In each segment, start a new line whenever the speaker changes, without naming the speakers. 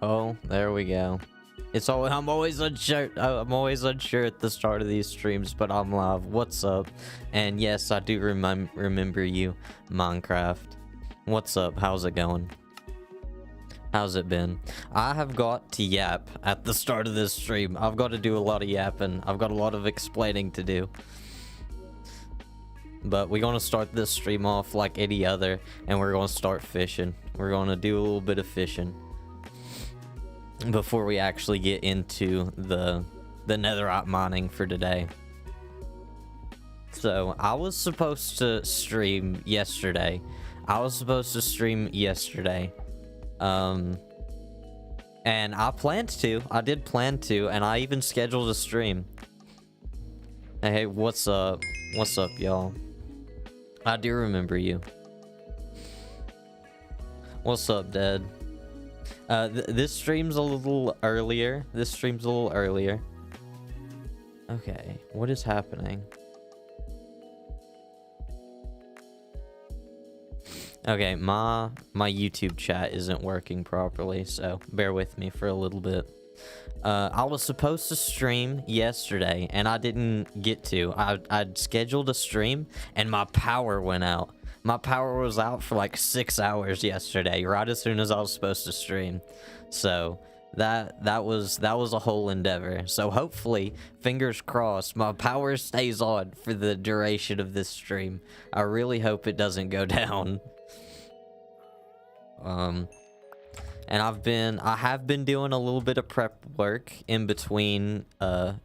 Oh, there we go. I'm always unsure. I'm always unsure at the start of these streams, but I'm live. What's up? And yes, I do remember you, Minecraft. What's up? How's it going? How's it been? I have got to yap at the start of this stream. I've got to do a lot of yapping. I've got a lot of explaining to do. But we're going to start this stream off like any other, and we're going to start fishing. We're going to do a little bit of fishing before we actually get into the netherite mining for today. So I was supposed to stream yesterday. And I planned to. I did plan to, and I even scheduled a stream. Hey, what's up? What's up, y'all? I do remember you. What's up, Dad? This stream's a little earlier. Okay, what is happening? Okay, my YouTube chat isn't working properly, so bear with me for a little bit. I was supposed to stream yesterday, and I didn't get to. I'd scheduled a stream, and my power went out. My power was out for like 6 hours yesterday, right as soon as I was supposed to stream. So that was a whole endeavor. So hopefully, fingers crossed, my power stays on for the duration of this stream. I really hope it doesn't go down. And I have been doing a little bit of prep work in between the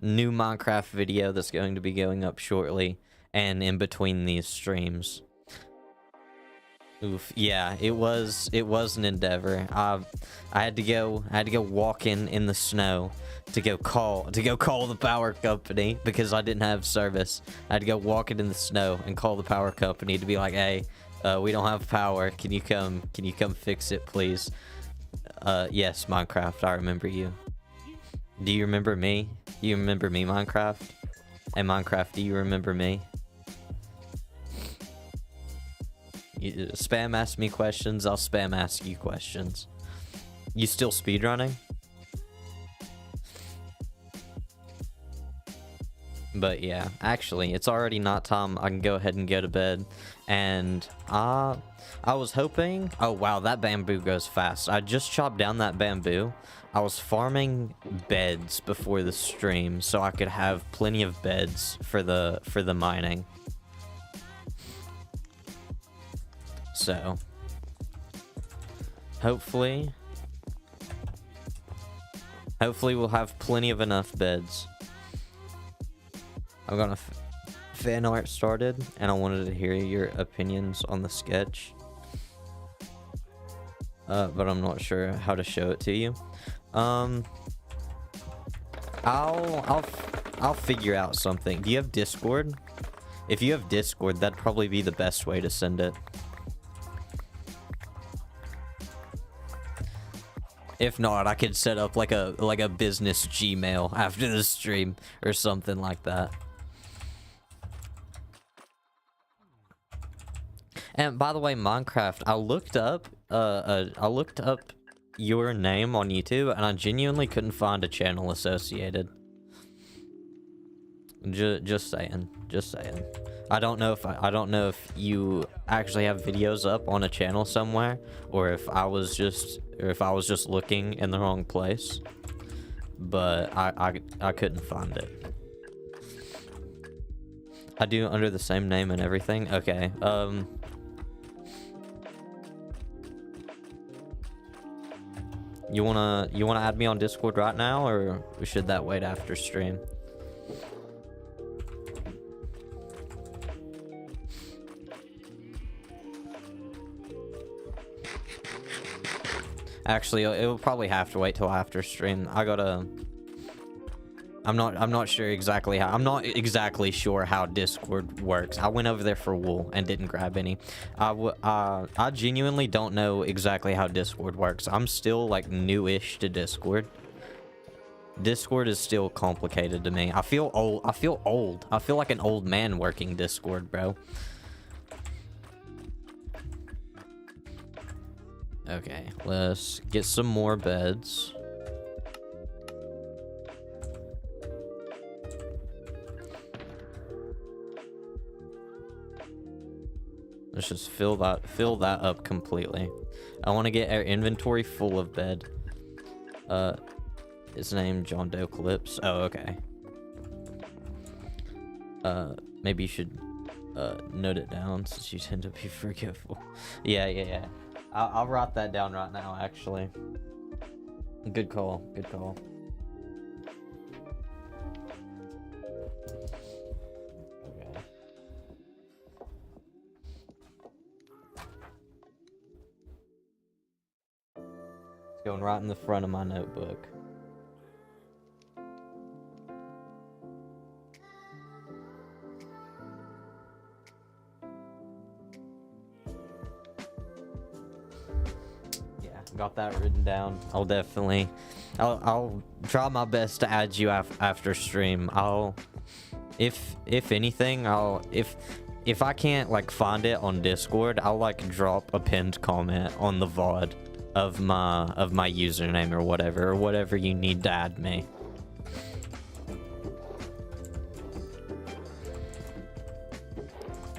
new Minecraft video that's going to be going up shortly, and in between these streams. Oof, yeah, it was an endeavor. I had to go walking in the snow to go call the power company because I didn't have service. I had to go walking in the snow and call the power company to be like, hey, we don't have power. Can you come fix it, please? Yes, Minecraft, I remember you. Do you remember me? You remember me, Minecraft? Hey, Minecraft, do you remember me? You spam ask me questions, I'll spam ask you questions. You still speedrunning? But yeah, actually, it's already not time. I can go ahead and go to bed. And I was hoping... Oh, wow, that bamboo goes fast. I just chopped down that bamboo. I was farming beds before the stream, so I could have plenty of beds for the mining. So, hopefully we'll have plenty of enough beds. I'm gonna fan art started, and I wanted to hear your opinions on the sketch. But I'm not sure how to show it to you. I'll figure out something. Do you have Discord? If you have Discord, that'd probably be the best way to send it. If not, I could set up like a business Gmail after the stream or something like that. And by the way, Minecraft, I looked up your name on YouTube, and I genuinely couldn't find a channel associated. Just saying. I don't know if you actually have videos up on a channel somewhere, or if I was just looking in the wrong place. But I couldn't find it. I do under the same name and everything. Okay. You wanna add me on Discord right now, or should that wait after stream? Actually, it will probably have to wait till after stream. I'm not sure exactly how. I'm not exactly sure how Discord works. I went over there for wool and didn't grab any. I genuinely don't know exactly how Discord works. I'm still like newish to Discord. Discord is still complicated to me. I feel old. I feel like an old man working Discord, bro. Okay, let's get some more beds. Let's just fill that up completely. I want to get our inventory full of bed. His name John Doe Clips. Oh, okay. Maybe you should note it down since you tend to be forgetful. Yeah. I'll write that down right now, actually. Good call. Good call. Okay. It's going right in the front of my notebook. Got that written down. I'll try my best to add you after stream. If anything, if I can't like find it on Discord, I'll like drop a pinned comment on the VOD of my username or whatever you need to add me.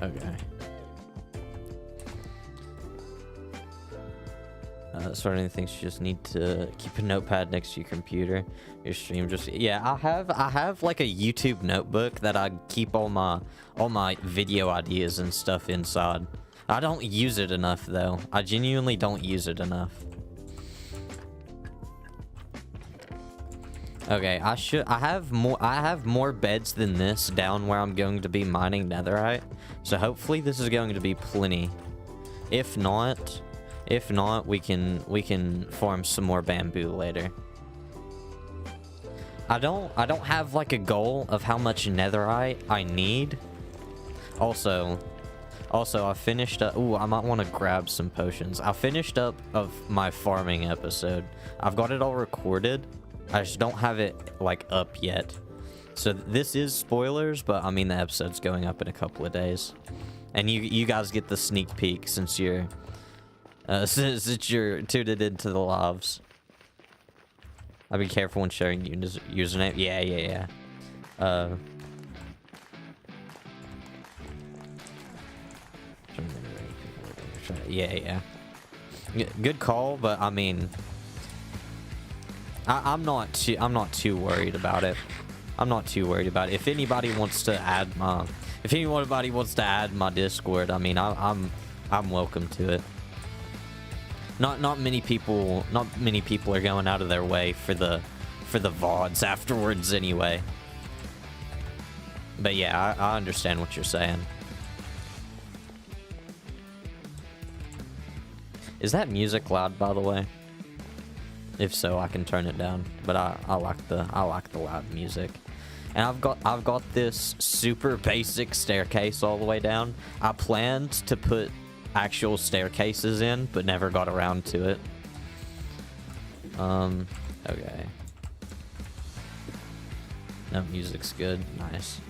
Okay. Starting things, you just need to keep a notepad next to your computer. Your stream just, yeah, I have like a YouTube notebook that I keep all my video ideas and stuff inside. I don't use it enough though. I genuinely don't use it enough. Okay, I have more beds than this down where I'm going to be mining netherite. So hopefully this is going to be plenty. If not, we can farm some more bamboo later. I don't have like a goal of how much netherite I need. Also I finished up. Ooh, I might want to grab some potions. I finished up of my farming episode. I've got it all recorded. I just don't have it like up yet. So this is spoilers, but I mean the episode's going up in a couple of days, and you guys get the sneak peek since you're tuned into the lives. I'll be careful when sharing username. Yeah. Yeah. Good call, but I mean, I'm not too worried about it. If anybody wants to add my Discord, I mean, I'm welcome to it. Not many people are going out of their way for the VODs afterwards anyway. But yeah, I understand what you're saying. Is that music loud, by the way? If so, I can turn it down. But I like the loud music. And I've got this super basic staircase all the way down. I planned to put actual staircases in, but never got around to it. Okay. No, music's good. Nice.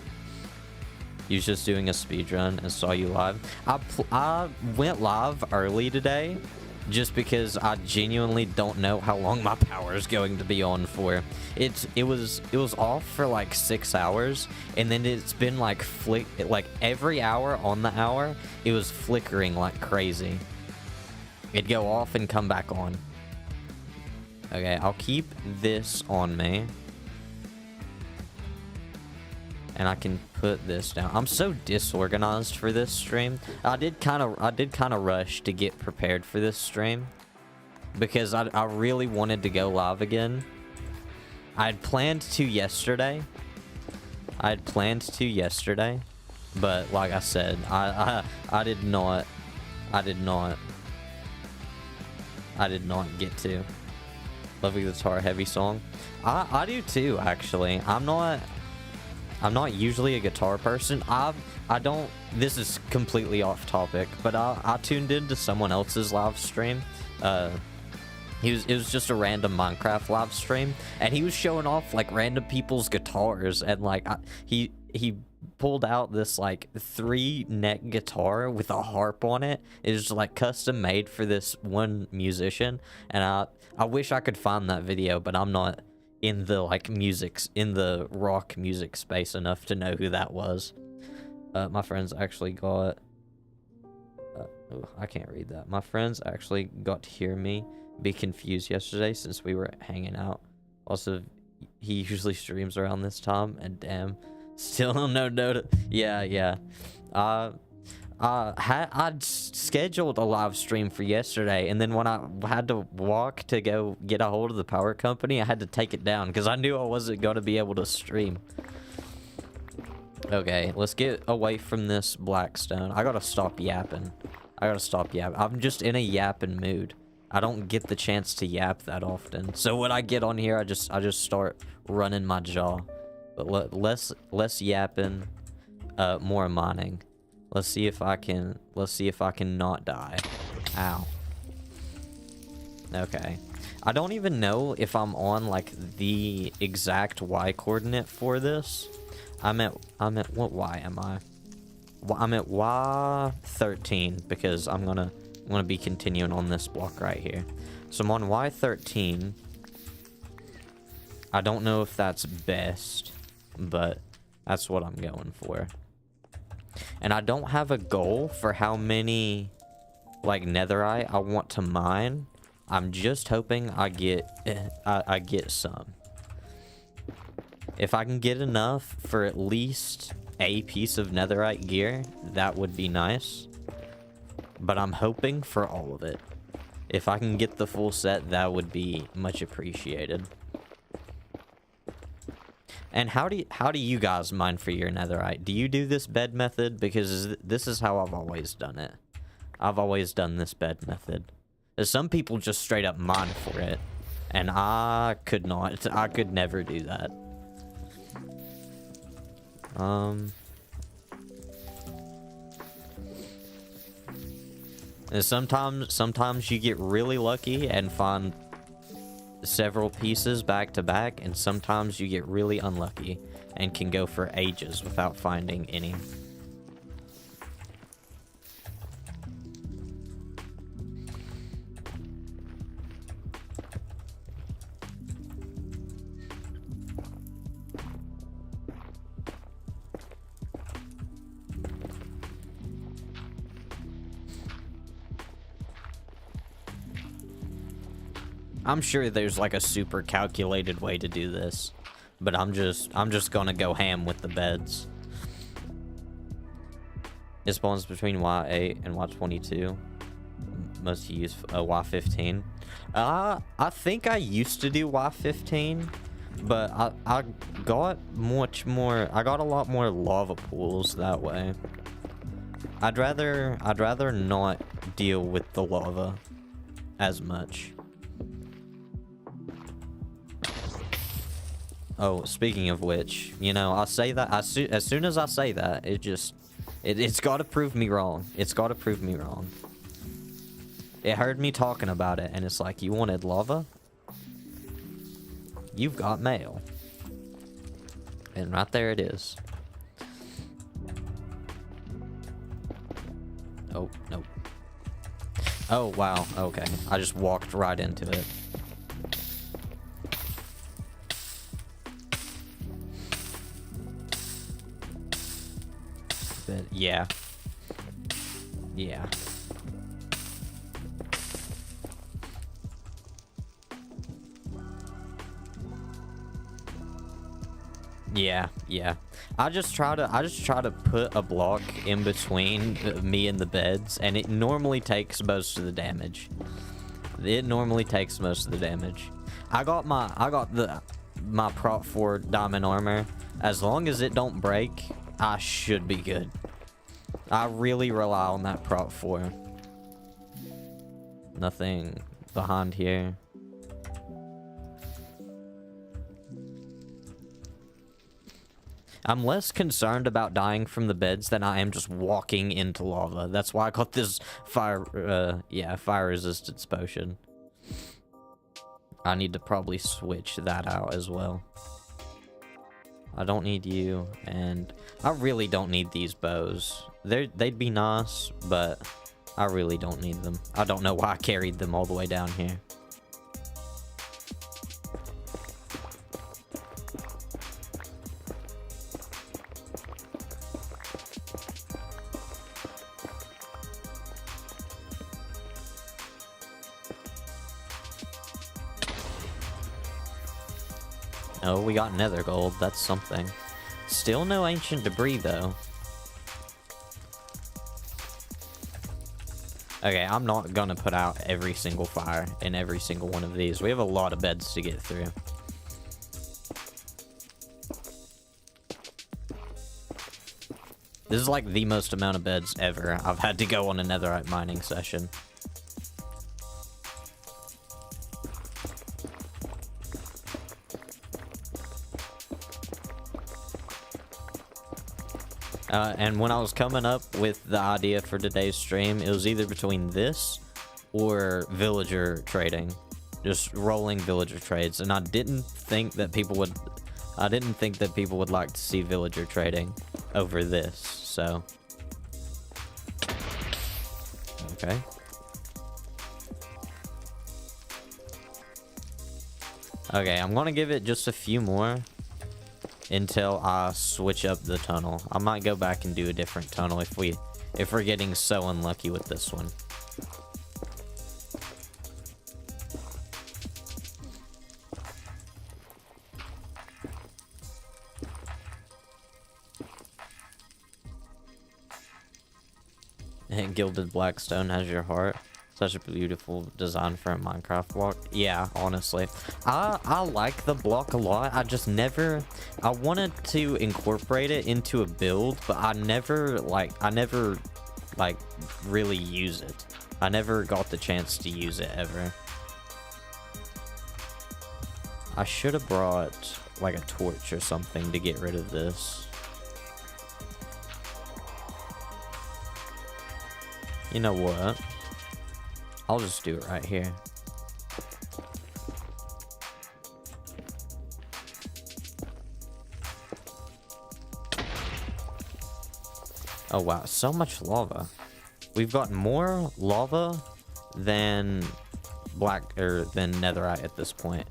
You was just doing a speed run and saw you live. I went live early today just because I genuinely don't know how long my power is going to be on for. It was off for like 6 hours, and then it's been like every hour on the hour it was flickering like crazy. It'd go off and come back on. Okay, I'll keep this on me. And I can put this down. I'm so disorganized for this stream. I did kind of rush to get prepared for this stream because I really wanted to go live again. I had planned to yesterday, but like I said, I did not get to. Lovely guitar heavy song. I do too, actually. I'm not usually a guitar person. I don't, this is completely off topic, but I tuned into someone else's live stream. It was just a random Minecraft live stream, and he was showing off like random people's guitars, and like he pulled out this like 3-neck guitar with a harp on it. It was like custom made for this one musician, and I wish I could find that video, but I'm not in the like rock music space enough to know who that was. My friends actually got I can't read that. My friends actually got to hear me be confused yesterday since we were hanging out. Also, he usually streams around this time, and damn, still no note. Yeah. I'd scheduled a live stream for yesterday, and then when I had to walk to go get a hold of the power company, I had to take it down because I knew I wasn't going to be able to stream. Okay, let's get away from this blackstone. I gotta stop yapping. I'm just in a yapping mood. I don't get the chance to yap that often. So when I get on here, I just start running my jaw. But less yapping, more mining. Let's see if I can not die. Ow. Okay. I don't even know if I'm on like the exact Y coordinate for this. I'm at what Y am I? I'm at Y13 because I'm gonna be continuing on this block right here. So I'm on Y13. I don't know if that's best, but that's what I'm going for. And I don't have a goal for how many like netherite I want to mine. I'm just hoping I get some. If I can get enough for at least a piece of netherite gear, that would be nice. But I'm hoping for all of it. If I can get the full set, that would be much appreciated. And how do you guys mine for your netherite? Do you do this bed method? Because this is how I've always done it. I've always done this bed method. Some people just straight up mine for it. And I could not. I could never do that. And sometimes you get really lucky and find several pieces back to back, and sometimes you get really unlucky and can go for ages without finding any. I'm sure there's like a super calculated way to do this, but I'm just gonna go ham with the beds. It spawns between Y8 and Y22. Most use Y15. I think I used to do Y15, but I got much more. I got a lot more lava pools that way. I'd rather not deal with the lava as much. Oh, speaking of which, you know, I'll say that as soon as I say that, it's got to prove me wrong. It's got to prove me wrong. It heard me talking about it, and it's like, you wanted lava? You've got mail. And right there it is. Oh, no. Oh, wow. Okay. I just walked right into it. But yeah. Yeah. Yeah. I just try to put a block in between me and the beds, and it normally takes most of the damage. I got my prop 4 diamond armor. As long as it don't break, I should be good. I really rely on that prop 4. Nothing behind here. I'm less concerned about dying from the beds than I am just walking into lava. That's why I got this fire resistance potion. I need to probably switch that out as well. I don't need you, and I really don't need these bows. They'd be nice, but I really don't need them. I don't know why I carried them all the way down here. Oh, we got nether gold. That's something. Still no ancient debris, though. Okay, I'm not gonna put out every single fire in every single one of these. We have a lot of beds to get through. This is like the most amount of beds ever I've had to go on a netherite mining session. And when I was coming up with the idea for today's stream, it was either between this or villager trading. Just rolling villager trades. And I didn't think that people would like to see villager trading over this, so. Okay. Okay, I'm gonna give it just a few more until I switch up the tunnel. I might go back and do a different tunnel if we're getting so unlucky with this one. And Gilded Blackstone has your heart. Such a beautiful design for a Minecraft block. Yeah, honestly. I like the block a lot. I just never... I wanted to incorporate it into a build, but I never really use it. I never got the chance to use it ever. I should have brought, like, a torch or something to get rid of this. You know what? I'll just do it right here. Oh wow, so much lava. We've got more lava than than netherite at this point.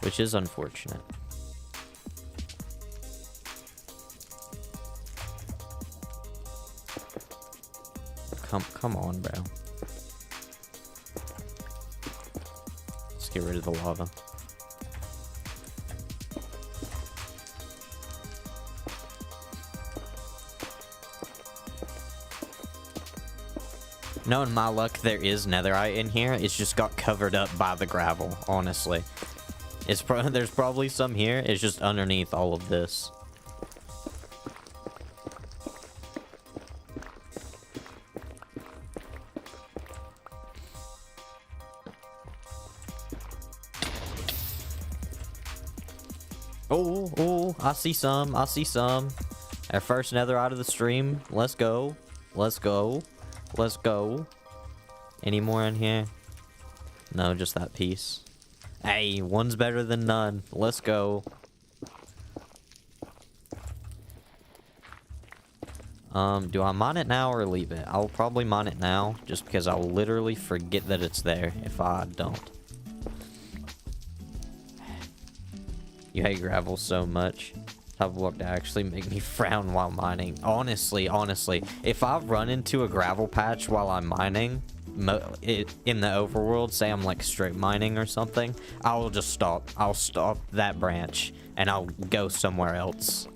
Which is unfortunate. Come on, bro. Let's get rid of the lava. Knowing my luck, there is netherite in here. It's just got covered up by the gravel, honestly. There's probably some here. It's just underneath all of this. Oh, I see some. I see some. Our first netherite of the stream. Let's go. Let's go. Let's go. Any more in here? No, just that piece. Hey, one's better than none. Let's go. Do I mine it now or leave it? I'll probably mine it now, just because I'll literally forget that it's there if I don't. You hate gravel so much. Type of block to actually make me frown while mining. Honestly, if I run into a gravel patch while I'm mining, in the overworld, say I'm like straight mining or something, I will just stop. I'll stop that branch and I'll go somewhere else.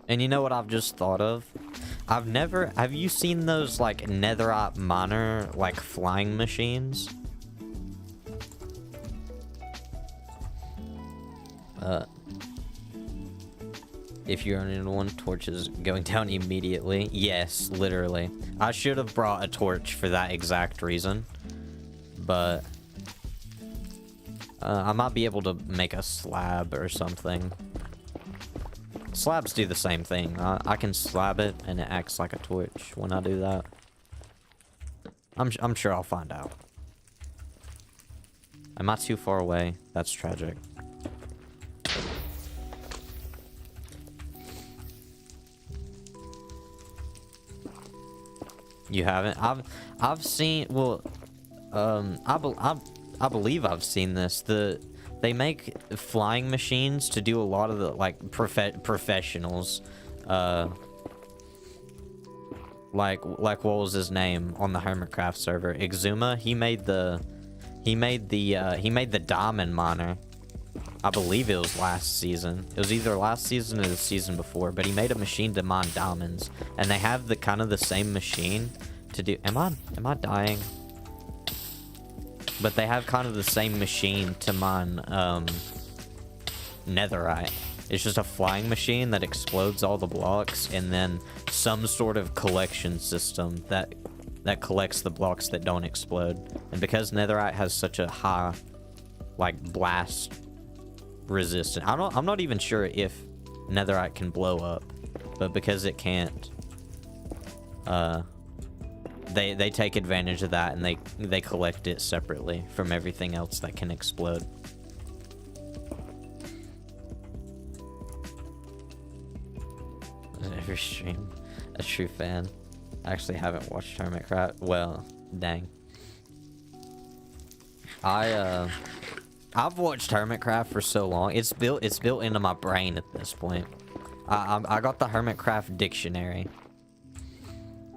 And you know what I've just thought of? Have you seen those like netherite miner like flying machines? If you run into one, torches going down immediately. Yes, literally. I should have brought a torch for that exact reason. But I might be able to make a slab or something Slabs do the same thing. I can slab it and it acts like a torch when I do that. I'm sure I'll find out. Am I too far away? That's tragic. You haven't? I've seen, well, I believe I've seen this. They make flying machines to do a lot of the like professionals. Like what was his name on the Hermitcraft server? Exuma. He made the diamond miner. I believe it was last season. It was either last season or the season before, but he made a machine to mine diamonds, and they have the kind of the same machine to do. Am I dying? But they have kind of the same machine to mine netherite. It's just a flying machine that explodes all the blocks, and then some sort of collection system that collects the blocks that don't explode. And because netherite has such a high like blast resistance, I'm not even sure if netherite can blow up, but because it can't, they take advantage of that, and they collect it separately from everything else that can explode. Every stream, a true fan. I actually haven't watched Hermitcraft. Well, dang. I've watched Hermitcraft for so long. It's built into my brain at this point. I got the Hermitcraft dictionary,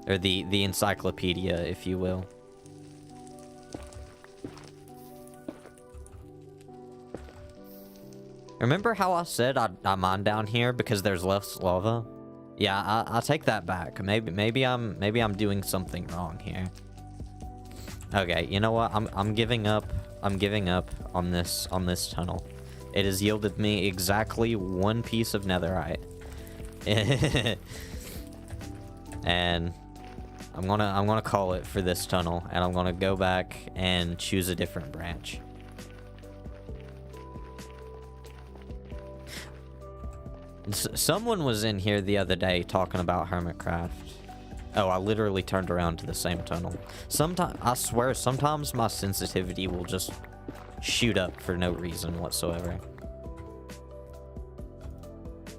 or the encyclopedia, if you will. Remember how I said I mine down here because there's less lava? Yeah, I'll take that back. Maybe I'm doing something wrong here. Okay, you know what? I'm giving up. I'm giving up on this tunnel. It has yielded me exactly one piece of netherite. And I'm gonna call it for this tunnel, and I'm gonna go back and choose a different branch. Someone was in here the other day talking about Hermitcraft. Oh, I literally turned around to the same tunnel. Sometimes, I swear, sometimes my sensitivity will just shoot up for no reason whatsoever.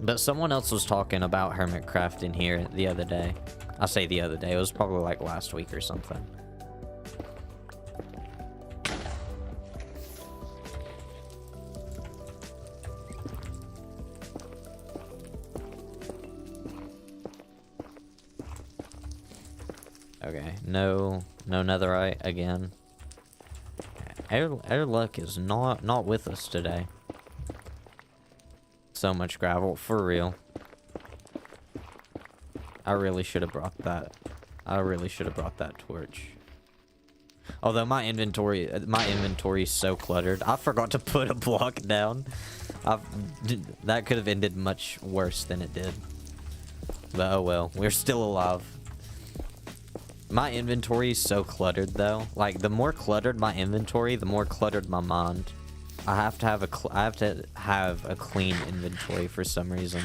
But someone else was talking about Hermitcraft in here the other day. I say the other day, it was probably like last week or something. Okay, no netherite again. Air luck is not with us today. So much gravel, for real. I really should have brought that. I really should have brought that torch. Although my inventory is so cluttered. I forgot to put a block down. That could have ended much worse than it did. But oh well, we're still alive. My inventory is so cluttered though. Like, the more cluttered my inventory, the more cluttered my mind. I have to have a clean inventory for some reason.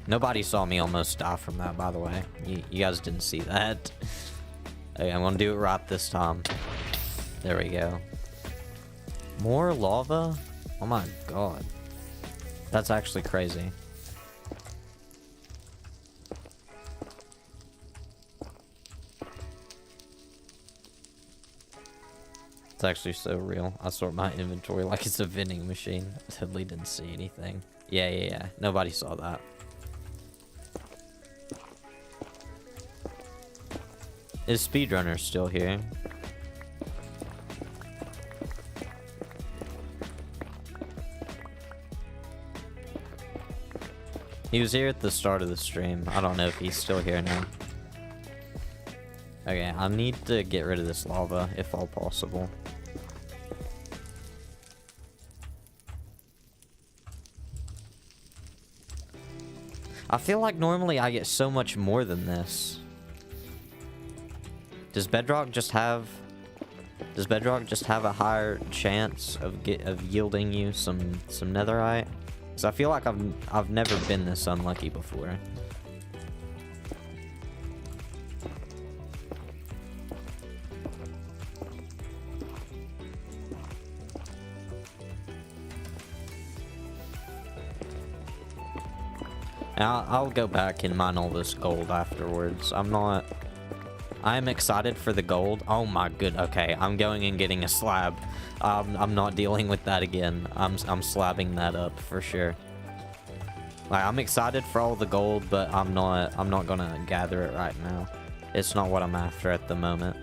Nobody saw me almost die from that, by the way. You guys didn't see that. Okay, I'm gonna do it right this time. There we go. More lava? Oh my god. That's actually crazy. It's actually so real. I sort my inventory like it's a vending machine. Totally didn't see anything. Yeah. Nobody saw that. Is Speedrunner still here? He was here at the start of the stream. I don't know if he's still here now. Okay, I need to get rid of this lava, if all possible. I feel like normally I get so much more than this. Does Bedrock just have a higher chance of yielding you some Netherite? Because I feel like I've never been this unlucky before. I'll go back and mine all this gold afterwards. I'm excited for the gold. Oh my good. Okay, I'm going and getting a slab. I'm not dealing with that again. I'm slabbing that up for sure. Like, I'm excited for all the gold, but I'm not gonna gather it right now. It's not what I'm after at the moment.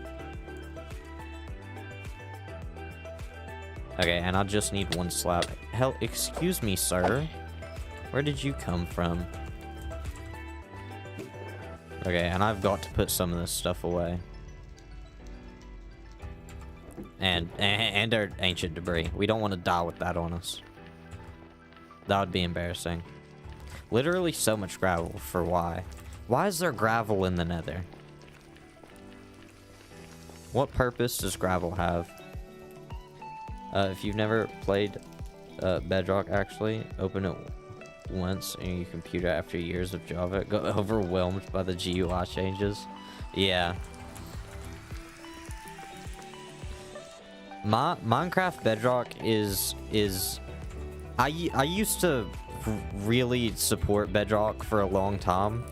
Okay, and I just need one slab. Hell, excuse me, sir. Where did you come from? Okay, and I've got to put some of this stuff away. And our ancient debris. We don't want to die with that on us. That would be embarrassing. Literally so much gravel for why? Why is there gravel in the Nether? What purpose does gravel have? If you've never played Bedrock, actually, open it once in your computer after years of Java, got overwhelmed by the GUI changes. Yeah. Minecraft Bedrock is I used to really support Bedrock for a long time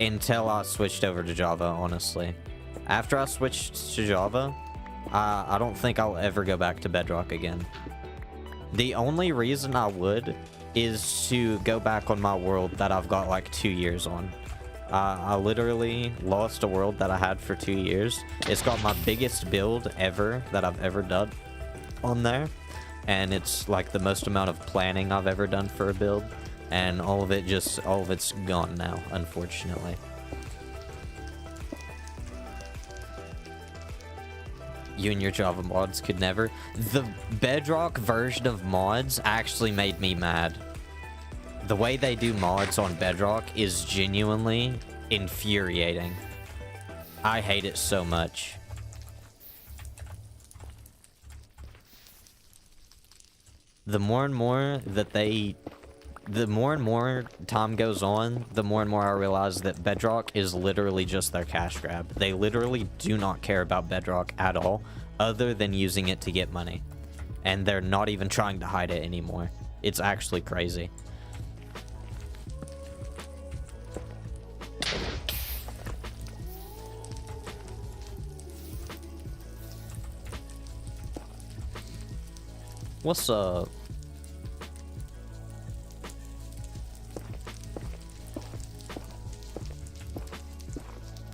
until I switched over to Java, honestly. After I switched to Java, I don't think I'll ever go back to Bedrock again. The only reason I would is to go back on my world that I've got like 2 years on. I literally lost a world that I had for 2 years. It's got my biggest build ever that I've ever done on there. And it's like the most amount of planning I've ever done for a build. And all of it's gone now, unfortunately. You and your Java mods could never. The Bedrock version of mods actually made me mad. The way they do mods on Bedrock is genuinely infuriating. I hate it so much. The more and more time goes on, the more and more I realize that Bedrock is literally just their cash grab. They literally do not care about Bedrock at all, other than using it to get money. And they're not even trying to hide it anymore. It's actually crazy. What's up?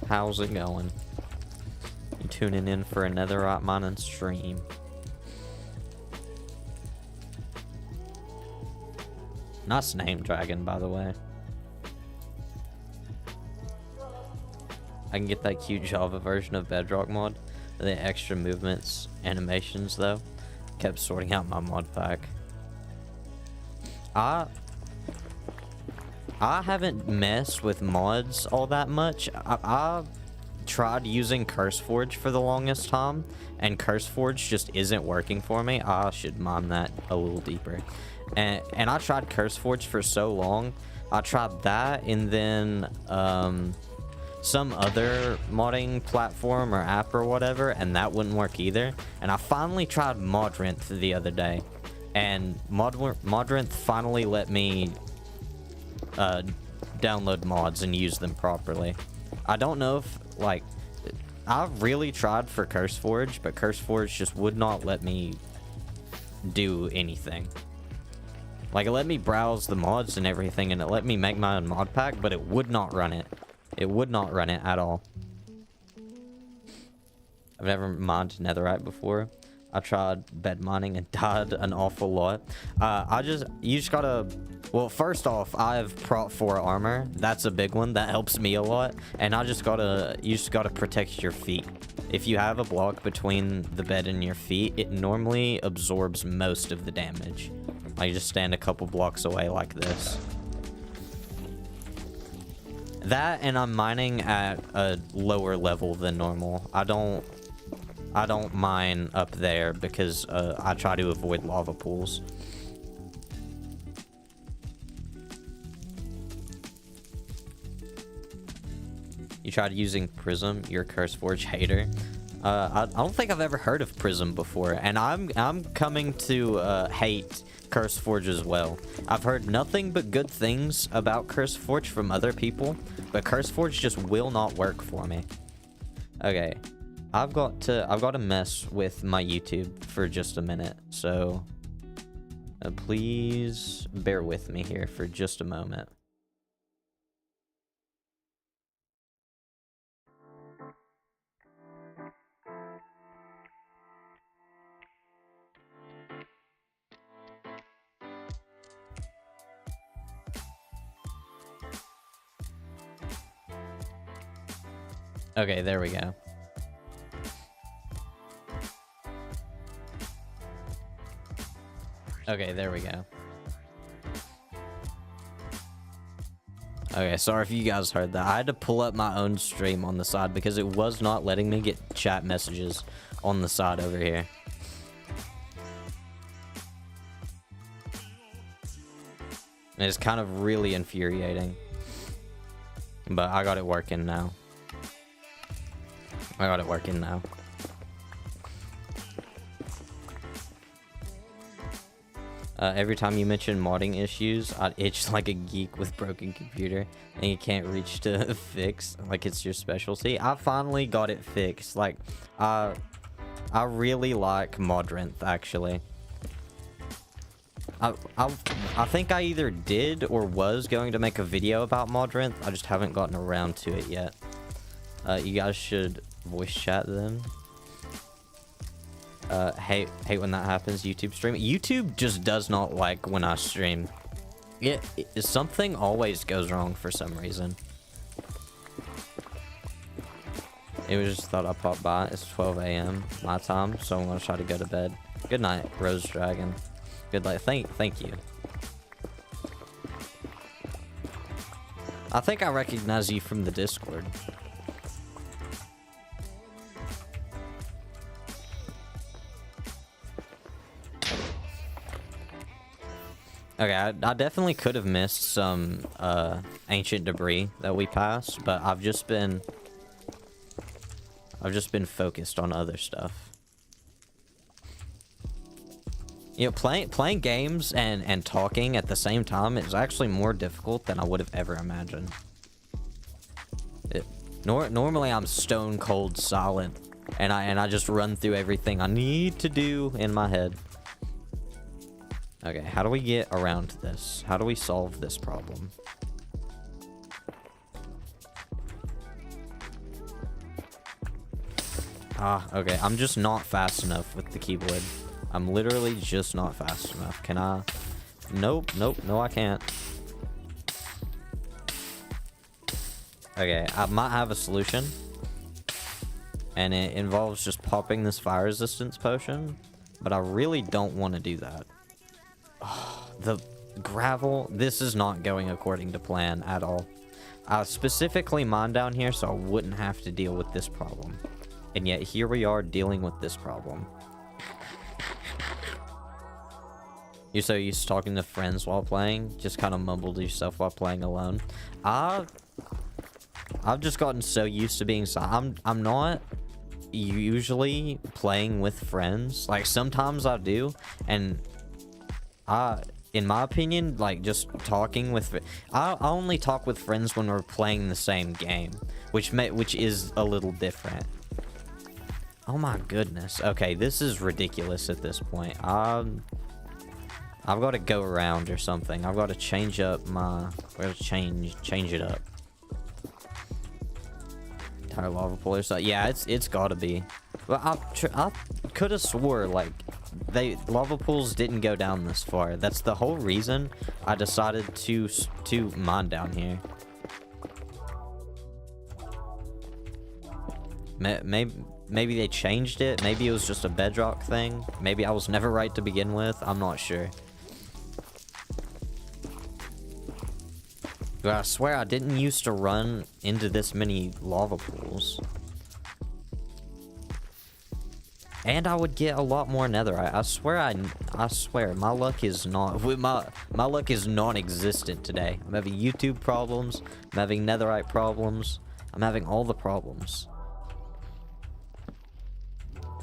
How's it going? You tuning in for a Netherite mining stream? Nice name, Dragon, by the way. I can get that cute Java version of Bedrock mod. The extra movements, animations, though. Kept sorting out my mod pack. I haven't messed with mods all that much. I tried using CurseForge for the longest time, and CurseForge just isn't working for me. I should mine that a little deeper. And I tried CurseForge for so long. I tried that, and then some other modding platform or app or whatever, and that wouldn't work either. And I finally tried Modrinth the other day, and Modrinth finally let me download mods and use them properly. I don't know if, like, I really tried for CurseForge, but CurseForge just would not let me do anything. Like, it let me browse the mods and everything, and it let me make my own mod pack, but it would not run it. It would not run it at all. I've never mined Netherite before. I tried bed mining and died an awful lot. You just gotta, well, first off, I have Prot 4 armor. That's a big one. That helps me a lot. And you just gotta protect your feet. If you have a block between the bed and your feet, it normally absorbs most of the damage. Like, just stand a couple blocks away like this. That, and I'm mining at a lower level than normal. I don't mine up there because I try to avoid lava pools. You tried using Prism? You're a CurseForge hater. I don't think I've ever heard of Prism before, and I'm coming to hate CurseForge as well. I've heard nothing but good things about CurseForge from other people, but CurseForge just will not work for me. Okay, I've got to mess with my YouTube for just a minute, so please bear with me here for just a moment. Okay, there we go. Okay, there we go. Okay, sorry if you guys heard that. I had to pull up my own stream on the side because it was not letting me get chat messages on the side over here. And it's kind of really infuriating. But I got it working now. I got it working now. Every time you mention modding issues, I'd itch like a geek with broken computer and you can't reach to fix, like it's your specialty. I finally got it fixed. Like, I really like Modrinth, actually. I think I either did or was going to make a video about Modrinth. I just haven't gotten around to it yet. You guys should voice chat then. Hate when that happens. YouTube stream. YouTube just does not like when I stream. Something always goes wrong for some reason. It was just thought I'd pop by. It's 12 a.m. my time, so I'm gonna try to go to bed. Good night, Rose Dragon. Good night. Thank you. I think I recognize you from the Discord. Okay, I definitely could have missed some ancient debris that we passed, but I've just been focused on other stuff. You know, playing games and talking at the same time is actually more difficult than I would have ever imagined. Normally I'm stone cold silent, and I just run through everything I need to do in my head. Okay, how do we get around this? How do we solve this problem? Okay, I'm just not fast enough with the keyboard. I'm literally just not fast enough. Can I? Nope, no I can't. Okay, I might have a solution. And it involves just popping this fire resistance potion. But I really don't want to do that. The gravel, this is not going according to plan at all. I specifically mined down here so I wouldn't have to deal with this problem. And yet here we are dealing with this problem. You're so used to talking to friends while playing, just kind of mumble to yourself while playing alone. I've just gotten so used to being silent. I'm not usually playing with friends. Like, sometimes I do, and in my opinion, like, just talking with... I only talk with friends when we're playing the same game, which is a little different. Oh my goodness. Okay, this is ridiculous at this point. I've got to go around or something. I've got to change up my... Where's change it up? Entire lava pool or something. Yeah, it's got to be. Well, I could have swore, like, lava pools didn't go down this far. That's the whole reason I decided to mine down here. Maybe they changed it. Maybe it was just a bedrock thing. Maybe I was never right to begin with. I'm not sure. But I swear I didn't used to run into this many lava pools. And I would get a lot more netherite. I swear, my luck is not... My luck is non-existent today. I'm having YouTube problems. I'm having netherite problems. I'm having all the problems.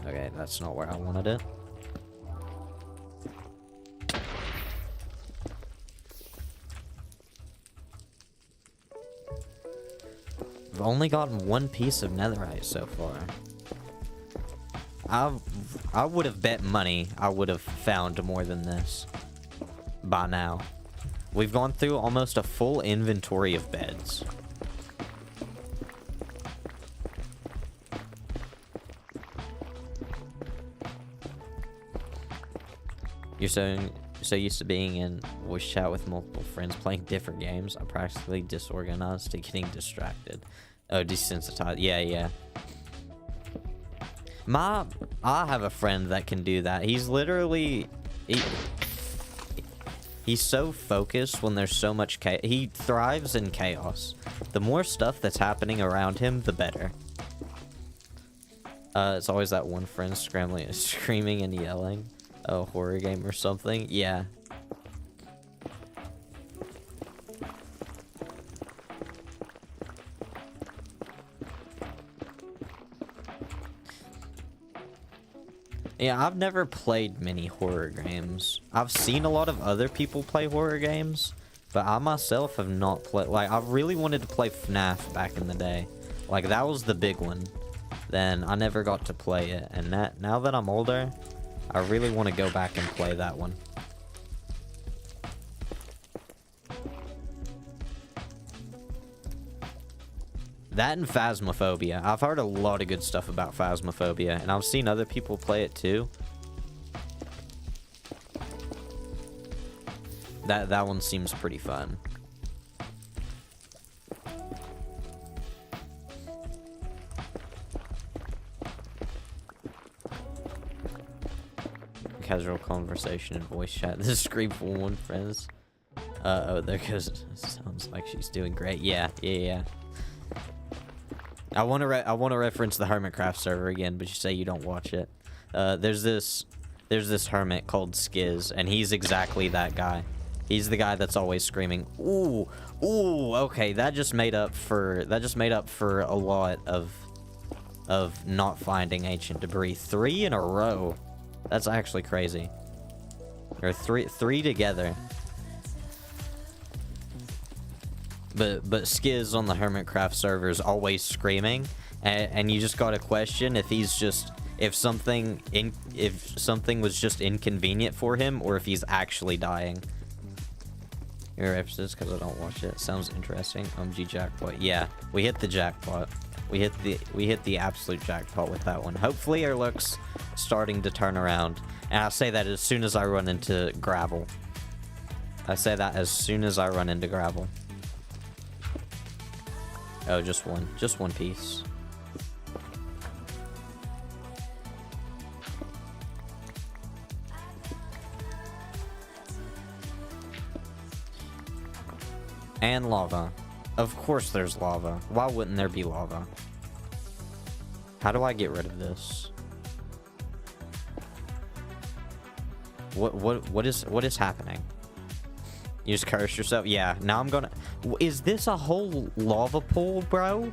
Okay, that's not where I wanted it. I've only gotten one piece of netherite so far. I would have bet money I would have found more than this by now. We've gone through almost a full inventory of beds. You're so used to being in voice chat with multiple friends playing different games. I'm practically disorganized to getting distracted. Oh, desensitized. Yeah. I have a friend that can do that. He's literally... He's so focused when there's so much chaos. He thrives in chaos. The more stuff that's happening around him, the better. It's always that one friend screaming and yelling. A horror game or something. Yeah. Yeah, I've never played many horror games. I've seen a lot of other people play horror games, but I myself have not played. Like, I really wanted to play FNAF back in the day. Like, that was the big one. Then I never got to play it, and now that I'm older, I really want to go back and play that one. That and Phasmophobia. I've heard a lot of good stuff about Phasmophobia, and I've seen other people play it too. That one seems pretty fun. Casual conversation in voice chat. This is Scream for one friends. Oh, there goes. Sounds like she's doing great. Yeah. I want to reference the Hermitcraft server again, but you say you don't watch it. There's this hermit called Skiz, and he's exactly that guy. He's the guy that's always screaming, "Ooh, ooh." Okay, that just made up for a lot of not finding ancient debris. 3 in a row. That's actually crazy. Or three together. But Skiz on the Hermitcraft server is always screaming, and you just gotta question if something was just inconvenient for him, or if he's actually dying. Your episodes, because I don't watch it. Sounds interesting. OMG jackpot. Yeah, we hit the jackpot. We hit the absolute jackpot with that one. Hopefully our luck's starting to turn around. And I say that as soon as I run into gravel. Oh, just one piece. And lava. Of course there's lava. Why wouldn't there be lava? How do I get rid of this? What is happening? You just curse yourself? Yeah, now I'm gonna... Is this a whole lava pool, bro?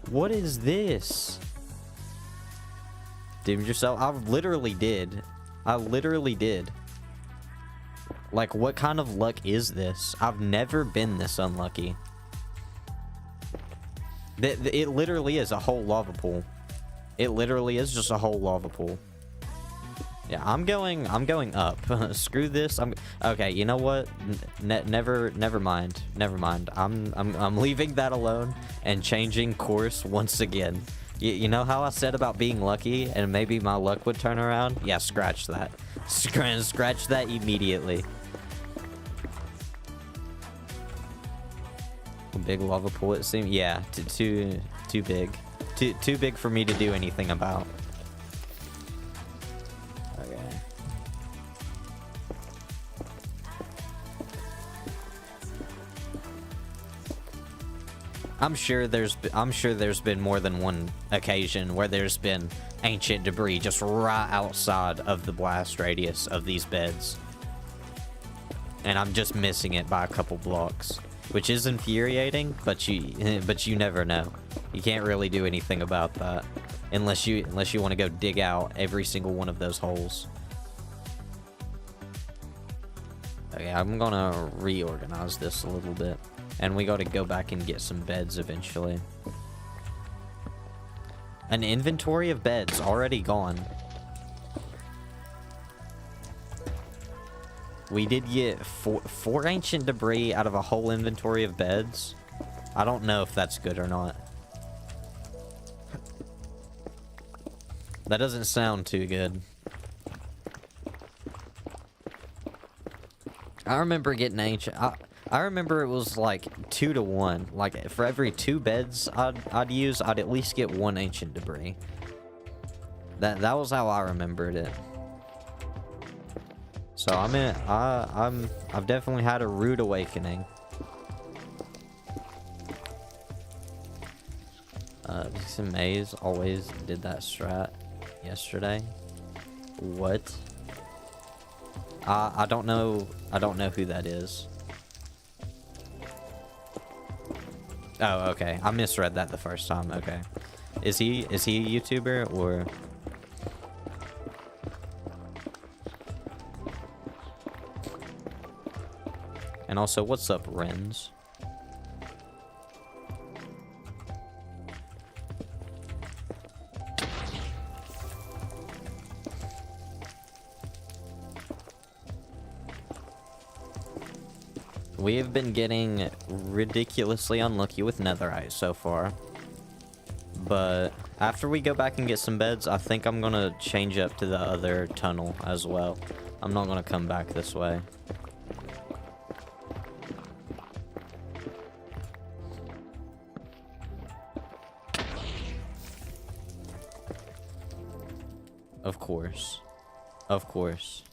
What is this? Doomed yourself? I literally did. Like, what kind of luck is this? I've never been this unlucky. It literally is a whole lava pool. It literally is just a whole lava pool. Yeah, I'm going up. Screw this. Okay, you know what? Never mind. I'm leaving that alone and changing course once again. You know how I said about being lucky and maybe my luck would turn around? Yeah, scratch that. Scratch that immediately. A big lava pool, it seems. Yeah, too big. Too big for me to do anything about. I'm sure there's been more than one occasion where there's been ancient debris just right outside of the blast radius of these beds. And I'm just missing it by a couple blocks, which is infuriating, but you never know. You can't really do anything about that unless you want to go dig out every single one of those holes. Okay, I'm gonna reorganize this a little bit, and we got to go back and get some beds eventually. An inventory of beds already gone. We did get four ancient debris out of a whole inventory of beds. I don't know if that's good or not. That doesn't sound too good. I remember getting ancient. I remember it was like 2 to 1. Like for every 2 beds I'd use, I'd at least get 1 ancient debris. That was how I remembered it. So I've definitely had a rude awakening. Some Maze always did that strat yesterday. What? I don't know who that is. Oh, okay. I misread that the first time. Okay. Is he a YouTuber or? And also, what's up, Renz? We have been getting ridiculously unlucky with Netherite so far. But after we go back and get some beds, I think I'm gonna change up to the other tunnel as well. I'm not gonna come back this way. Of course. Of course.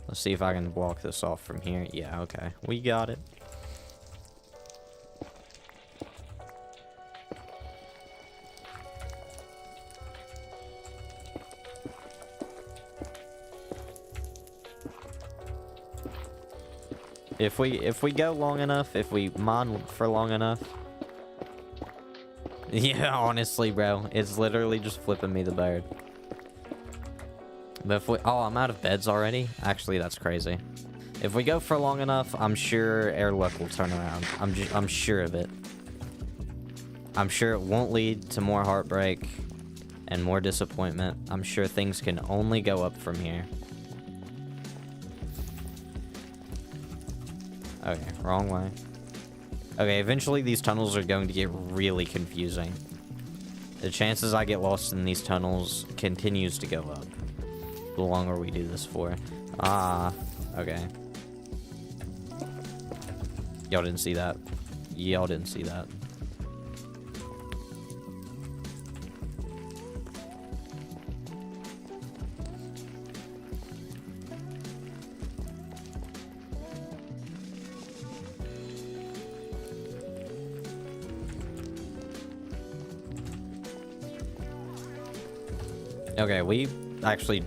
Let's see if I can block this off from here. Yeah, okay. We got it. If we go long enough, if we mine for long enough. Yeah, honestly, bro. It's literally just flipping me the bird. But if we... Oh, I'm out of beds already? Actually, that's crazy. If we go for long enough, I'm sure air luck will turn around. I'm sure of it. I'm sure it won't lead to more heartbreak and more disappointment. I'm sure things can only go up from here. Okay, wrong way. Okay, eventually these tunnels are going to get really confusing. The chances I get lost in these tunnels continues to go up the longer we do this for. Ah, okay. Y'all didn't see that. Y'all didn't see that. Okay, we actually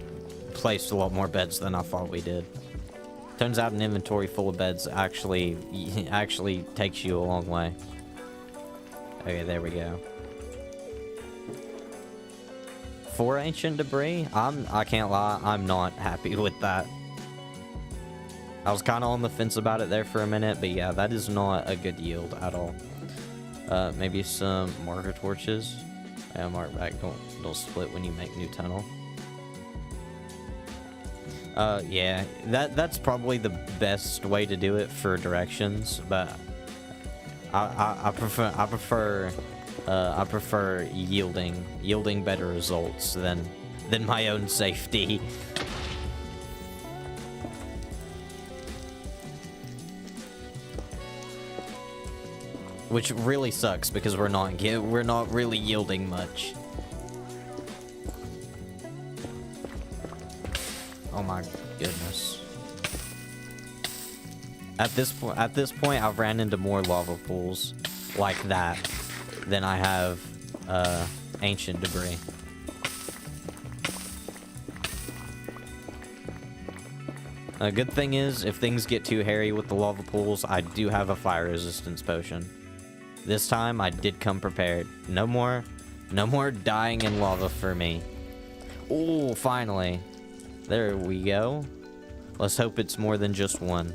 placed a lot more beds than I thought we did. Turns out an inventory full of beds actually takes you a long way. Okay, there we go. 4 ancient debris? I can't lie, I'm not happy with that. I was kind of on the fence about it there for a minute, but yeah, that is not a good yield at all. Maybe some marker torches. Yeah, mark back, don't split when you make new tunnel. Yeah, that's probably the best way to do it for directions, but I prefer yielding better results than my own safety. Which really sucks because we're not really yielding much. my goodness. At this point, I've ran into more lava pools like that than I have ancient debris. A good thing is, if things get too hairy with the lava pools, I do have a fire resistance potion. This time, I did come prepared. No more dying in lava for me. Oh, finally. There we go. Let's hope it's more than just one.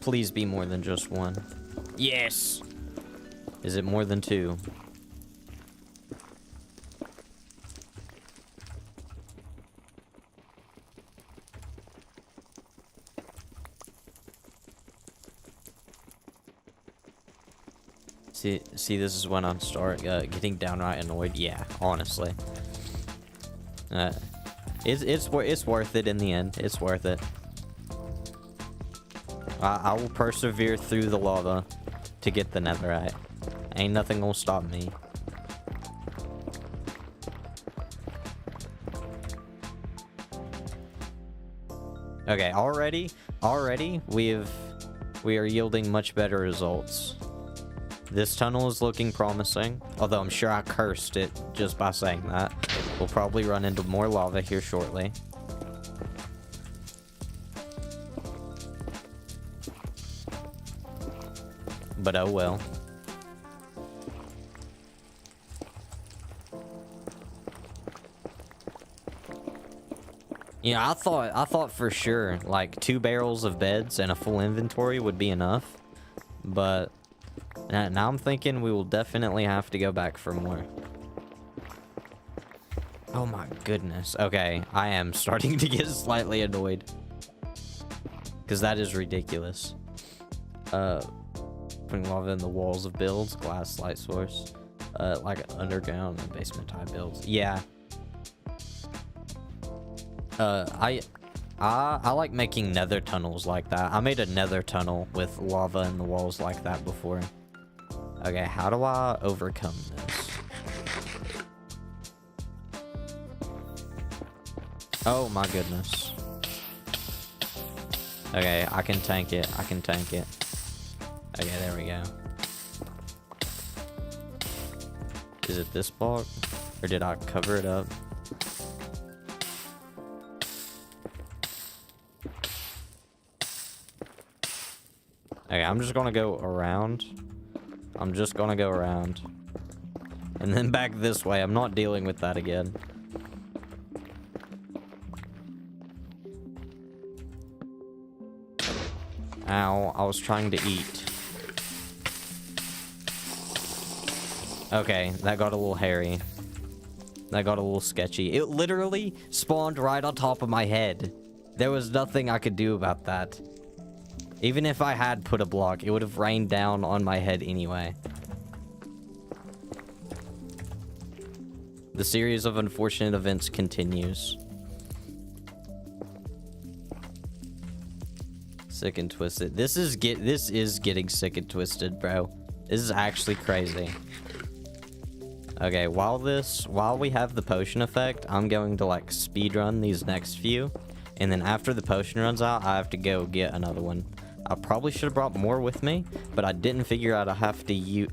Please be more than just one. Yes! Is it more than two? See, this is when I start getting downright annoyed. Yeah, honestly. It's worth it in the end. It's worth it. I will persevere through the lava to get the netherite. Ain't nothing gonna stop me. Okay, already we are yielding much better results. This tunnel is looking promising, although I'm sure I cursed it just by saying that. We'll probably run into more lava here shortly. But oh well. Yeah, I thought for sure like 2 barrels of beds and a full inventory would be enough. But now I'm thinking we will definitely have to go back for more. Oh my goodness. Okay, I am starting to get slightly annoyed. Because that is ridiculous. Putting lava in the walls of builds, glass light source, like underground and basement type builds. Yeah. I like making nether tunnels like that. I made a nether tunnel with lava in the walls like that before. Okay, how do I overcome this? Oh my goodness. Okay, I can tank it. I can tank it. Okay, there we go. Is it this block? Or did I cover it up? Okay, I'm just gonna go around. I'm just gonna go around. And then back this way. I'm not dealing with that again. Ow, I was trying to eat. Okay, that got a little hairy. That got a little sketchy. It literally spawned right on top of my head. There was nothing I could do about that. Even if I had put a block, it would have rained down on my head anyway. The series of unfortunate events continues. Sick and twisted. This is getting sick and twisted, bro. This is actually crazy. Okay, while we have the potion effect, I'm going to like speedrun these next few, and then after the potion runs out, I have to go get another one. I probably should have brought more with me, but I didn't figure out I have to use.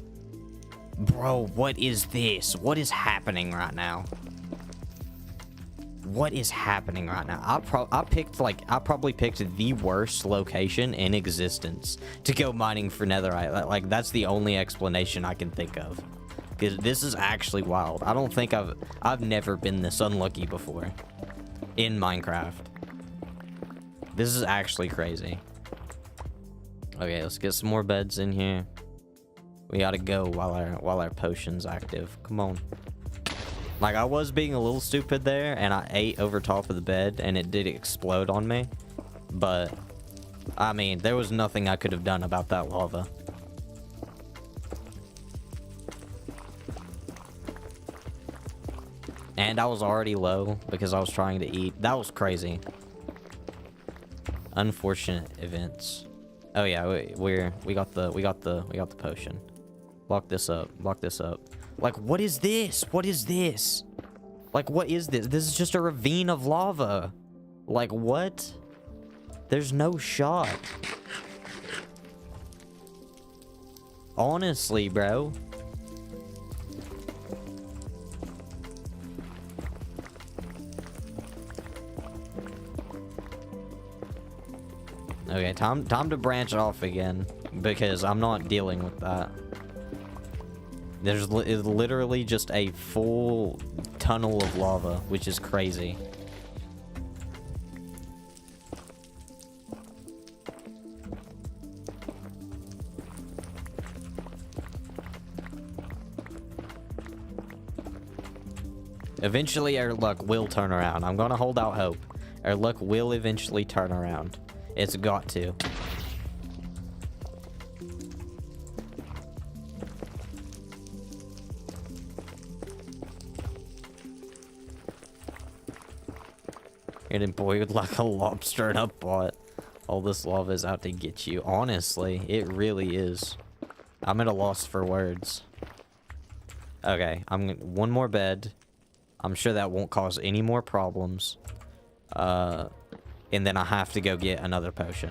Bro, what is this? What is happening right now? What is happening right now? I probably picked the worst location in existence to go mining for netherite. Like that's the only explanation I can think of. Because this is actually wild. I don't think I've never been this unlucky before in Minecraft. This is actually crazy. Okay, let's get some more beds in here. We gotta go while our potion's active. Come on. Like, I was being a little stupid there, and I ate over top of the bed, and it did explode on me. But, I mean, there was nothing I could have done about that lava. And I was already low because I was trying to eat. That was crazy. Unfortunate events. Oh yeah, we got the potion. Block this up. Block this up. Like, what is this? What is this? Like, what is this? This is just a ravine of lava. Like, what? There's no shot. Honestly, bro. Okay, time to branch off again, because I'm not dealing with that. There's literally just a full tunnel of lava, which is crazy. Eventually, our luck will turn around. I'm gonna hold out hope. Our luck will eventually turn around. It's got to. Getting boiled like a lobster in a pot. All this lava is out to get you. Honestly, it really is. I'm at a loss for words. Okay, one more bed. I'm sure that won't cause any more problems. And then I have to go get another potion.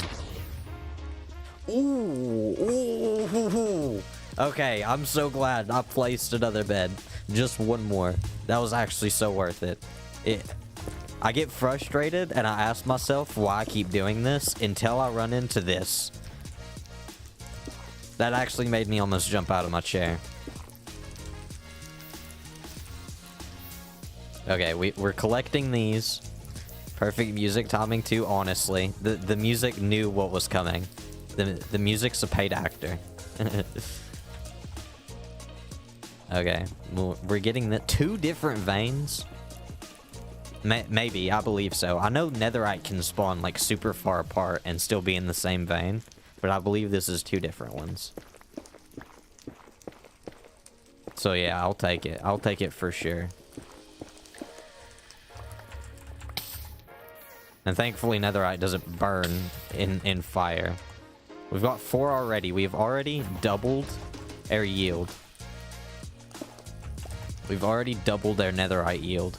Ooh. Okay, I'm so glad I placed another bed. Just one more. That was actually so worth it. I get frustrated and I ask myself why I keep doing this until I run into this. That actually made me almost jump out of my chair. Okay, we're collecting these. Perfect music timing too, honestly. The music knew what was coming. The music's a paid actor. Okay, well, we're getting the 2 different veins. Maybe, I believe so. I know Netherite can spawn like super far apart and still be in the same vein, but I believe this is 2 different ones. So yeah, I'll take it. I'll take it for sure. And thankfully Netherite doesn't burn in fire. We've got 4 already. We've already doubled our yield. We've already doubled our Netherite yield.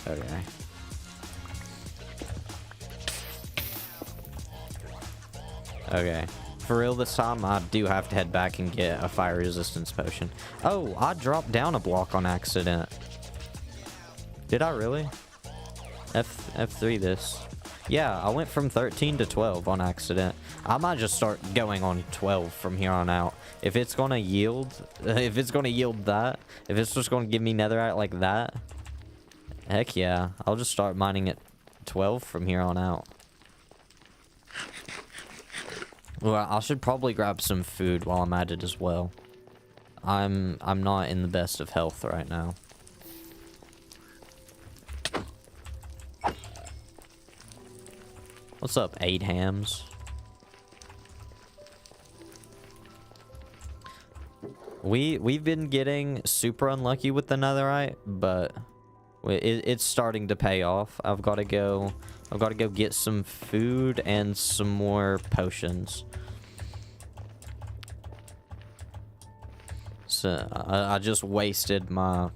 Okay. Okay. For real this time, I do have to head back and get a fire resistance potion. Oh, I dropped down a block on accident. Did I really? F3 this. Yeah, I went from 13 to 12 on accident. I might just start going on 12 from here on out. If it's gonna yield, if it's just gonna give me netherite like that, heck yeah, I'll just start mining at 12 from here on out. Well, I should probably grab some food while I'm at it as well. I'm not in the best of health right now. What's up, 8 hams? We've been getting super unlucky with the netherite, but it's starting to pay off. I've got to go get some food and some more potions. So I just wasted my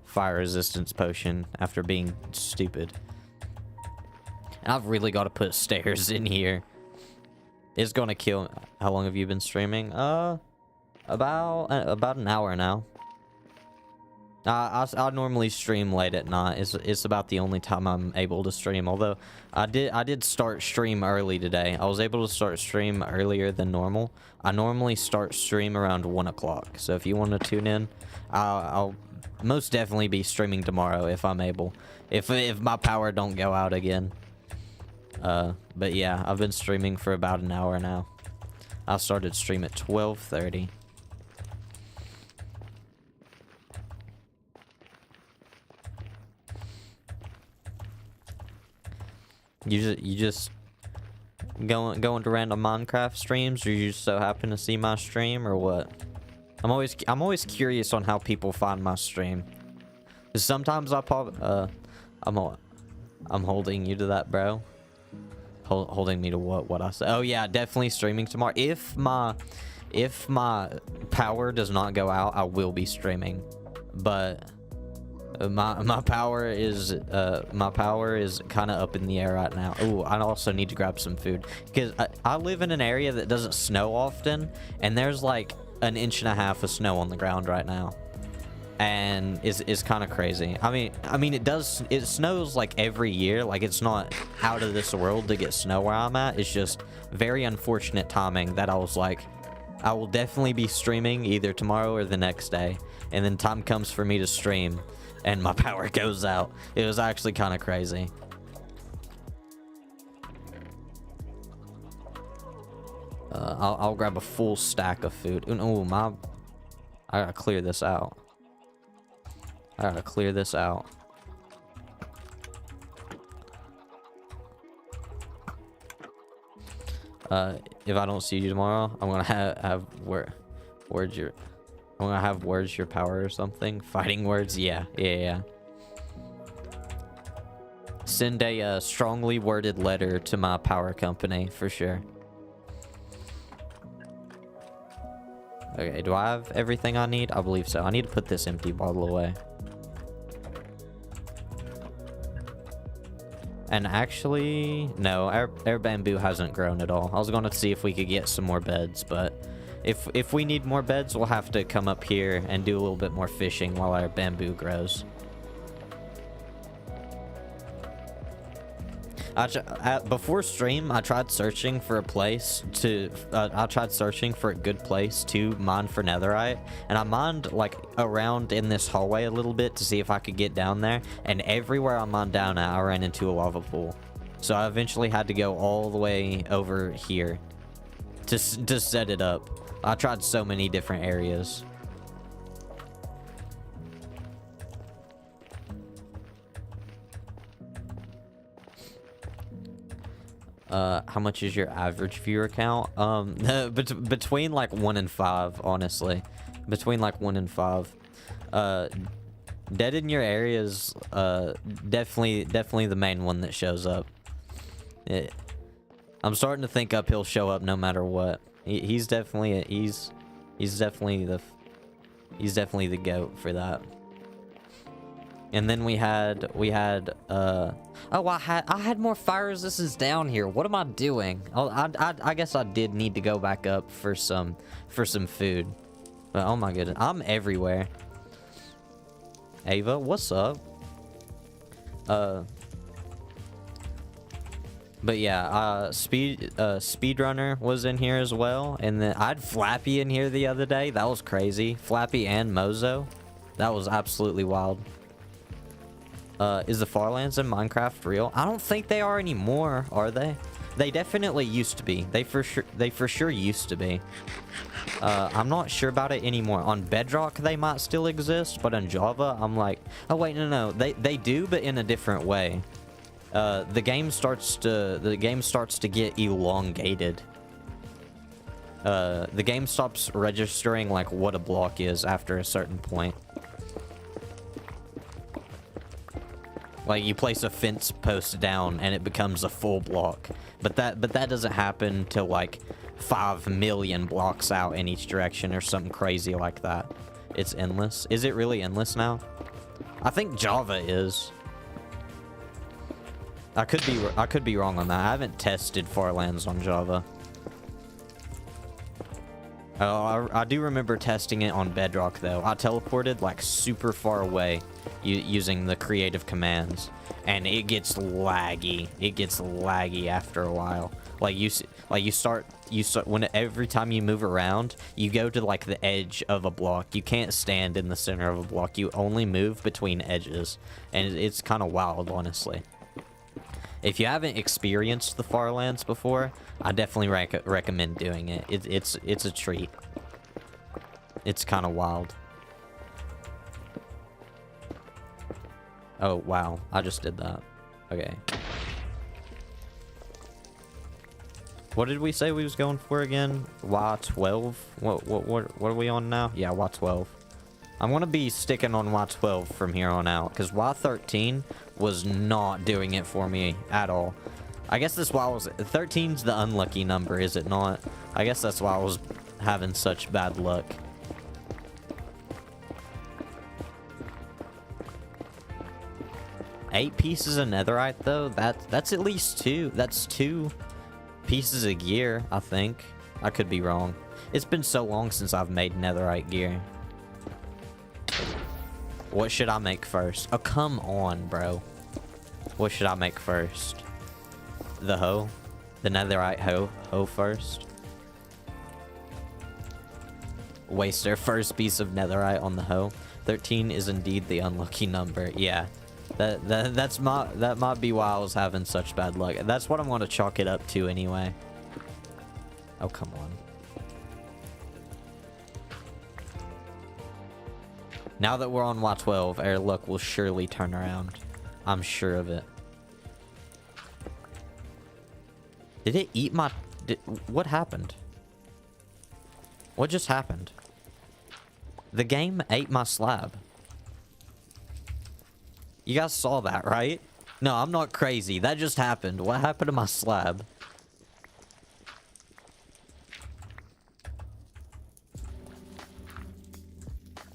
fire resistance potion after being stupid. And I've really got to put stairs in here. It's gonna kill. How long have you been streaming? About an hour now. I normally stream late at night. It's about the only time I'm able to stream. Although I did start stream early today. I was able to start stream earlier than normal. I normally start stream around 1 o'clock. So if you want to tune in, I'll most definitely be streaming tomorrow if I'm able. If my power don't go out again. But yeah, I've been streaming for about an hour now. I started stream at 12:30. You just going to random Minecraft streams, or you just so happen to see my stream, or what? I'm always curious on how people find my stream. 'Cause sometimes I pop. I'm holding you to that, bro. Holding me to what? What I said? Oh yeah, definitely streaming tomorrow. If my power does not go out, I will be streaming. But my power is kind of up in the air right now. Oh, I also need to grab some food because I live in an area that doesn't snow often, and there's like an inch and a half of snow on the ground right now, and it's kind of crazy. I mean it snows like every year. Like, it's not out of this world to get snow where I'm at. It's just very unfortunate timing that I was like, I will definitely be streaming either tomorrow or the next day, and then time comes for me to stream and my power goes out. It was actually kind of crazy. I'll grab a full stack of food. Oh, I gotta clear this out. If I don't see you tomorrow, I'm gonna have words your power or something. Fighting words. Yeah. Send a strongly worded letter to my power company for sure. Okay, do I have everything I need? I believe so. I need to put this empty bottle away. And actually, no, our bamboo hasn't grown at all. I was gonna see if we could get some more beds, but if we need more beds, we'll have to come up here and do a little bit more fishing while our bamboo grows. Before stream, I tried searching for a place to a good place to mine for netherite, and I mined like around in this hallway a little bit to see if I could get down there, and everywhere I mined down at, I ran into a lava pool. So I eventually had to go all the way over here to set it up. I tried so many different areas. How much is your average viewer count? Between like 1 and 5, honestly. Between like 1 and 5. Dead in your area is definitely the main one that shows up. I'm starting to think he'll show up no matter what. He's definitely the GOAT for that. And then we had oh, I had more fire resistance down here. What am I doing? Oh, I guess I did need to go back up for some food. But oh my goodness, I'm everywhere. Ava, what's up? But yeah, Speedrunner was in here as well, and then I had Flappy in here the other day. That was crazy. Flappy and Mozo. That was absolutely wild. Is the Farlands in Minecraft real? I don't think they are anymore, are they? They definitely used to be. They for sure used to be. I'm not sure about it anymore. On Bedrock, they might still exist, but on Java, I'm like, oh wait, no. They do, but in a different way. The game starts to get elongated. The game stops registering like what a block is after a certain point. Like, you place a fence post down and it becomes a full block. But that doesn't happen till like 5 million blocks out in each direction or something crazy like that. It's endless. Is it really endless now? I think Java is. I could be wrong on that. I haven't tested Farlands on Java. Oh, I do remember testing it on Bedrock, though. I teleported, like, super far away using the creative commands. And it gets laggy. It gets laggy after a while. Every time you move around, you go to, like, the edge of a block. You can't stand in the center of a block. You only move between edges. And it's kind of wild, honestly. If you haven't experienced the Farlands before, I definitely recommend doing it. It's a treat. It's kind of wild. Oh, wow. I just did that. Okay. What did we say we was going for again? Y12? What are we on now? Yeah, Y12. I'm gonna be sticking on Y12 from here on out, because Y13 was not doing it for me at all. I guess that's why I was... 13's the unlucky number, is it not? I guess that's why I was having such bad luck. Eight pieces of netherite, though? That's at least two. That's 2 pieces of gear, I think. I could be wrong. It's been so long since I've made netherite gear. What should I make first? Oh, come on, bro. What should I make first? The hoe? The netherite hoe first? Waste their first piece of netherite on the hoe. 13 is indeed the unlucky number. Yeah. That might be why I was having such bad luck. That's what I'm going to chalk it up to anyway. Oh, come on. Now that we're on Y12, our luck will surely turn around. I'm sure of it. Did it eat my... what happened? What just happened? The game ate my slab. You guys saw that, right? No, I'm not crazy. That just happened. What happened to my slab?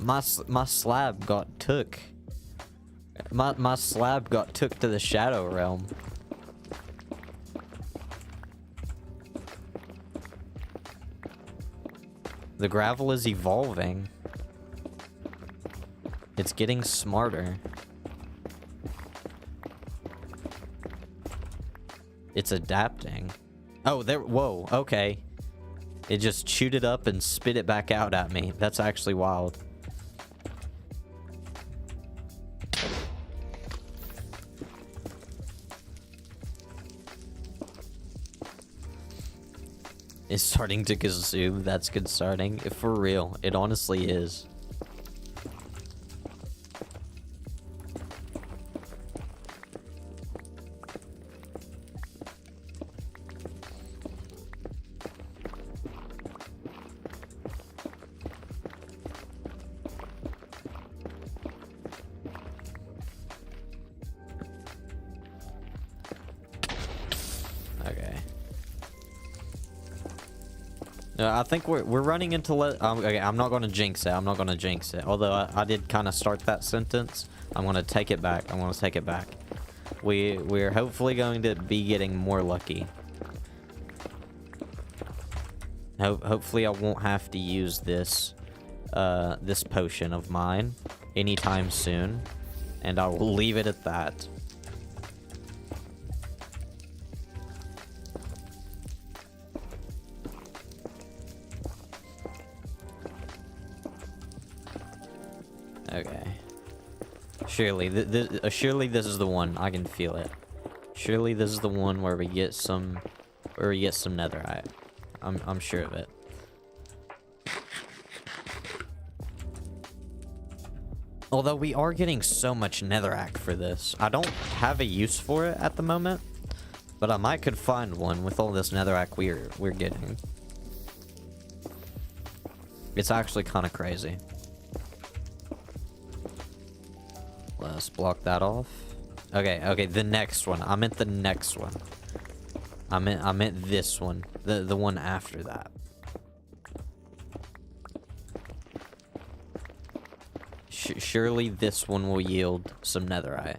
My slab got took. My slab got took to the shadow realm. The gravel is evolving. It's getting smarter. It's adapting. Oh, there. Whoa. Okay. It just chewed it up and spit it back out at me. That's actually wild. It's starting to consume. That's concerning. For real. It honestly is. I think we're running into okay, I'm not going to jinx it. I'm not going to jinx it. Although I did kind of start that sentence. I'm going to take it back. I'm going to take it back. We're hopefully going to be getting more lucky. Hopefully I won't have to use this this potion of mine anytime soon, and I will leave it at that. Okay. Surely this is the one. I can feel it. Surely this is the one where we get some netherite. I'm sure of it. Although we are getting so much netherrack for this. I don't have a use for it at the moment, but I might could find one with all this netherrack we're getting. It's actually kind of crazy. Let's block that off. Okay, the next one. I meant the next one. I meant this one. The one after that. Surely this one will yield some netherite.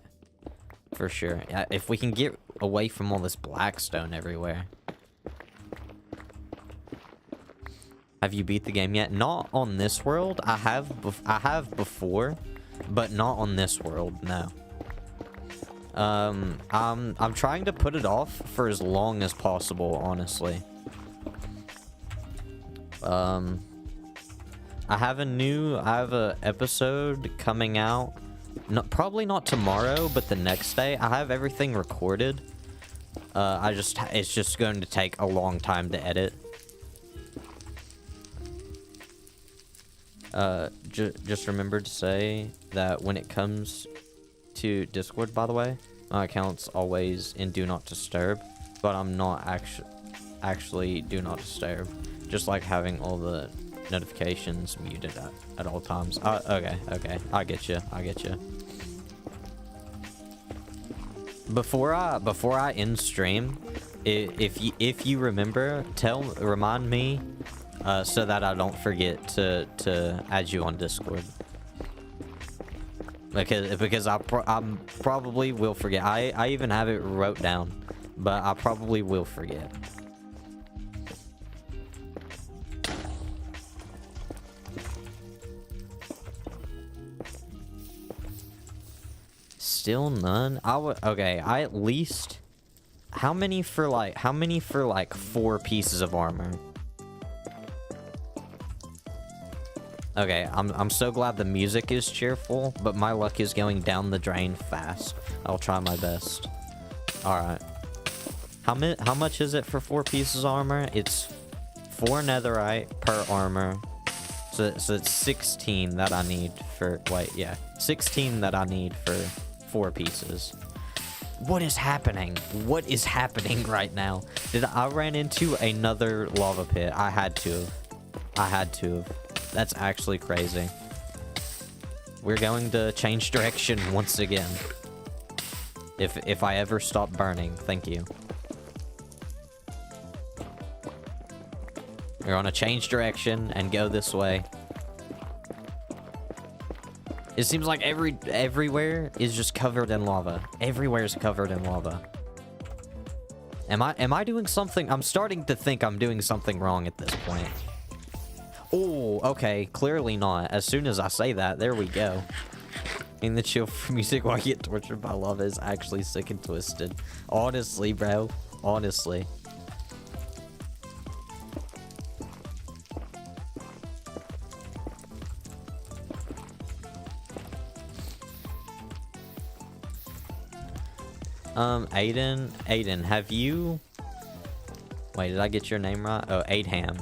For sure. Yeah, if we can get away from all this blackstone everywhere. Have you beat the game yet? Not on this world. I have before. But not on this world, no. I'm trying to put it off for as long as possible, honestly. I have a episode coming out. No, probably not tomorrow, but the next day. I have everything recorded. It's just going to take a long time to edit. Just remember to say that when it comes to Discord, by the way, my account's always in Do Not Disturb, but I'm not actually... actually do not disturb. Just like having all the notifications muted at all times. Okay, I get you. Before I end stream, if you remember, remind me, so that I don't forget to add you on Discord. Because I probably will forget. I even have it wrote down, but I probably will forget. Still none? Okay, I at least... How many for like 4 pieces of armor? Okay, I'm so glad the music is cheerful, but my luck is going down the drain fast. I'll try my best. Alright. How much is it for 4 pieces of armor? It's 4 netherite per armor. So it's 16 that I need for... Wait, yeah. 16 that I need for 4 pieces. What is happening? What is happening right now? I ran into another lava pit. I had to have. That's actually crazy. We're going to change direction once again. If I ever stop burning, thank you. We're gonna change direction and go this way. It seems like everywhere is just covered in lava. Everywhere is covered in lava. Am I doing something? I'm starting to think I'm doing something wrong at this point. Oh, okay. Clearly not. As soon as I say that, there we go. In the chill for music while you get tortured by lava is actually sick and twisted. Honestly, bro. Honestly. Aiden, have you... Wait, did I get your name right? Oh, Aidham.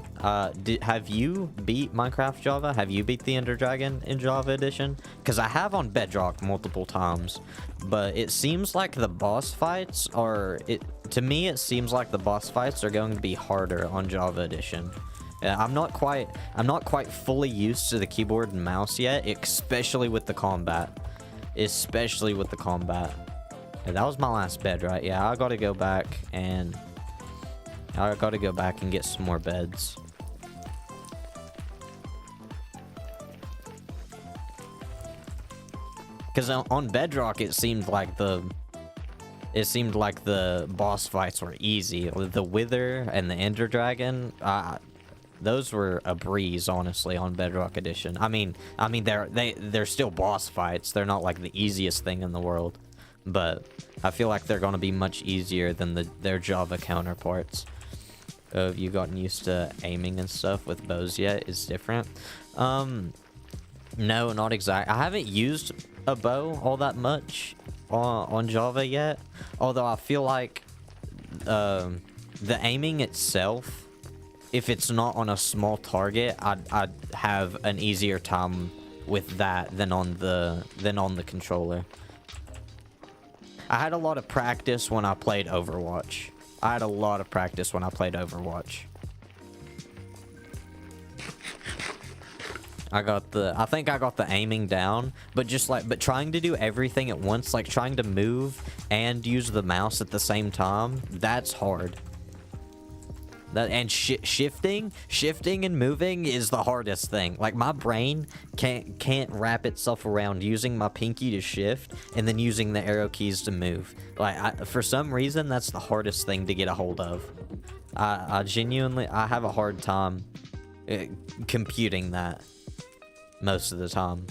Have you beat Minecraft Java? Have you beat the Ender Dragon in Java Edition? Because I have on Bedrock multiple times, but it seems like the boss fights are... To me, it seems like the boss fights are going to be harder on Java Edition. I'm not quite fully used to the keyboard and mouse yet, especially with the combat. Especially with the combat. Yeah, that was my last bed, right? Yeah, I gotta go back and get some more beds. Because on Bedrock, it seemed like the boss fights were easy. The Wither and the Ender Dragon, those were a breeze, honestly, on Bedrock Edition. I mean, they're still boss fights. They're not like the easiest thing in the world. But I feel like they're going to be much easier than their Java counterparts. Have you gotten used to aiming and stuff with bows yet? Is different? No, not exactly. I haven't used a bow all that much on Java yet. Although I feel like the aiming itself, if it's not on a small target, I'd have an easier time with that than on the controller. I had a lot of practice when I played Overwatch. I think I got the aiming down, but trying to do everything at once, like trying to move and use the mouse at the same time, that's hard. Shifting and moving is the hardest thing. Like, my brain can't wrap itself around using my pinky to shift and then using the arrow keys to move. Like, for some reason, that's the hardest thing to get a hold of. I genuinely have a hard time computing that most of the time.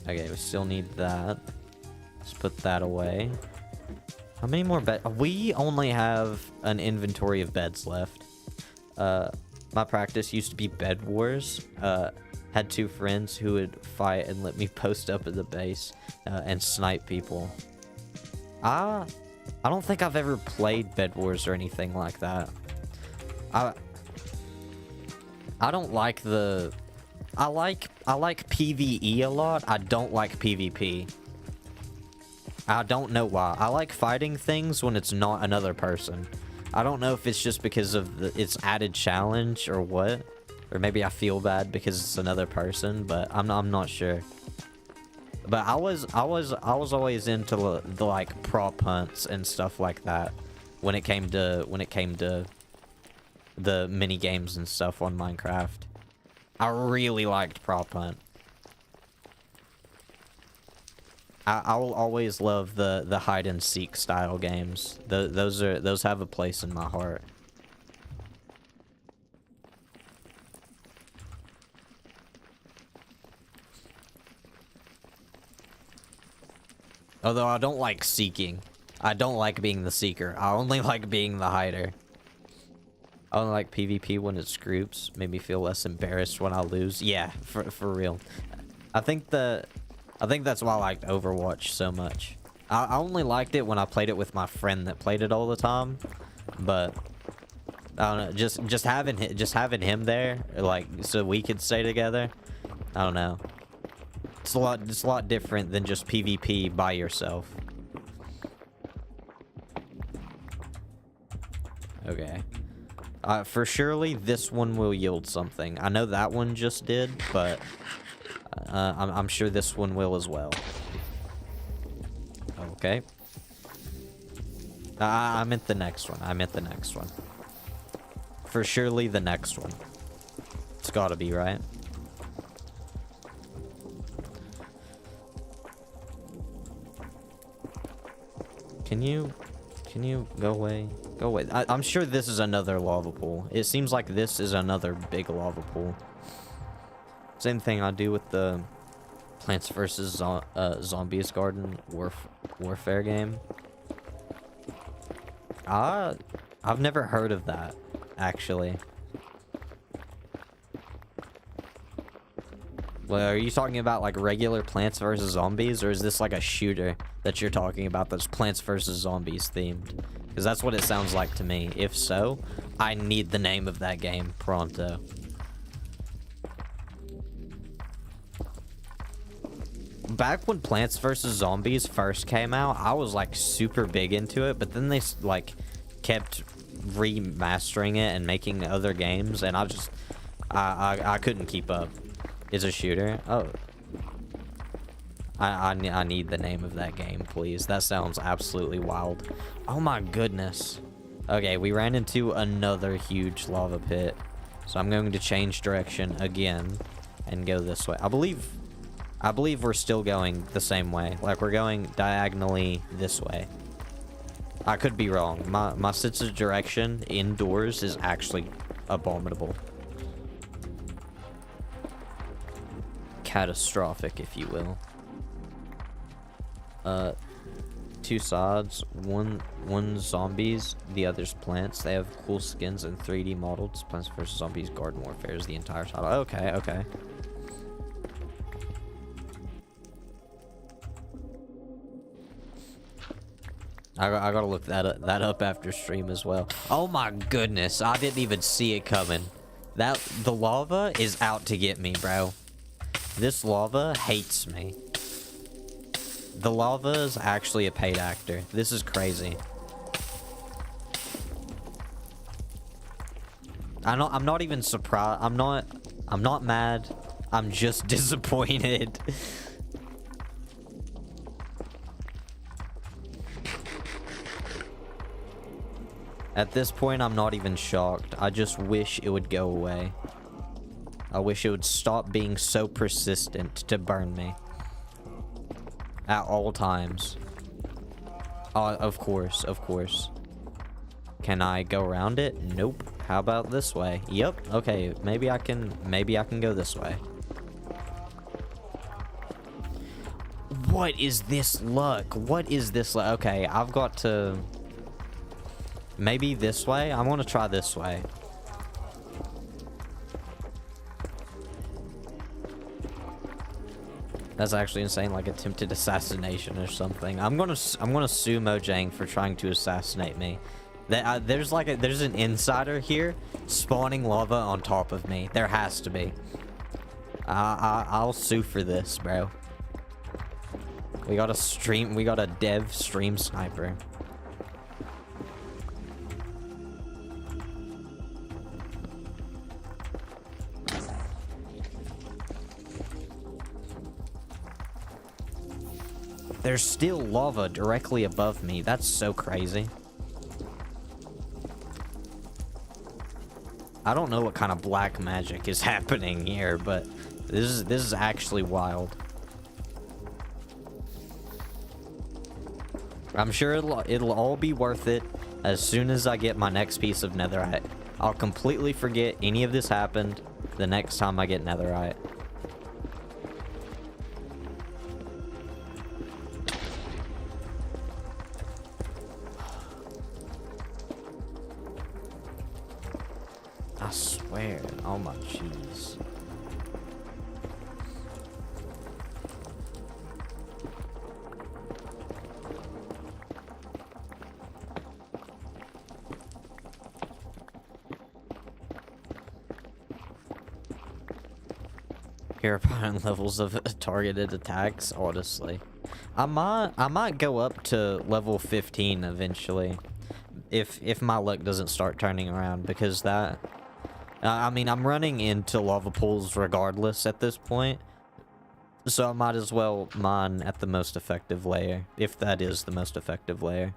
Okay, we still need that. Let's put that away. How many more beds? We only have an inventory of beds left. My practice used to be Bed Wars. Had 2 friends who would fight and let me post up at the base and snipe people. I don't think I've ever played Bed Wars or anything like that. I don't like the... I like PvE a lot. I don't like PvP. I don't know why. I like fighting things when it's not another person. I don't know if it's just because of its added challenge or what. Or maybe I feel bad because it's another person, but I'm not sure. But I was always into the like prop hunts and stuff like that when it came to the mini games and stuff on Minecraft. I really liked prop hunt. I'll always love the hide and seek style games. Those have a place in my heart. Although I don't like seeking. I don't like being the seeker. I only like being the hider. I only like PvP when it's groups. Made me feel less embarrassed when I lose. Yeah, for real. I think that's why I liked Overwatch so much. I only liked it when I played it with my friend that played it all the time. But I don't know, just having him there, like, so we could stay together. I don't know. It's a lot different than just PvP by yourself. Okay. For surely this one will yield something. I know that one just did, but I'm sure this one will as well. Okay. I meant the next one. I meant the next one. For surely the next one. It's gotta be, right? Can you go away? Go away. I'm sure this is another lava pool. It seems like this is another big lava pool. Same thing I do with the Plants vs. Zombies Garden Warfare game. I've never heard of that, actually. Well, are you talking about like regular Plants vs. Zombies, or is this like a shooter that you're talking about that's Plants vs. Zombies themed? Because that's what it sounds like to me. If so, I need the name of that game pronto. Back when Plants vs. Zombies first came out, I was like super big into it, but then they like kept remastering it and making other games, and I couldn't keep up. Is a shooter? Oh. I need the name of that game, please. That sounds absolutely wild. Oh my goodness. Okay, we ran into another huge lava pit. So I'm going to change direction again and go this way. I believe we're still going the same way. Like, we're going diagonally this way. I could be wrong. My sense of direction indoors is actually abominable. Catastrophic, if you will. Two sides, one zombies, the other's plants. They have cool skins and 3D modeled. Plants vs. Zombies Garden Warfare is the entire title. Okay, okay. I gotta look that up after stream as well. Oh my goodness, I didn't even see it coming. The lava is out to get me, bro. This lava hates me. The lava is actually a paid actor. This is crazy. I'm not even surprised. I'm not mad. I'm just disappointed. At this point, I'm not even shocked. I just wish it would go away. I wish it would stop being so persistent to burn me. At all times. Of course, of course. Can I go around it? Nope. How about this way? Yep. Okay, maybe I can go this way. What is this luck? What is this luck? Okay, I've got to... Maybe this way? I'm gonna try this way. That's actually insane, like attempted assassination or something. I'm gonna sue Mojang for trying to assassinate me. There's an insider here spawning lava on top of me. There has to be. I'll sue for this, bro. We got a dev stream sniper. There's still lava directly above me. That's so crazy. I don't know what kind of black magic is happening here, but this is actually wild. I'm sure it'll all be worth it as soon as I get my next piece of netherite. I'll completely forget any of this happened the next time I get netherite. I swear. Oh my jeez. Terrifying levels of targeted attacks, honestly. I might go up to level 15 eventually. If my luck doesn't start turning around, because that I mean, I'm running into lava pools regardless at this point. So I might as well mine at the most effective layer, if that is the most effective layer.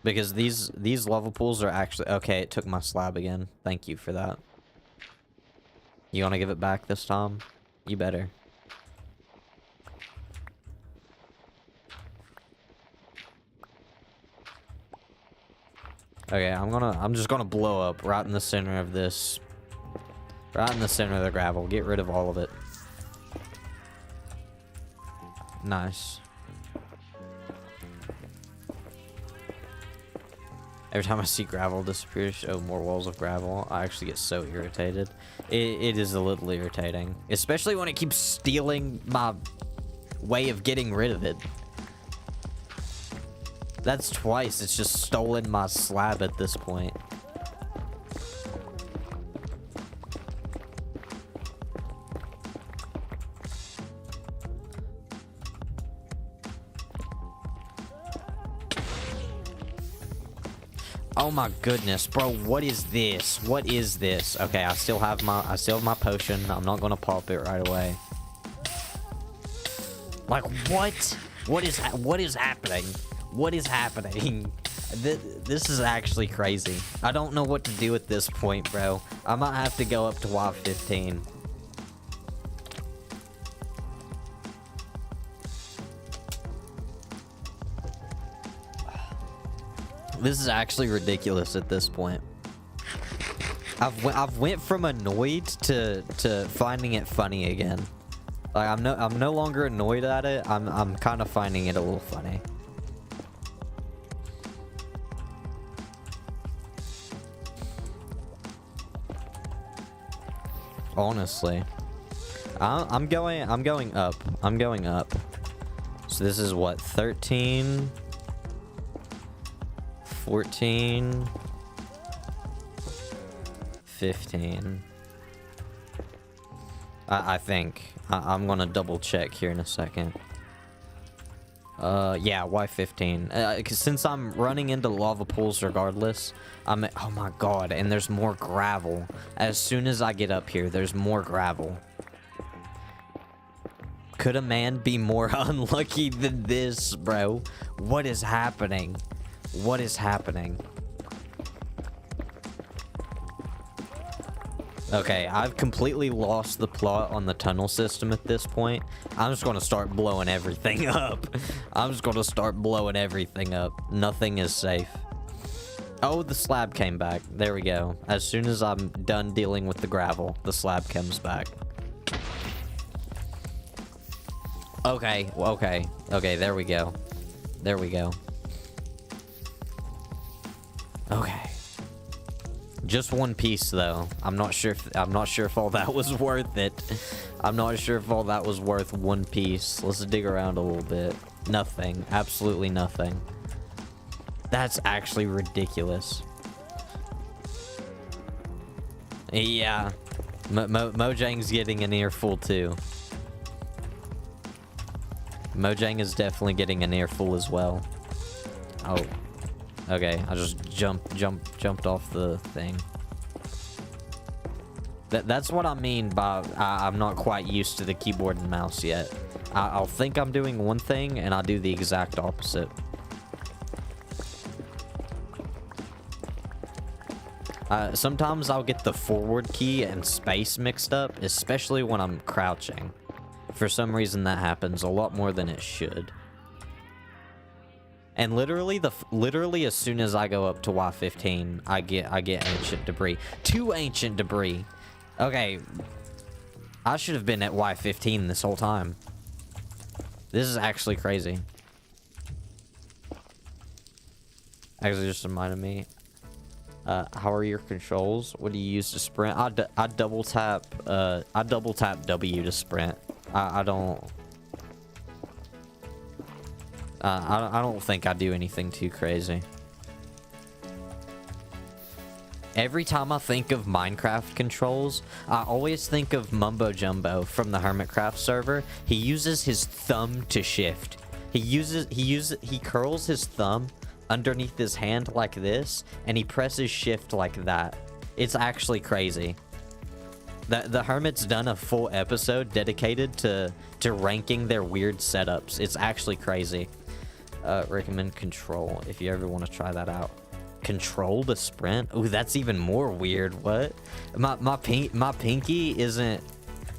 Because these lava pools are actually... Okay, it took my slab again. Thank you for that. You want to give it back this time? You better. Okay, I'm just gonna blow up right in the center of this. Right in the center of the gravel. Get rid of all of it. Nice. Every time I see gravel disappear, show more walls of gravel, I actually get so irritated. It is a little irritating. Especially when it keeps stealing my way of getting rid of it. That's twice. It's just stolen my slab at this point. Oh my goodness, bro, what is this? What is this? Okay, I still have my potion. I'm not gonna pop it right away. Like, what? What is happening? What is happening? This is actually crazy. I don't know what to do at this point, bro. I might have to go up to WoW 15. This is actually ridiculous at this point. I've went from annoyed to finding it funny again. Like I'm no longer annoyed at it. I'm kind of finding it a little funny. Honestly, I'm going up. I'm going up. So this is what, 13, 14, 15. I think. I'm gonna double check here in a second. Yeah, why 15? 'Cause since I'm running into lava pools regardless, oh my god, and there's more gravel. As soon as I get up here, there's more gravel. Could a man be more unlucky than this, bro? What is happening? What is happening? Okay, I've completely lost the plot on the tunnel system at this point. I'm just going to start blowing everything up. I'm just going to start blowing everything up. Nothing is safe. Oh, the slab came back. There we go. As soon as I'm done dealing with the gravel, the slab comes back. Okay, okay. Okay, there we go. There we go. Okay. Just one piece though. I'm not sure if all that was worth it. I'm not sure if all that was worth one piece. Let's dig around a little bit. Nothing. Absolutely nothing. That's actually ridiculous. Yeah. Mojang's getting an earful too. Mojang is definitely getting an earful as well. Oh. Okay, I just jumped off the thing. That's what I mean by I'm not quite used to the keyboard and mouse yet. I'll think I'm doing one thing, and I'll do the exact opposite. Sometimes I'll get the forward key and space mixed up, especially when I'm crouching. For some reason, that happens a lot more than it should. And literally as soon as I go up to Y15, I get ancient debris. 2 ancient debris. Okay, I should have been at Y15 this whole time. This is actually crazy. Actually, just reminded me. How are your controls? What do you use to sprint? I double tap W to sprint. I don't think I do anything too crazy. Every time I think of Minecraft controls, I always think of Mumbo Jumbo from the Hermitcraft server. He uses his thumb to shift. He curls his thumb underneath his hand like this, and he presses shift like that. It's actually crazy. The Hermit's done a full episode dedicated to ranking their weird setups. It's actually crazy. Recommend control if you ever want to try that out. Control to sprint? Ooh, that's even more weird. What? My pinky isn't...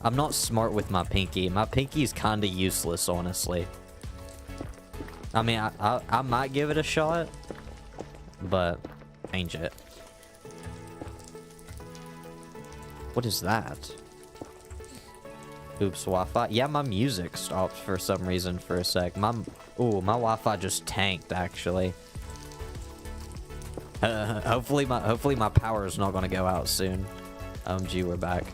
I'm not smart with my pinky. My pinky's kind of useless, honestly. I mean, I might give it a shot, but change it. What is that? Oops, Wi-Fi. Yeah, my music stopped for some reason for a sec. My Wi-Fi just tanked, actually. Hopefully my power is not gonna go out soon. Gee, we're back.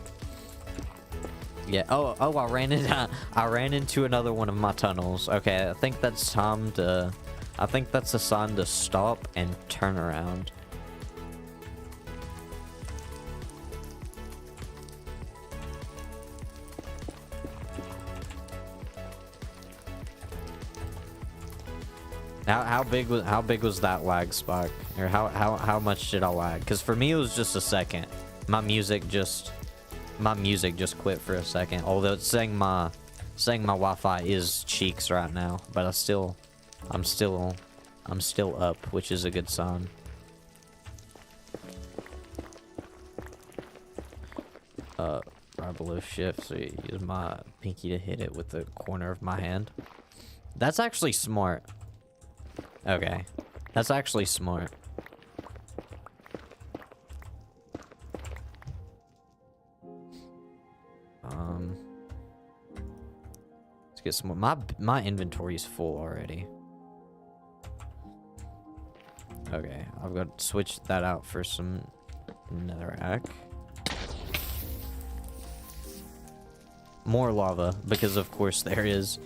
Yeah. Oh, I ran into another one of my tunnels. Okay, I think that's time to. I think that's a sign to stop and turn around. How big was that lag spike? Or how much did I lag? Because for me it was just a second. My music just quit for a second. Although it's saying my Wi-Fi is cheeks right now, but I'm still up, which is a good sign. Right below shift, so you use my pinky to hit it with the corner of my hand. That's actually smart. Okay, that's actually smart. Let's get some more. My inventory is full already. Okay, I've got to switch that out for some netherrack. More lava, because of course there is.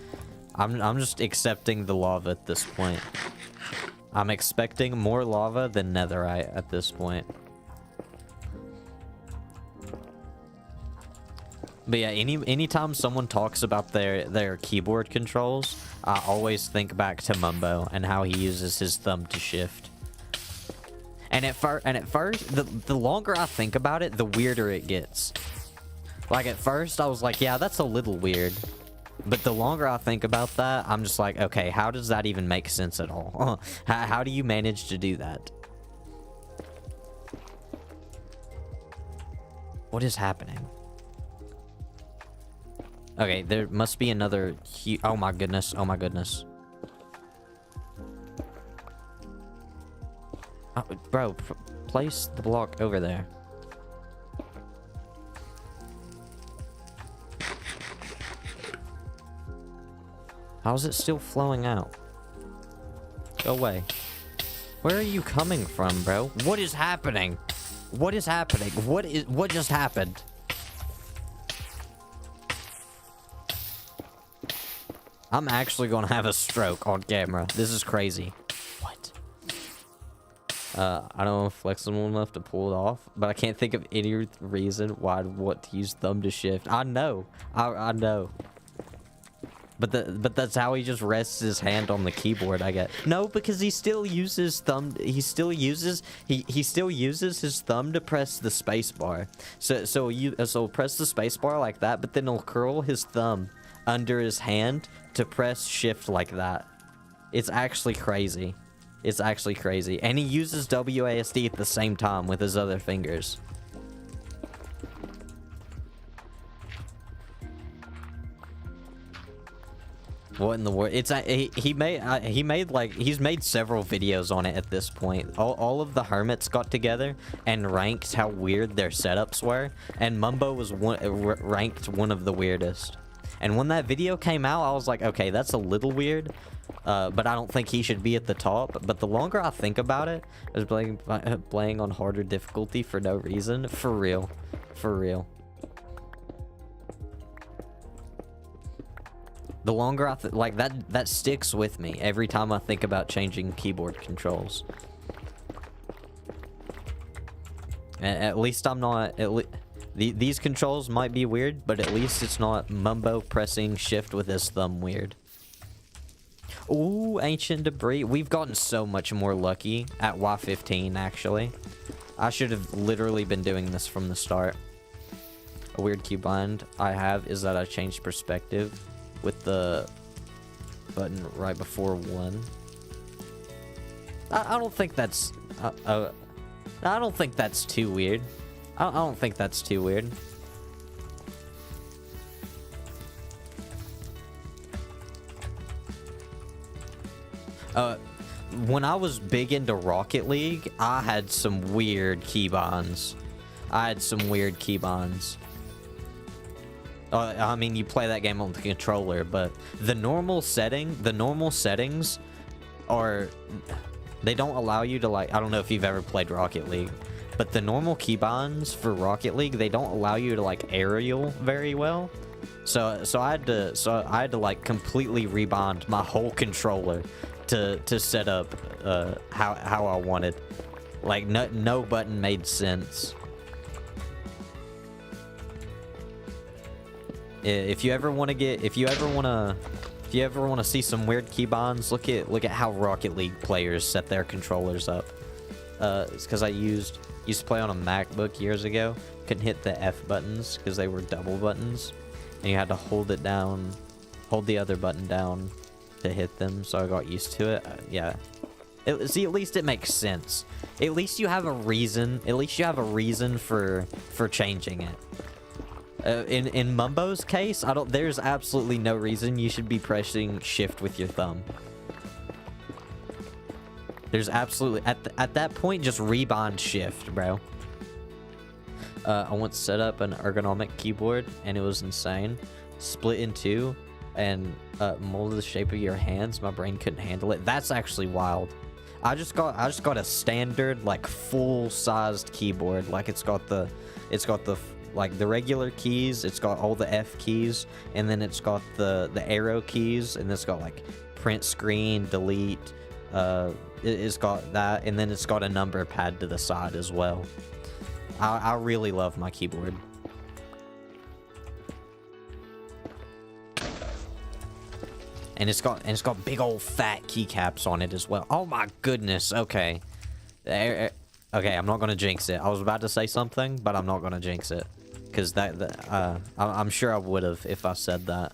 I'm just accepting the lava at this point. I'm expecting more lava than netherite at this point. But yeah, anytime someone talks about their keyboard controls, I always think back to Mumbo and how he uses his thumb to shift. And at first, the longer I think about it, the weirder it gets. Like at first, I was like, yeah, that's a little weird. But the longer I think about that, I'm just like, okay, how does that even make sense at all? How do you manage to do that? What is happening? Okay, there must be another... Oh my goodness, oh my goodness. Oh, bro, place the block over there. How's it still flowing out? Go away. Where are you coming from, bro? What is happening? What is happening? What just happened? I'm actually gonna have a stroke on camera. This is crazy. What? I don't know if I'm flexible enough to pull it off, but I can't think of any reason why I'd want to use thumb to shift. I know. I know. But that's how he just rests his hand on the keyboard, I guess. No, because he still uses thumb. He still uses his thumb to press the space bar. So press the space bar like that, but then he'll curl his thumb under his hand to press shift like that. It's actually crazy. It's actually crazy. And he uses WASD at the same time with his other fingers. What in the world? It's he's made several videos on it at this point. All of the hermits got together and ranked how weird their setups were, and Mumbo was ranked one of the weirdest. And when that video came out, I was like, okay, that's a little weird, but I don't think he should be at the top. But the longer I think about it, I was playing on harder difficulty for no reason. For real, for real. The longer I like that sticks with me every time I think about changing keyboard controls. At least I'm not. These controls might be weird, but at least it's not Mumbo pressing shift with his thumb weird. Ooh, ancient debris. We've gotten so much more lucky at Y15. Actually, I should have literally been doing this from the start. A weird keybind I have is that I changed perspective with the button right before 1. I don't think that's I don't think that's too weird. I don't think that's too weird. When I was big into Rocket League, I had some weird keybinds. I mean, you play that game on the controller, but the normal settings are, they don't allow you to, like, I don't know if you've ever played Rocket League, but the normal keybinds for Rocket League, they don't allow you to, like, aerial very well. So I had to like completely rebind my whole controller to set up how I wanted. Like no button made sense. If you ever want to see some weird keybinds, look at how Rocket League players set their controllers up. It's because I used to play on a MacBook years ago. Couldn't hit the F buttons because they were double buttons, and you had to hold the other button down to hit them. So I got used to it. Yeah. See, at least it makes sense. At least you have a reason. At least you have a reason for changing it. In Mumbo's case, there's absolutely no reason you should be pressing shift with your thumb. There's absolutely at that point, just rebind shift, bro. I once set up an ergonomic keyboard and it was insane. Split in two and molded the shape of your hands. My brain couldn't handle it. That's actually wild. I just got a standard, like, full-sized keyboard. Like, it's got the like the regular keys, it's got all the F keys, and then it's got the arrow keys, and it's got like print screen, delete, it's got that, and then it's got a number pad to the side as well. I really love my keyboard. And it's got big old fat keycaps on it as well. Oh my goodness. Okay. Okay, I'm not gonna jinx it. I was about to say something, but I'm not gonna jinx it. Because I'm sure I would have if I said that.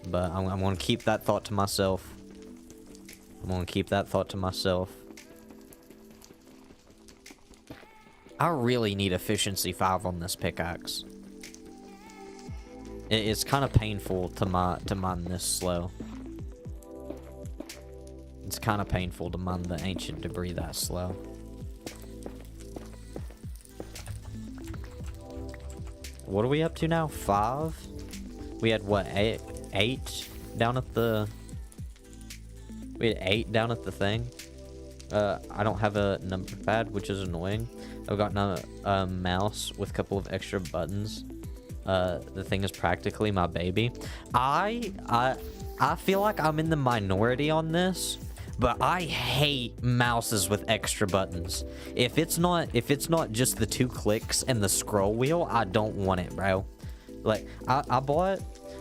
But I'm gonna keep that thought to myself. I really need efficiency 5 on this pickaxe. It's kind of painful to mine this slow. It's kind of painful to mine the ancient debris that slow. What are we up to now? 5? We had what, 8 down at the... We had 8 down at the thing. I don't have a number pad, which is annoying. I've got a mouse with a couple of extra buttons. The thing is practically my baby. I feel like I'm in the minority on this, but I hate mouses with extra buttons. If it's not just the 2 clicks and the scroll wheel, I don't want it, bro. Like I bought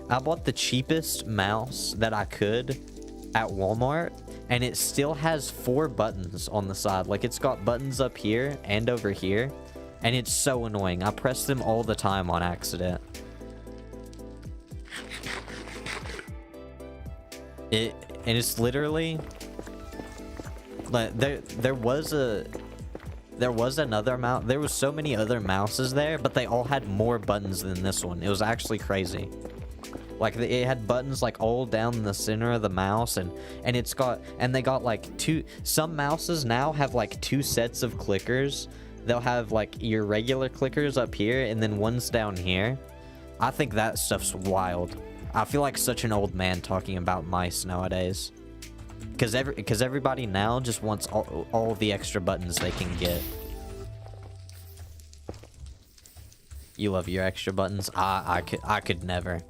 I bought the cheapest mouse that I could at Walmart, and it still has 4 buttons on the side. Like, it's got buttons up here and over here, and it's so annoying. I press them all the time on accident. And it's literally like there was another mouse. There was so many other mouses there, but they all had more buttons than this one. It was actually crazy. Like, it had buttons like all down the center of the mouse, and they got like some mouses now have like 2 sets of clickers. They'll have like your regular clickers up here and then ones down here. I think that stuff's wild. I feel like such an old man talking about mice nowadays. Because everybody now just wants all the extra buttons they can get. You love your extra buttons? I could never.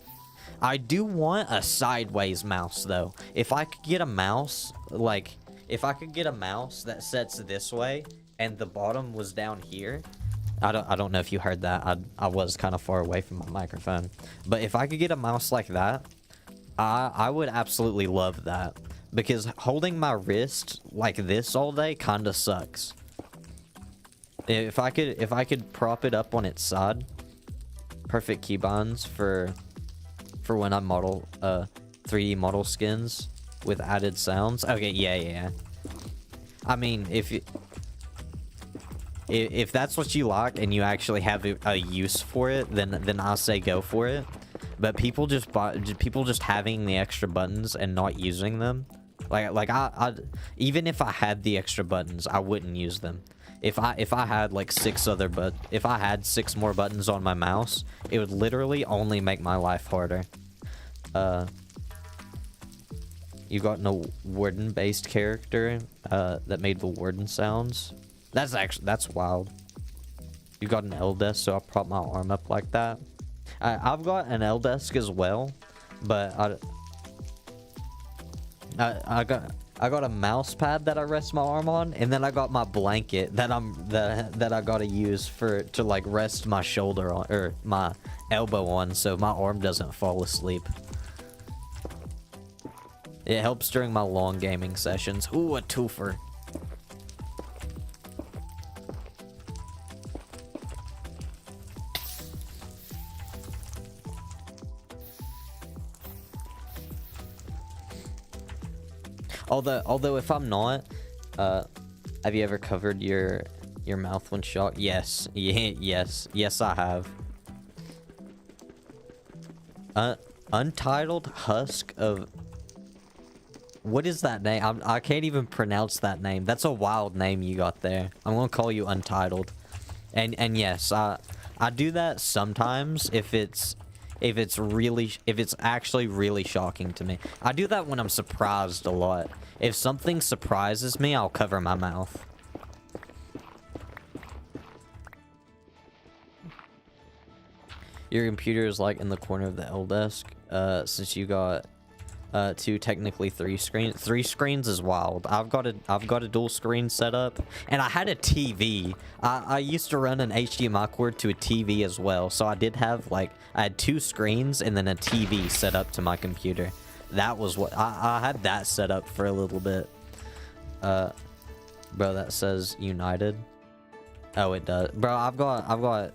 I do want a sideways mouse though. If I could get a mouse, like, if I could get a mouse that sets this way and the bottom was down here. I don't know if you heard that. I was kind of far away from my microphone. But if I could get a mouse like that, I would absolutely love that. Because holding my wrist like this all day kind of sucks. If I could prop it up on its side. Perfect keybinds for when I model 3D model skins with added sounds. Okay, yeah. I mean, if that's what you like and you actually have a use for it, then I say go for it. But people just having the extra buttons and not using them, like I even if I had the extra buttons, I wouldn't use them. If I had like 6 more buttons on my mouse, it would literally only make my life harder. You got no warden based character that made the warden sounds. That's wild. You got an L desk, so I prop my arm up like that. I've got an L desk as well, but I got a mouse pad that I rest my arm on, and then I got my blanket that I gotta use to like rest my shoulder on, or my elbow on, so my arm doesn't fall asleep. It helps during my long gaming sessions. Ooh, a twofer. Although if I'm not, have you ever covered your mouth when shocked? Yes. Yes, I have. Untitled Husk of... What is that name? I can't even pronounce that name. That's a wild name you got there. I'm gonna call you Untitled. And yes, I do that sometimes if it's actually really shocking to me. I do that when I'm surprised a lot. If something surprises me, I'll cover my mouth. Your computer is like in the corner of the L desk. Since you got 2, technically 3 screens. 3 screens is wild. I've got a dual screen setup, and I had a TV. I used to run an HDMI cord to a TV as well, so I had 2 screens and then a TV set up to my computer. That was what I had that set up for a little bit. Bro, that says United. Oh, it does, bro. I've got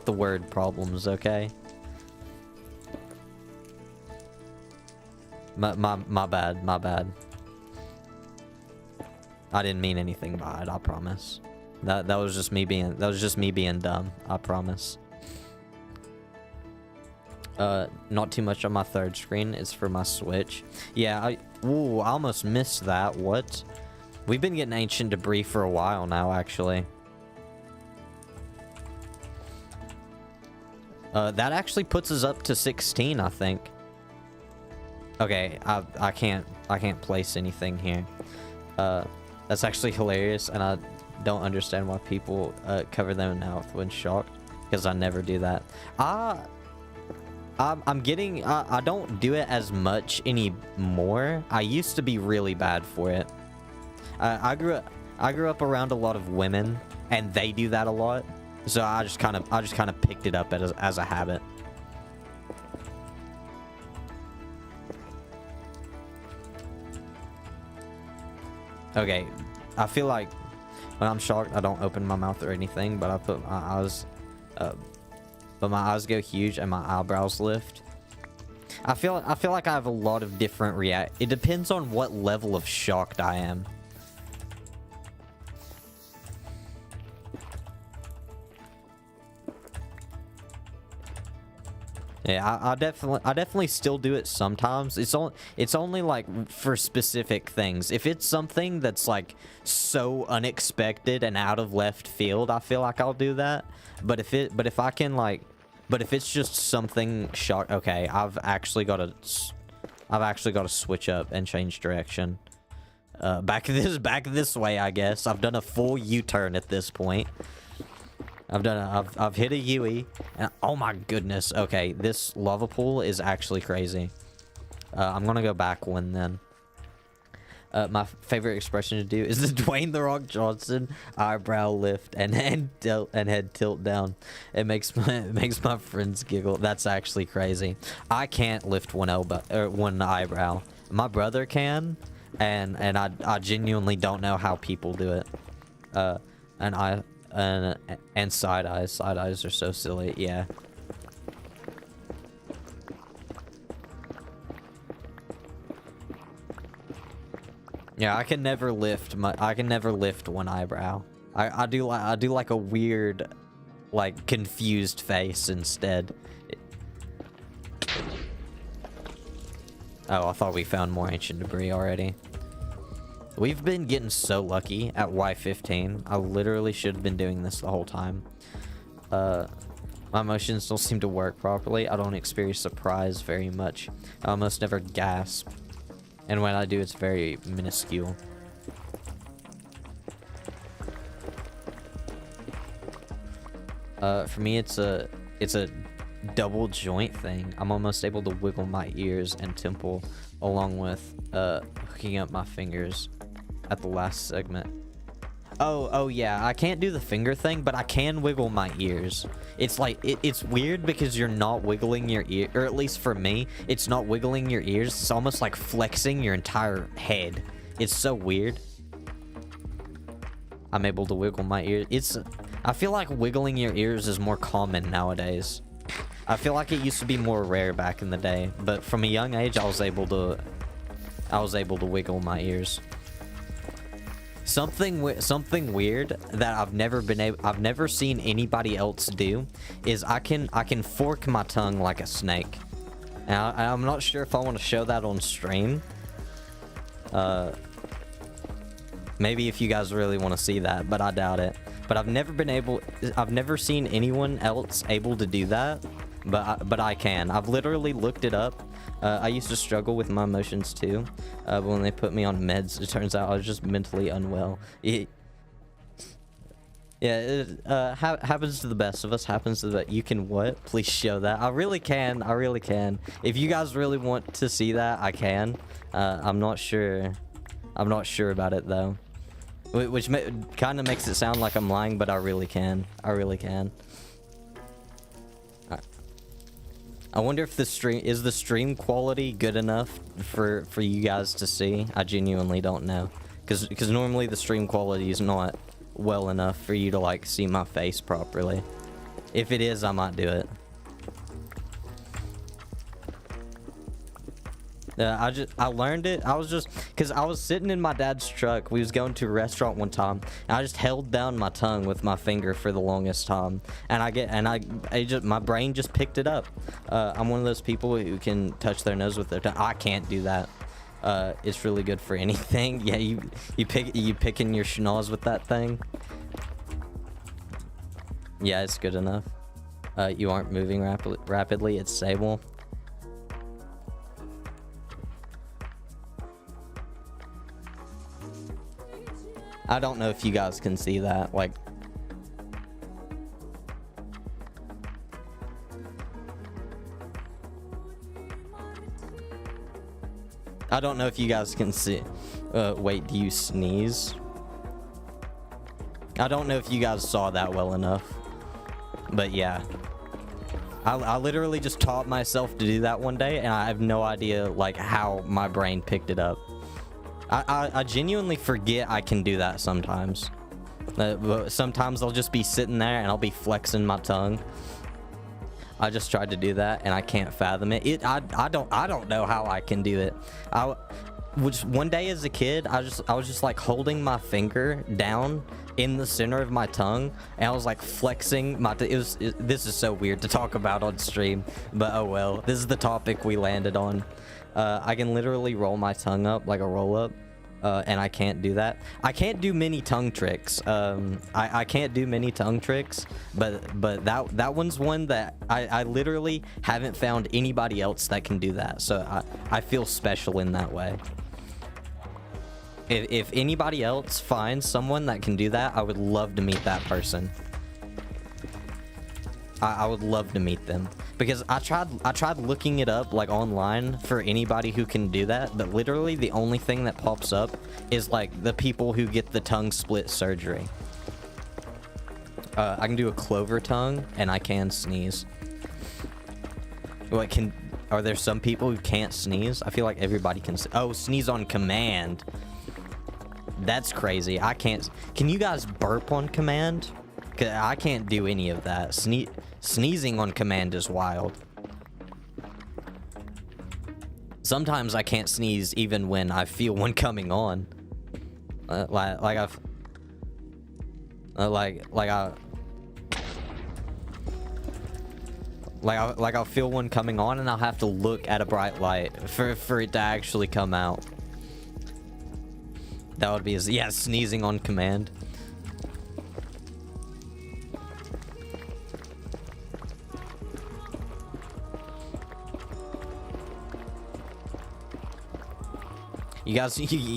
the word problems, okay? My bad. I didn't mean anything by it, I promise. That was just me being dumb, I promise. Not too much on my 3rd screen. It's for my Switch. Yeah, I almost missed that. What? We've been getting ancient debris for a while now, actually. That actually puts us up to 16, I think. Okay, I can't place anything here. That's actually hilarious, and I don't understand why people cover their mouth when shocked, because I never do that. I don't do it as much anymore. I used to be really bad for it. I grew up around a lot of women, and they do that a lot. So I just kind of picked it up as a habit. Okay, I feel like when I'm shocked, I don't open my mouth or anything, but I put my eyes, but my eyes go huge and my eyebrows lift. I feel like I have a lot of different It depends on what level of shocked I am. Yeah, I definitely still do it sometimes. It's only like for specific things. If it's something that's like so unexpected and out of left field, I feel like I'll do that. But if it's just something shock, okay, I've actually got to switch up and change direction. Back this way, I guess. I've done a full U-turn at this point. I've hit a UE, and oh my goodness. Okay, this lava pool is actually crazy. I'm gonna go back one then. My favorite expression to do is the Dwayne "The Rock" Johnson eyebrow lift and head tilt down. It makes my friends giggle. That's actually crazy. I can't lift one eyebrow. My brother can, and I genuinely don't know how people do it. And side eyes are so silly. Yeah. Yeah, I can never lift one eyebrow. I do like a weird, like, confused face instead. Oh, I thought we found more ancient debris already. We've been getting so lucky at Y15. I literally should have been doing this the whole time. My motions don't seem to work properly. I don't experience surprise very much. I almost never gasp. And when I do, it's very minuscule. For me, it's a double joint thing. I'm almost able to wiggle my ears and temple along with hooking up my fingers at the last segment. Oh yeah, I can't do the finger thing, but I can wiggle my ears. It's like it's weird because you're not wiggling your ear, or at least for me, it's not wiggling your ears. It's almost like flexing your entire head. It's so weird. I'm able to wiggle my ears. I feel like wiggling your ears is more common nowadays. I feel like it used to be more rare back in the day, but from a young age, I was able to wiggle my ears. Something weird that I've never seen anybody else do is I can fork my tongue like a snake. And I'm not sure if I want to show that on stream. Maybe if you guys really want to see that, but I doubt it. But I've never seen anyone else able to do that. But I can. I've literally looked it up. I used to struggle with my emotions too. But when they put me on meds, it turns out I was just mentally unwell. It happens to the best of us. Happens to the... You can what? Please show that. I really can. I really can. If you guys really want to see that, I can. I'm not sure. I'm not sure about it though. Which kind of makes it sound like I'm lying, but I really can. I really can. I wonder if the stream quality good enough for you guys to see. I genuinely don't know, because normally the stream quality is not well enough for you to like see my face properly. If it is, I might do it. I learned it. Because I was sitting in my dad's truck. We was going to a restaurant one time, and I just held down my tongue with my finger for the longest time, and my brain just picked it up. I'm one of those people who can touch their nose with their tongue. I can't do that. It's really good for anything. Yeah, you picking your schnoz with that thing. Yeah, it's good enough. You aren't moving rapidly. It's stable. I don't know if you guys can see that, like... I don't know if you guys can see... wait, do you sneeze? I don't know if you guys saw that well enough. But yeah. I literally just taught myself to do that one day, and I have no idea, like, how my brain picked it up. I genuinely forget I can do that sometimes. But sometimes I'll just be sitting there, and I'll be flexing my tongue. I just tried to do that, and I can't fathom it. I don't know how I can do it. Which one day as a kid, I was just like holding my finger down in the center of my tongue, and I was like flexing my this is so weird to talk about on stream, but oh well. This is the topic we landed on. I can literally roll my tongue up like a roll up, and I can't do that. I can't do many tongue tricks. I can't do many tongue tricks, but that one's one that I literally haven't found anybody else that can do that, so I feel special in that way. If anybody else finds someone that can do that, I would love to meet that person. I would love to meet them, because I tried looking it up like online for anybody who can do that, but literally the only thing that pops up is like the people who get the tongue split surgery. I can do a clover tongue, and I can sneeze. Like, are there some people who can't sneeze? I feel like everybody can. Oh, sneeze on command. That's crazy. I can't. Can you guys burp on command? 'Cause I can't do any of that. Sneezing on command is wild. Sometimes I can't sneeze even when I feel one coming on. Like I'll feel one coming on, and I'll have to look at a bright light for it to actually come out. That would be, yeah, sneezing on command. You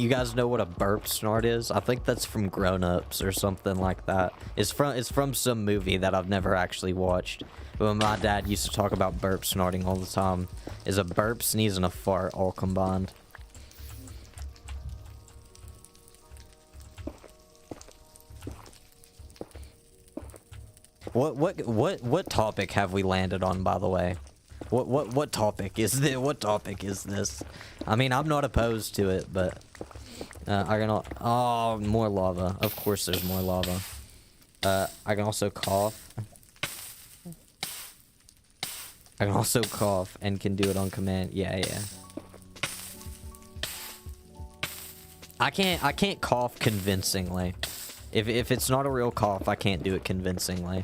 guys know what a burp snort is? I think that's from Grown Ups or something like that. It's from some movie that I've never actually watched. But my dad used to talk about burp snorting all the time. Is a burp, sneeze, and a fart all combined. What topic have we landed on, by the way? What topic is this? What topic is this? I mean, I'm not opposed to it, but I can. Oh, more lava. Of course, there's more lava. I can also cough. I can also cough and can do it on command. Yeah. I can't cough convincingly. If it's not a real cough, I can't do it convincingly.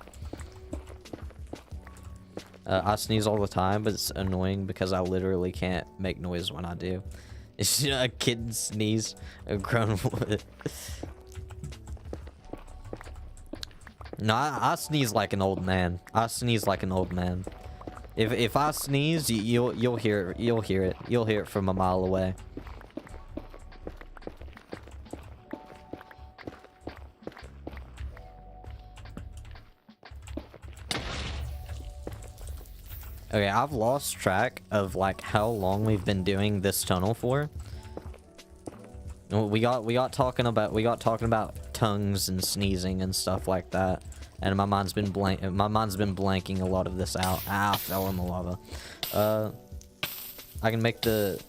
I sneeze all the time, but it's annoying because I literally can't make noise when I do. It's just a kid sneeze, a grown woman. No, I sneeze like an old man. I sneeze like an old man. If I sneeze, you'll hear it. You'll hear it. You'll hear it from a mile away. Okay, I've lost track of like how long we've been doing this tunnel for. We got talking about tongues and sneezing and stuff like that, and my mind's been blanking a lot of this out. Ah, I fell in the lava. I can make the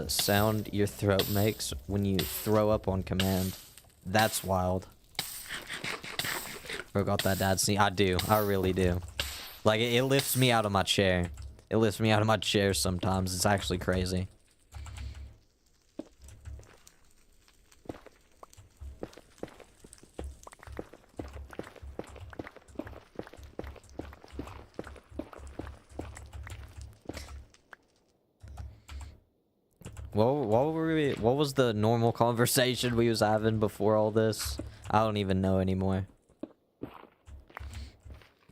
sound your throat makes when you throw up on command. That's wild. Forgot that dad sneeze. I do. I really do. Like, it lifts me out of my chair. It lifts me out of my chair sometimes. It's actually crazy. What was the normal conversation we was having before all this? I don't even know anymore.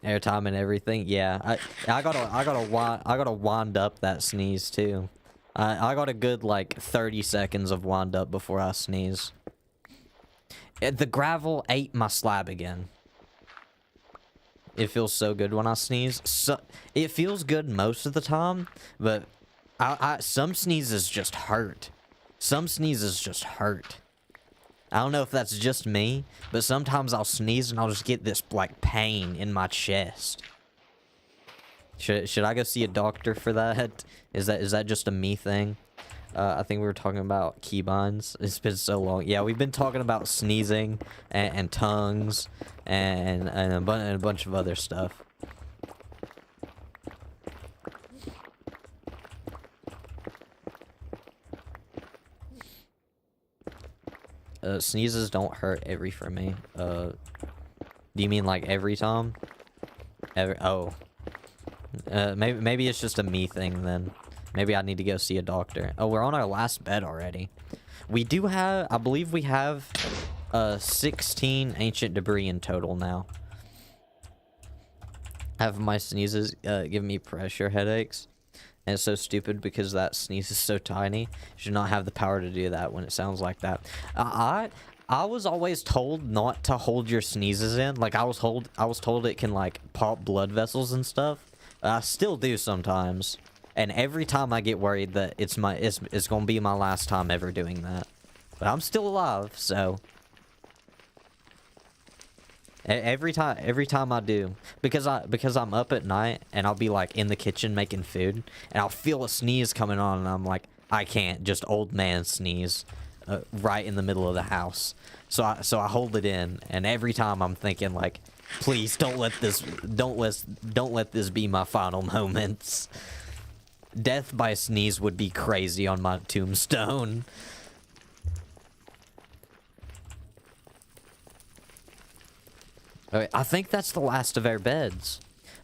Airtime and everything. Yeah, I gotta wind up that sneeze too. I got a good like 30 seconds of wind up before I sneeze. The gravel ate my slab again. It feels so good when I sneeze. So it feels good most of the time, but some sneezes just hurt. Some sneezes just hurt. I don't know if that's just me, but sometimes I'll sneeze and I'll just get this, like, pain in my chest. Should I go see a doctor for that? Is that just a me thing? I think we were talking about keybinds. It's been so long. Yeah, we've been talking about sneezing and tongues and a bunch of other stuff. Sneezes don't hurt for me. Do you mean like every time? Oh. Maybe it's just a me thing then. Maybe I need to go see a doctor. Oh, we're on our last bed already. We do have, I believe we have 16 ancient debris in total now. Have my sneezes give me pressure headaches. And it's so stupid because that sneeze is so tiny. You should not have the power to do that when it sounds like that. I was always told not to hold your sneezes in. Like I was told it can like pop blood vessels and stuff. I still do sometimes. And every time I get worried that it's gonna be my last time ever doing that. But I'm still alive, so every time I do, because I'm up at night and I'll be like in the kitchen making food and I'll feel a sneeze coming on and I'm like, I can't, just old man sneeze right in the middle of the house. So I hold it in, and every time I'm thinking like, please don't let this be my final moments. Death by sneeze would be crazy on my tombstone. Okay, I think that's the last of our beds.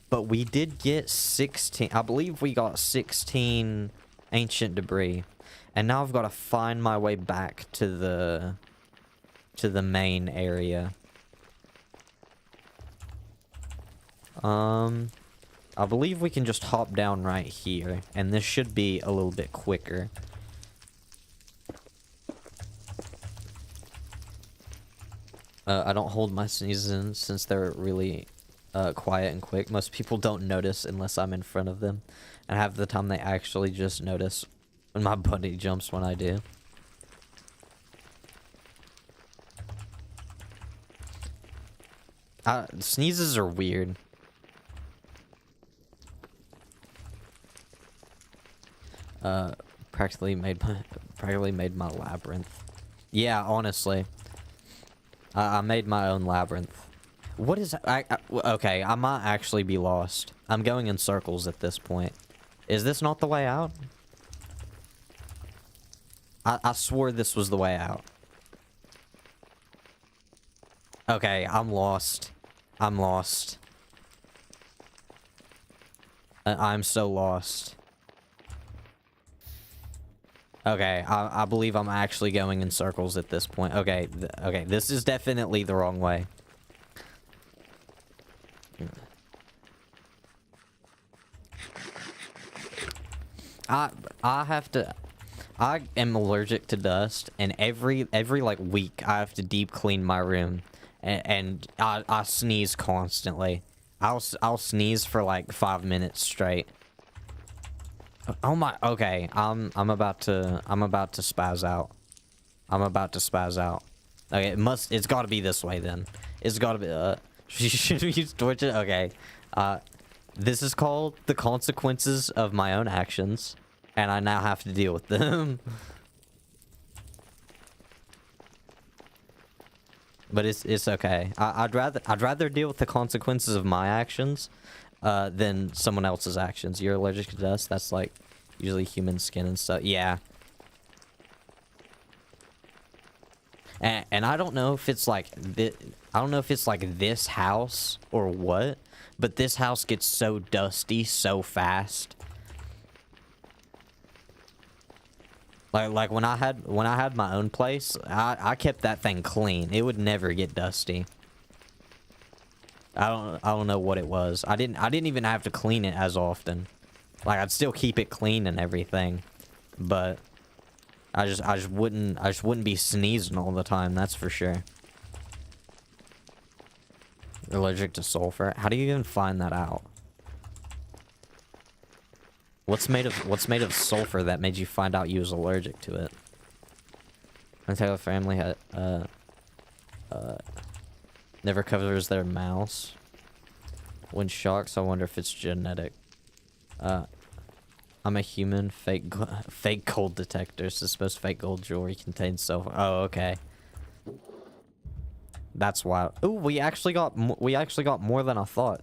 But we did get 16. I believe we got 16 ancient debris. And now I've got to find my way back to the main area. I believe we can just hop down right here, and this should be a little bit quicker. I don't hold my sneezes in since they're really quiet and quick. Most people don't notice unless I'm in front of them, and half the time they actually just notice when my buddy jumps when I do. Sneezes are weird. Practically made my labyrinth. Yeah, honestly. I made my own labyrinth. What is... okay, I might actually be lost. I'm going in circles at this point. Is this not the way out? I swore this was the way out. Okay, I'm lost. I'm lost. I'm so lost. Okay, I believe I'm actually going in circles at this point. Okay, okay, this is definitely the wrong way. I am allergic to dust, and every like week I have to deep clean my room, and I sneeze constantly. I'll sneeze for like 5 minutes straight. Oh my, okay, I'm about to spaz out. I'm about to spaz out. Okay, it's gotta be this way then. It's gotta be, should we use torches? Okay, this is called the consequences of my own actions, and I now have to deal with them. But it's okay. I'd rather deal with the consequences of my actions than someone else's actions. You're allergic to dust? That's like usually human skin and stuff. Yeah. And I don't know if it's like I don't know if it's like this house or what, but this house gets so dusty so fast. Like when I had my own place, I kept that thing clean. It would never get dusty. I don't know what it was. I didn't even have to clean it as often. Like I'd still keep it clean and everything, but I just wouldn't be sneezing all the time, that's for sure. You're allergic to sulfur? How do you even find that out? What's made of sulfur that made you find out you was allergic to it? My entire family had never covers their mouths when shocked, so I wonder if it's genetic. Uh, I'm a human. Fake gold detector. Suspect fake gold jewelry contains sulfur. Oh, okay. That's wild. Ooh, we actually got more than I thought.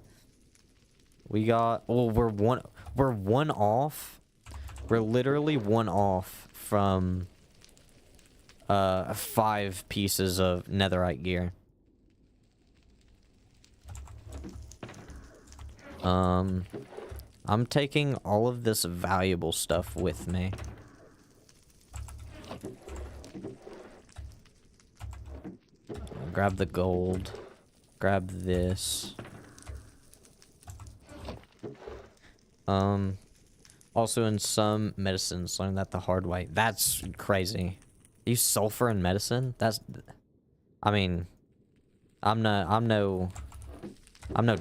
We got. Well, we're one off. We're literally one off from 5 pieces of netherite gear. I'm taking all of this valuable stuff with me. Grab the gold. Grab this. Also in some medicines, learn that the hard way. That's crazy. Use sulfur in medicine? That's... I mean... I'm no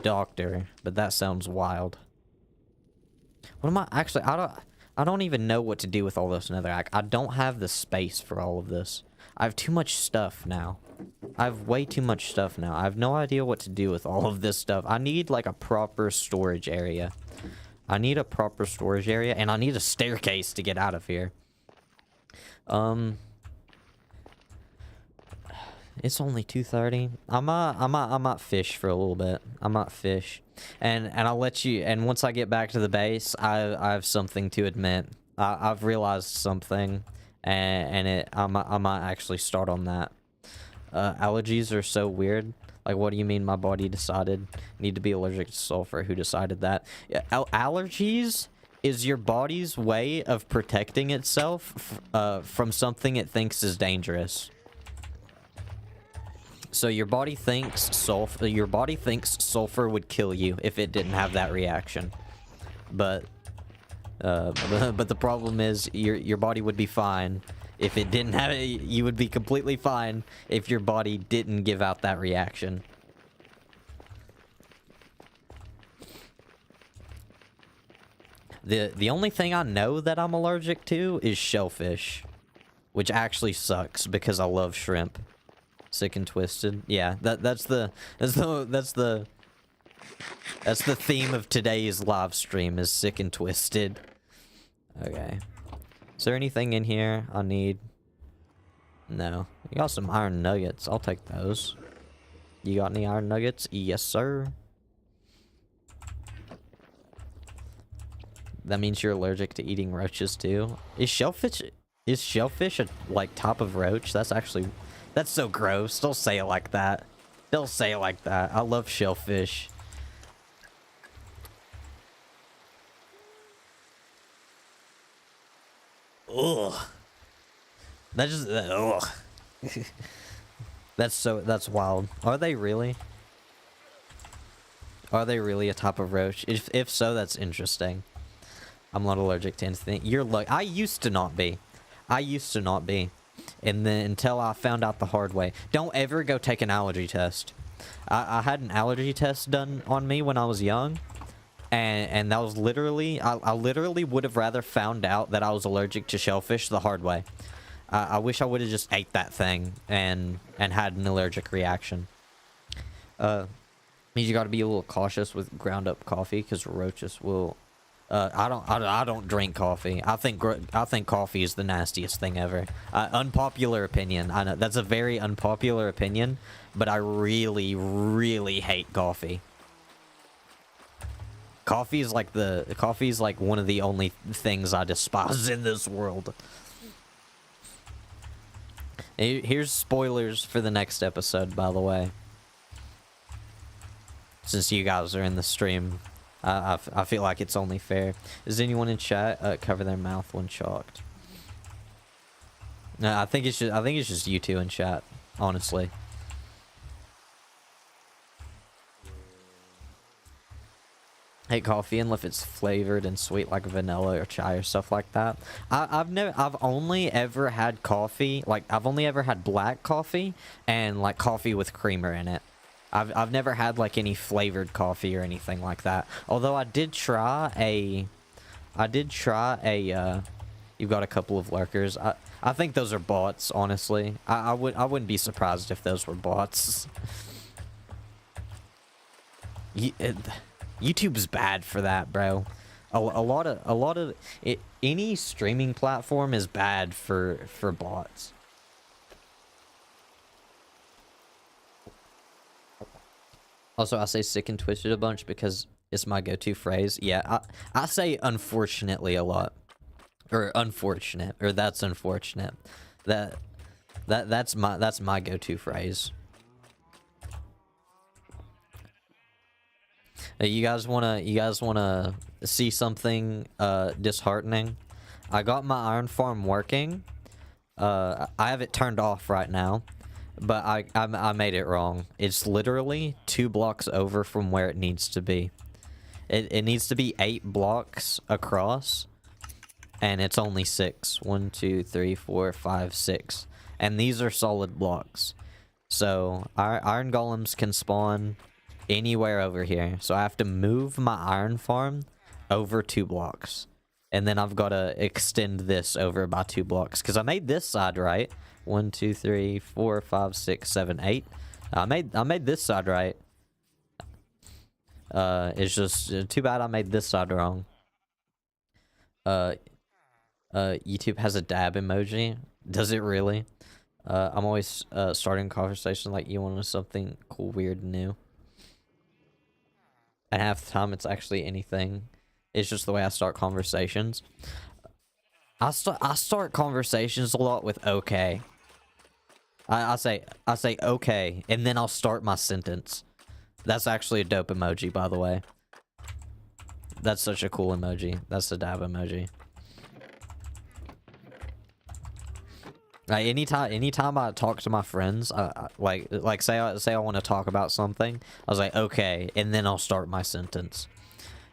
doctor, but that sounds wild. What am I... Actually, I don't even know what to do with all this netherite. I don't have the space for all of this. I have too much stuff now. I have way too much stuff now. I have no idea what to do with all of this stuff. I need, like, a proper storage area. I need a proper storage area, and I need a staircase to get out of here. It's only 2:30. I might fish for a little bit. I might fish, and I'll let you. And once I get back to the base, I have something to admit. I've realized something, and I might actually start on that. Allergies are so weird. Like, what do you mean my body decided need to be allergic to sulfur? Who decided that? Yeah, allergies is your body's way of protecting itself from something it thinks is dangerous. So your body thinks sulfur would kill you if it didn't have that reaction. But the problem is your body would be fine if it didn't have it. You would be completely fine if your body didn't give out that reaction. The only thing I know that I'm allergic to is shellfish, which actually sucks because I love shrimp. Sick and twisted. Yeah, that's the theme of today's live stream is sick and twisted. Okay. Is there anything in here I need? No. You got some iron nuggets. I'll take those. You got any iron nuggets? Yes, sir. That means you're allergic to eating roaches too. Is shellfish a, like, top of roach? That's actually... That's so gross. Don't say it like that. Don't say it like that. I love shellfish. Ugh. That just... Ugh. That's wild. Are they really? Are they really a type of roach? If so, that's interesting. I'm not allergic to anything. You're like... I used to not be. And then until I found out the hard way. Don't ever go take an allergy test. I had an allergy test done on me when I was young. And that was literally... I literally would have rather found out that I was allergic to shellfish the hard way. I wish I would have just ate that thing and had an allergic reaction. Means you gotta be a little cautious with ground up coffee because roaches will... I don't drink coffee. I think coffee is the nastiest thing ever. Unpopular opinion. I know that's a very unpopular opinion, but I really, really hate coffee. Coffee is like one of the only things I despise in this world. Here's spoilers for the next episode, by the way. Since you guys are in the stream. I feel like it's only fair. Does anyone in chat cover their mouth when shocked? No, I think it's just you two in chat, honestly. Hate coffee unless it's flavored and sweet like vanilla or chai or stuff like that. I've only ever had coffee, like I've only ever had black coffee and like coffee with creamer in it. I've never had like any flavored coffee or anything like that. Although I did try a you've got a couple of lurkers. I think those are bots, honestly. I wouldn't be surprised if those were bots. YouTube's bad for that, bro. A lot of it, any streaming platform is bad for bots. Also, I say sick and twisted a bunch because it's my go-to phrase. Yeah, I say unfortunately a lot. Or unfortunate, or that's unfortunate. That's my go-to phrase. You guys wanna see something disheartening? I got my iron farm working. I have it turned off right now, but I made it wrong. It's literally 2 blocks over from where it needs to be. It needs to be 8 blocks across, and it's only 6. 1, 2, 3, 4, 5, 6, and these are solid blocks. So our iron golems can spawn anywhere over here. So I have to move my iron farm over 2 blocks. And then I've got to extend this over by 2 blocks. Because I made this side right. 1, 2, 3, 4, 5, 6, 7, 8. I made this side right. It's just too bad I made this side wrong. YouTube has a dab emoji. Does it really? I'm always starting conversation like you want to know something cool, weird, and new. And half the time it's actually anything. It's just the way I start conversations. I start conversations a lot with okay. I say okay, and then I'll start my sentence. That's actually a dope emoji, by the way. That's such a cool emoji. That's the dab emoji. Like anytime I talk to my friends, like say I want to talk about something, I was like okay, and then I'll start my sentence.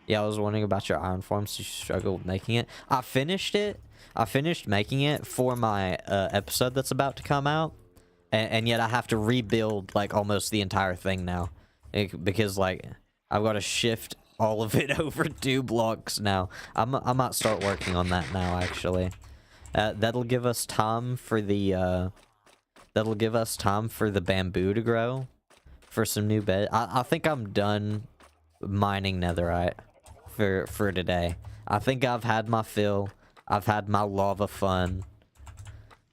Yeah, I was wondering about your iron farms. You struggled making it. I finished it. I finished making it for my episode that's about to come out, and yet I have to rebuild like almost the entire thing now, because like I've got to shift all of it over 2 blocks now. I might start working on that now actually. That'll give us time for the bamboo to grow for some new bed. I think I'm done mining netherite for today. I think I've had my fill. I've had my lava fun.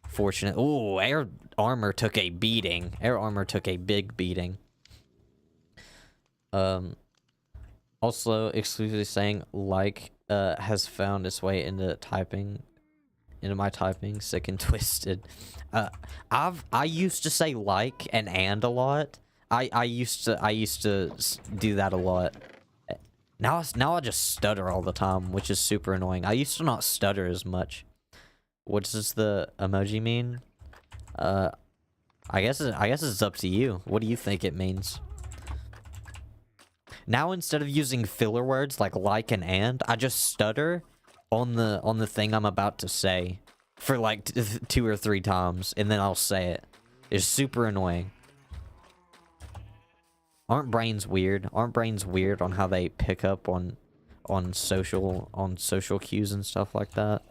Fortunate. Ooh, air armor took a beating. Air armor took a big beating. Also exclusively saying like has found its way into my typing, sick and twisted. I used to say like and a lot. I used to do that a lot. Now I just stutter all the time, which is super annoying. I used to not stutter as much. What does the emoji mean? I guess it's up to you. What do you think it means? Now instead of using filler words like and, I just stutter on the thing I'm about to say for like 2 or 3 times, and then I'll say it. It's super annoying. Aren't brains weird? Aren't brains weird on how they pick up on social cues and stuff like that?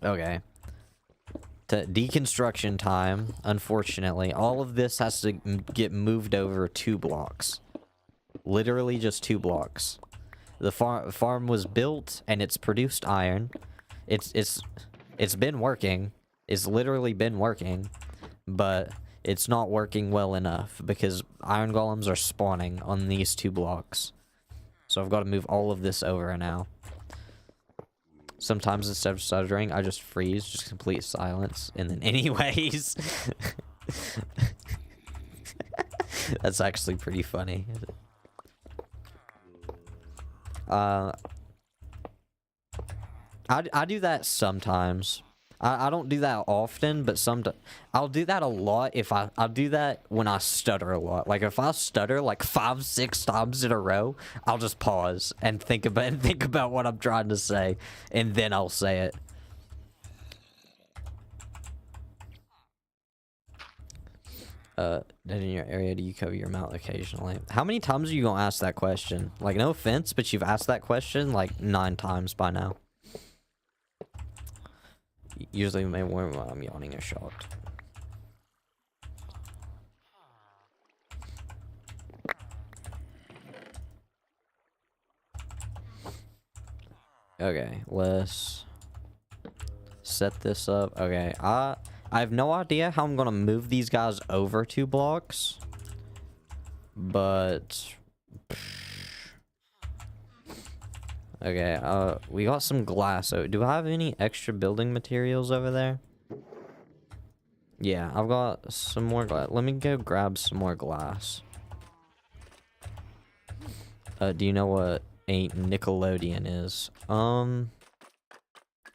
Okay. To deconstruction time, unfortunately, all of this has to get moved over 2 blocks. Literally just 2 blocks. The farm was built and it's produced iron. It's been working. It's literally been working, but it's not working well enough because iron golems are spawning on these 2 blocks. So I've got to move all of this over now. Sometimes instead of stuttering, I just freeze, just complete silence, and then anyways. That's actually pretty funny. I do that sometimes. I don't do that often, but sometimes I'll do that a lot if I'll do that when I stutter a lot. Like if I stutter like 5, 6 times in a row, I'll just pause and think about what I'm trying to say, and then I'll say it. In your area, do you cover your mouth occasionally? How many times are you gonna ask that question? Like, no offense, but you've asked that question like 9 times by now. Usually when I'm yawning or shocked. Okay, let's set this up. Okay, I have no idea how I'm gonna move these guys over 2 blocks, but okay, we got some glass. So do I have any extra building materials over there? Yeah, I've got some more glass. Let me go grab some more glass. Do you know what a Nickelodeon is?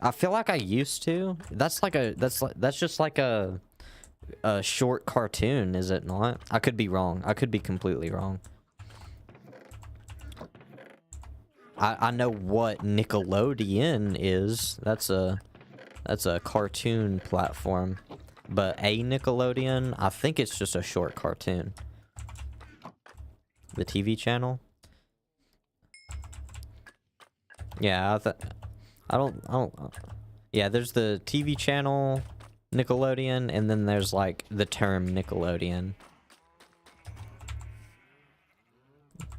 I feel like I used to. That's just like a short cartoon, is it not? I could be wrong. I could be completely wrong. I know what Nickelodeon is. That's a cartoon platform. But a Nickelodeon, I think it's just a short cartoon. The TV channel? Yeah, I don't yeah, there's the TV channel Nickelodeon, and then there's like the term Nickelodeon.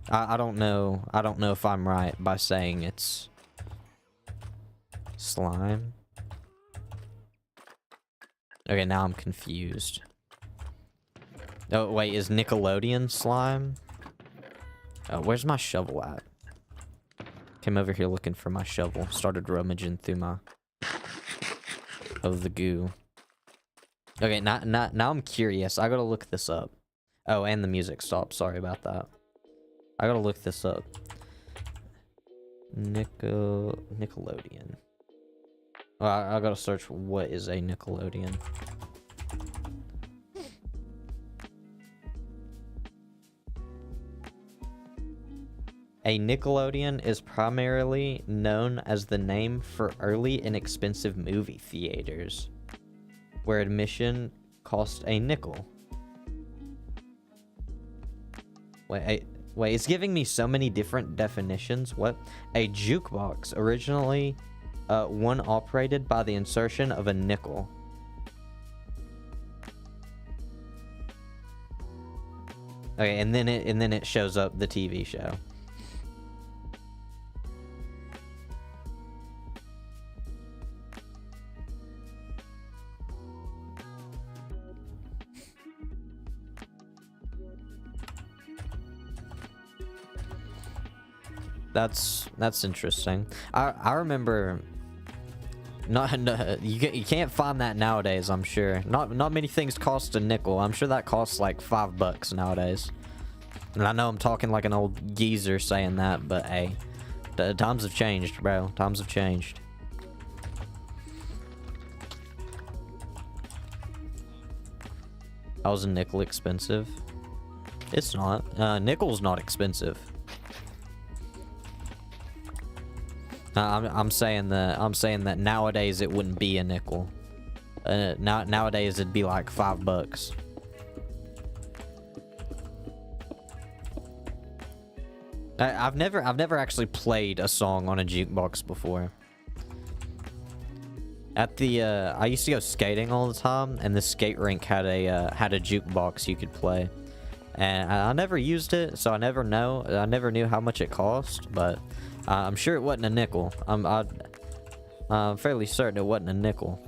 I don't know if I'm right by saying it's slime. Okay, now I'm confused. Oh wait, is Nickelodeon slime? Oh, where's my shovel at? Came over here looking for my shovel. Started rummaging through my the goo. Okay, now I'm curious. I gotta look this up. Oh, and the music stopped. Sorry about that. I gotta look this up. Nickelodeon. I gotta search what is a Nickelodeon. A Nickelodeon is primarily known as the name for early inexpensive movie theaters, where admission cost a nickel. Wait, it's giving me so many different definitions. What? A jukebox, originally one operated by the insertion of a nickel. Okay, and then it shows up the TV show. That's interesting. I remember. No, you can't find that nowadays. I'm sure. Not many things cost a nickel. I'm sure that costs like $5 nowadays. And I know I'm talking like an old geezer saying that, but hey, the times have changed, bro. Times have changed. How's a nickel expensive? It's not. Nickel's not expensive. I'm saying that nowadays it wouldn't be a nickel. Nowadays it'd be like $5. I've never actually played a song on a jukebox before. At the I used to go skating all the time, and the skate rink had a jukebox you could play, and I never used it, so I never knew how much it cost, but. I'm sure it wasn't a nickel. I'm fairly certain it wasn't a nickel.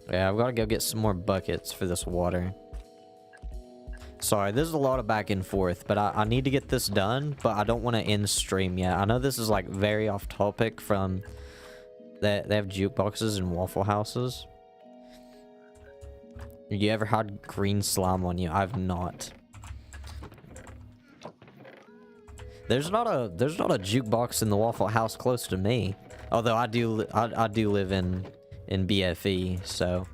Yeah, I've got to go get some more buckets for this water. Sorry, there's a lot of back and forth, but I need to get this done, but I don't want to end stream yet. I know this is like very off topic from they have jukeboxes and Waffle Houses. You ever had green slime on you? I've not. There's not a jukebox in the Waffle House close to me. Although I do live in BFE, so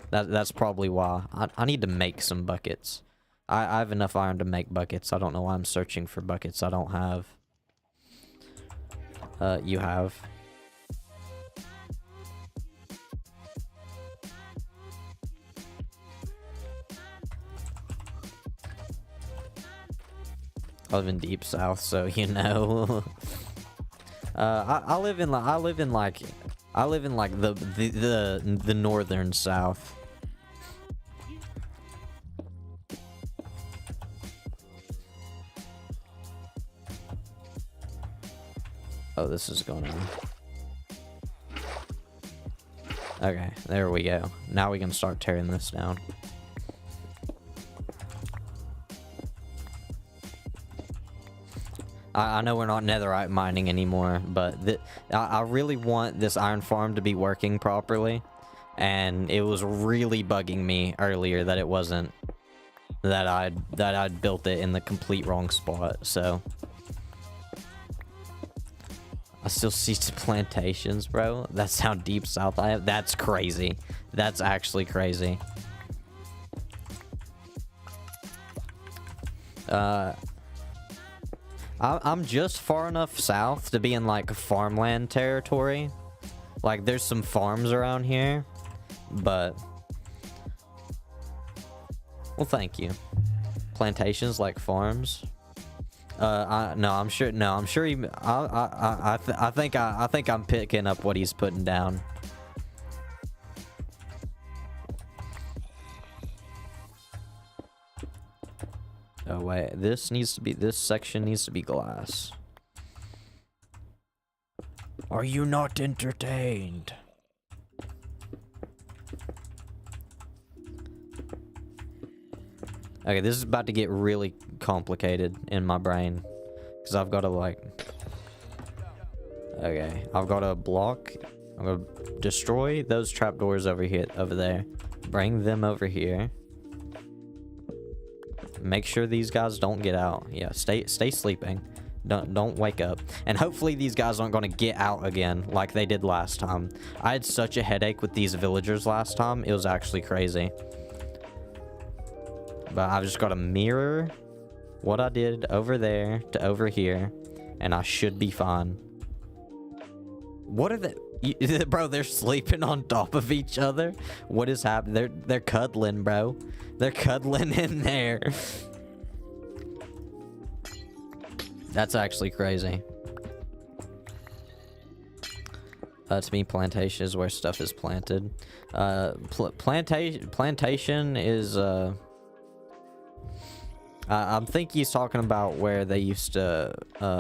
that's probably why. I need to make some buckets. I have enough iron to make buckets. I don't know why I'm searching for buckets I don't have. You have. I live in deep south, so you know. I live in like the northern south. Oh, this is going on. Okay, there we go. Now we can start tearing this down. I know we're not netherite mining anymore, but I really want this iron farm to be working properly. And it was really bugging me earlier that it wasn't. That I'd built it in the complete wrong spot, so... I still see plantations, bro. That's how deep south I am. That's crazy. That's actually crazy. I'm just far enough south to be in, like, farmland territory. Like, there's some farms around here, but... Well, thank you. Plantations like farms. I'm sure he, I think I'm picking up what he's putting down. Oh wait, this section needs to be glass. Are you not entertained? Okay, this is about to get really complicated in my brain. Because I've got to, like... Okay, I've got to block... I'm going to destroy those trapdoors over there. Bring them over here. Make sure these guys don't get out. Yeah, stay sleeping. Don't wake up. And hopefully these guys aren't going to get out again like they did last time. I had such a headache with these villagers last time. It was actually crazy. But I've just got to mirror what I did over there to over here, and I should be fine. What are they? Bro, they're sleeping on top of each other? What is happening? They're cuddling, bro. They're cuddling in there. That's actually crazy. To me, plantation is where stuff is planted. Plantation is... I think he's talking about where they used to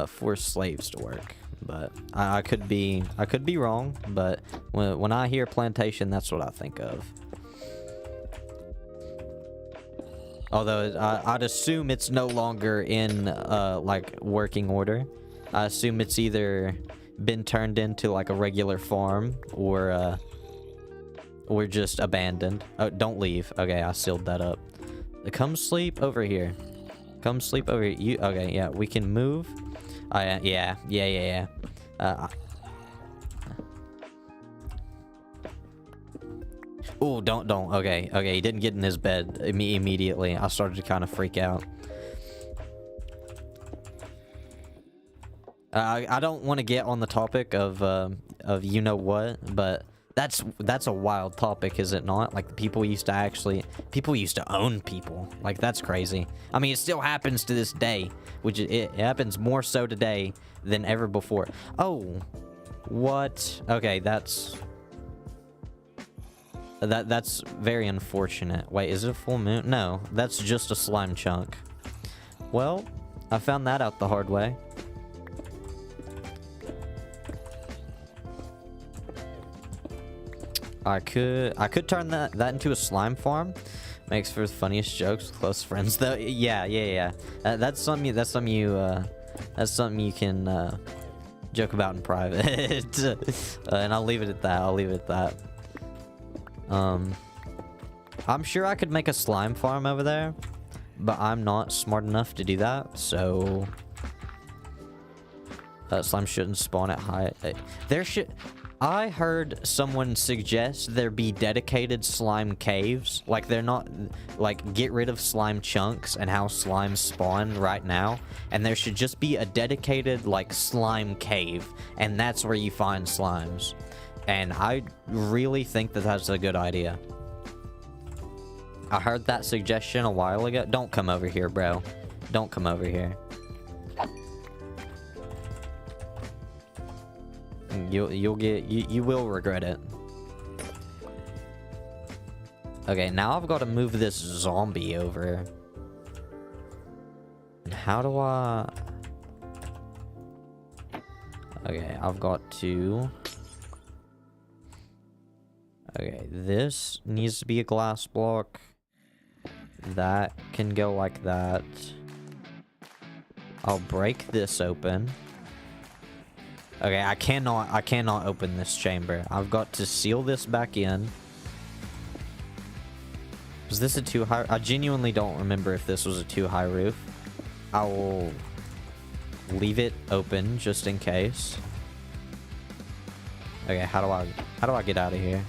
force slaves to work, but I could be wrong. But when I hear plantation, that's what I think of. Although I'd assume it's no longer in like working order. I assume it's either been turned into like a regular farm or just abandoned. Oh, don't leave. Okay, I sealed that up. Come sleep over here. Come sleep over here. You okay? Yeah, we can move. Yeah. Oh, don't. Okay. He didn't get in his bed immediately. I started to kind of freak out. I don't want to get on the topic of you know what, but that's a wild topic, is it not? Like, people used to own people. Like, that's crazy. I mean, it still happens to this day, which it happens more so today than ever before. Oh, what? Okay, that's very unfortunate. Wait, is it a full moon? No, that's just a slime chunk. Well, I found that out the hard way. I could turn that into a slime farm. Makes for the funniest jokes with close friends, though. Yeah. That's something you can joke about in private. And I'll leave it at that. I'm sure I could make a slime farm over there, but I'm not smart enough to do that. So slime shouldn't spawn at high. I heard someone suggest there be dedicated slime caves. Like, they're not... Like, get rid of slime chunks and how slimes spawn right now. And there should just be a dedicated, like, slime cave. And that's where you find slimes. And I really think that that's a good idea. I heard that suggestion a while ago. Don't come over here, bro. Don't come over here. You will regret it. Okay, now I've got to move this zombie over. And how do I... Okay, I've got to... Okay, this needs to be a glass block. That can go like that. I'll break this open. Okay, I cannot open this chamber. I've got to seal this back in. Was this a too high? I genuinely don't remember if this was a too high roof. I will leave it open just in case. Okay, how do I get out of here?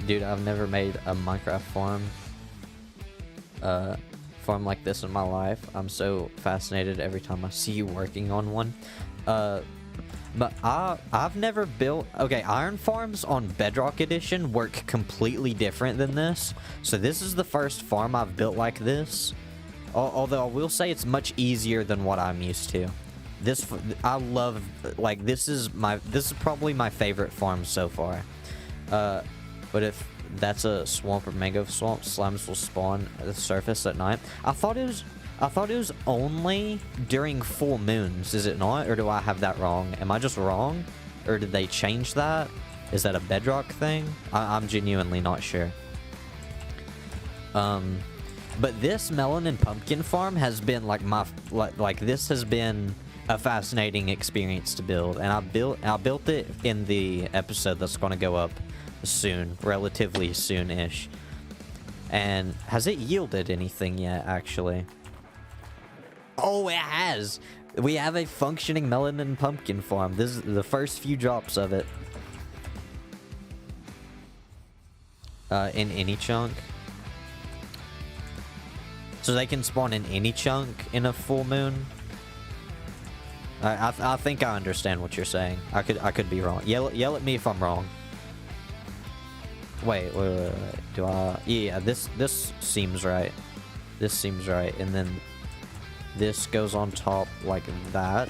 Dude, I've never made a Minecraft farm like this in my life. I'm so fascinated every time I see you working on one. But I've never built... Okay, iron farms on Bedrock Edition work completely different than this. So this is the first farm I've built like this. Although I will say it's much easier than what I'm used to. I love... Like, this is probably my favorite farm so far. But if that's a swamp or mango swamp, slimes will spawn at the surface at night. I thought it was only during full moons, is it not? Or do I have that wrong? Am I just wrong? Or did they change that? Is that a Bedrock thing? I'm genuinely not sure. But this melon and pumpkin farm has been like this has been a fascinating experience to build, and I built it in the episode that's going to go up soon, relatively soon-ish. And has it yielded anything yet, actually? Oh, it has! We have a functioning melon and pumpkin farm. This is the first few drops of it. In any chunk. So they can spawn in any chunk in a full moon? I think I understand what you're saying. I could be wrong. Yell at me if I'm wrong. Wait. Do I... Yeah, this seems right. This seems right. And then this goes on top like that.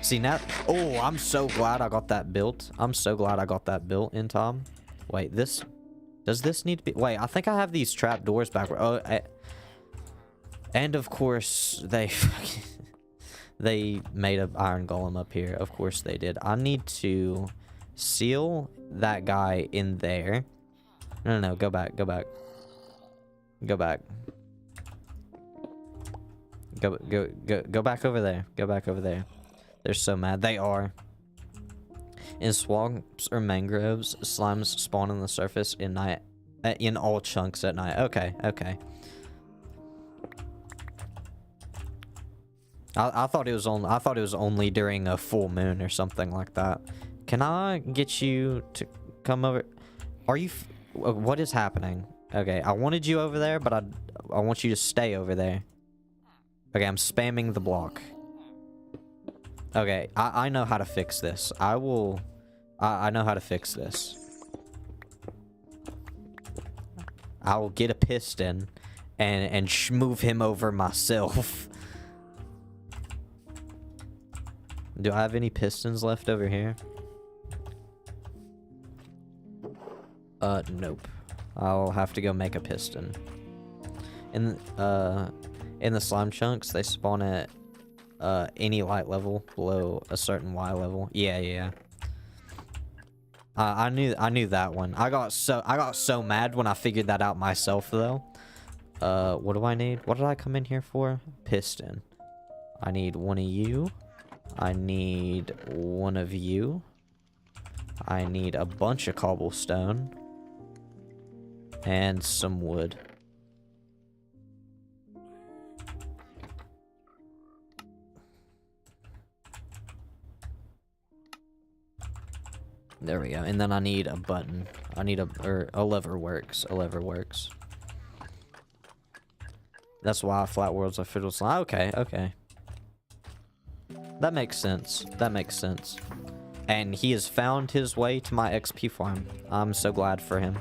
See, now... Oh, I'm so glad I got that built. I'm so glad I got that built in time. Wait, this... Does this need to be... Wait, I think I have these trap doors backward. Oh, and of course, they... They made an iron golem up here. Of course they did. I need to... seal that guy in there. No, go back. Go back. Go back over there. Go back over there. They're so mad. They are. In swamps or mangroves, slimes spawn on the surface in night, in all chunks at night. Okay. I thought it was only during a full moon or something like that. Can I get you to come over? Are you... What is happening? Okay, I wanted you over there, but I want you to stay over there. Okay, I'm spamming the block. Okay, I know how to fix this. I know how to fix this. I will get a piston and move him over myself. Do I have any pistons left over here? Nope. I'll have to go make a piston. In the slime chunks, they spawn at any light level below a certain Y level. Yeah. I knew that one. I got so mad when I figured that out myself though. What do I need? What did I come in here for? Piston. I need one of you. I need one of you. I need a bunch of cobblestone. And some wood. There we go. And then I need a button. I need a lever works. A lever works. That's why flat worlds are fiddle slime. Okay. That makes sense. And he has found his way to my XP farm. I'm so glad for him.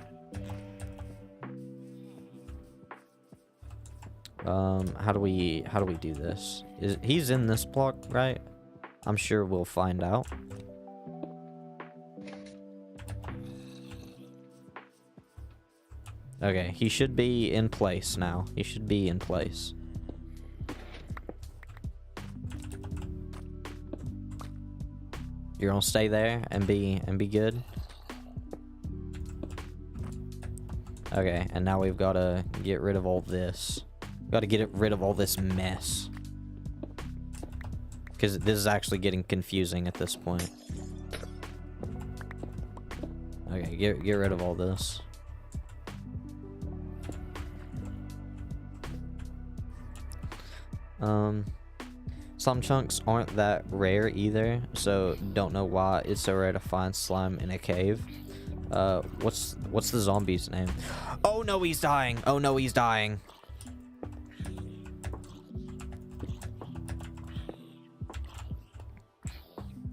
How do we do this? He's in this block, right? I'm sure we'll find out. Okay, he should be in place now. He should be in place. You're gonna stay there and be good? Okay, and now we've gotta get rid of all this. Gotta get rid of all this mess. Because this is actually getting confusing at this point. Okay, get rid of all this. Some chunks aren't that rare either, so don't know why it's so rare to find slime in a cave. What's the zombie's name? Oh no, he's dying! Oh no, he's dying!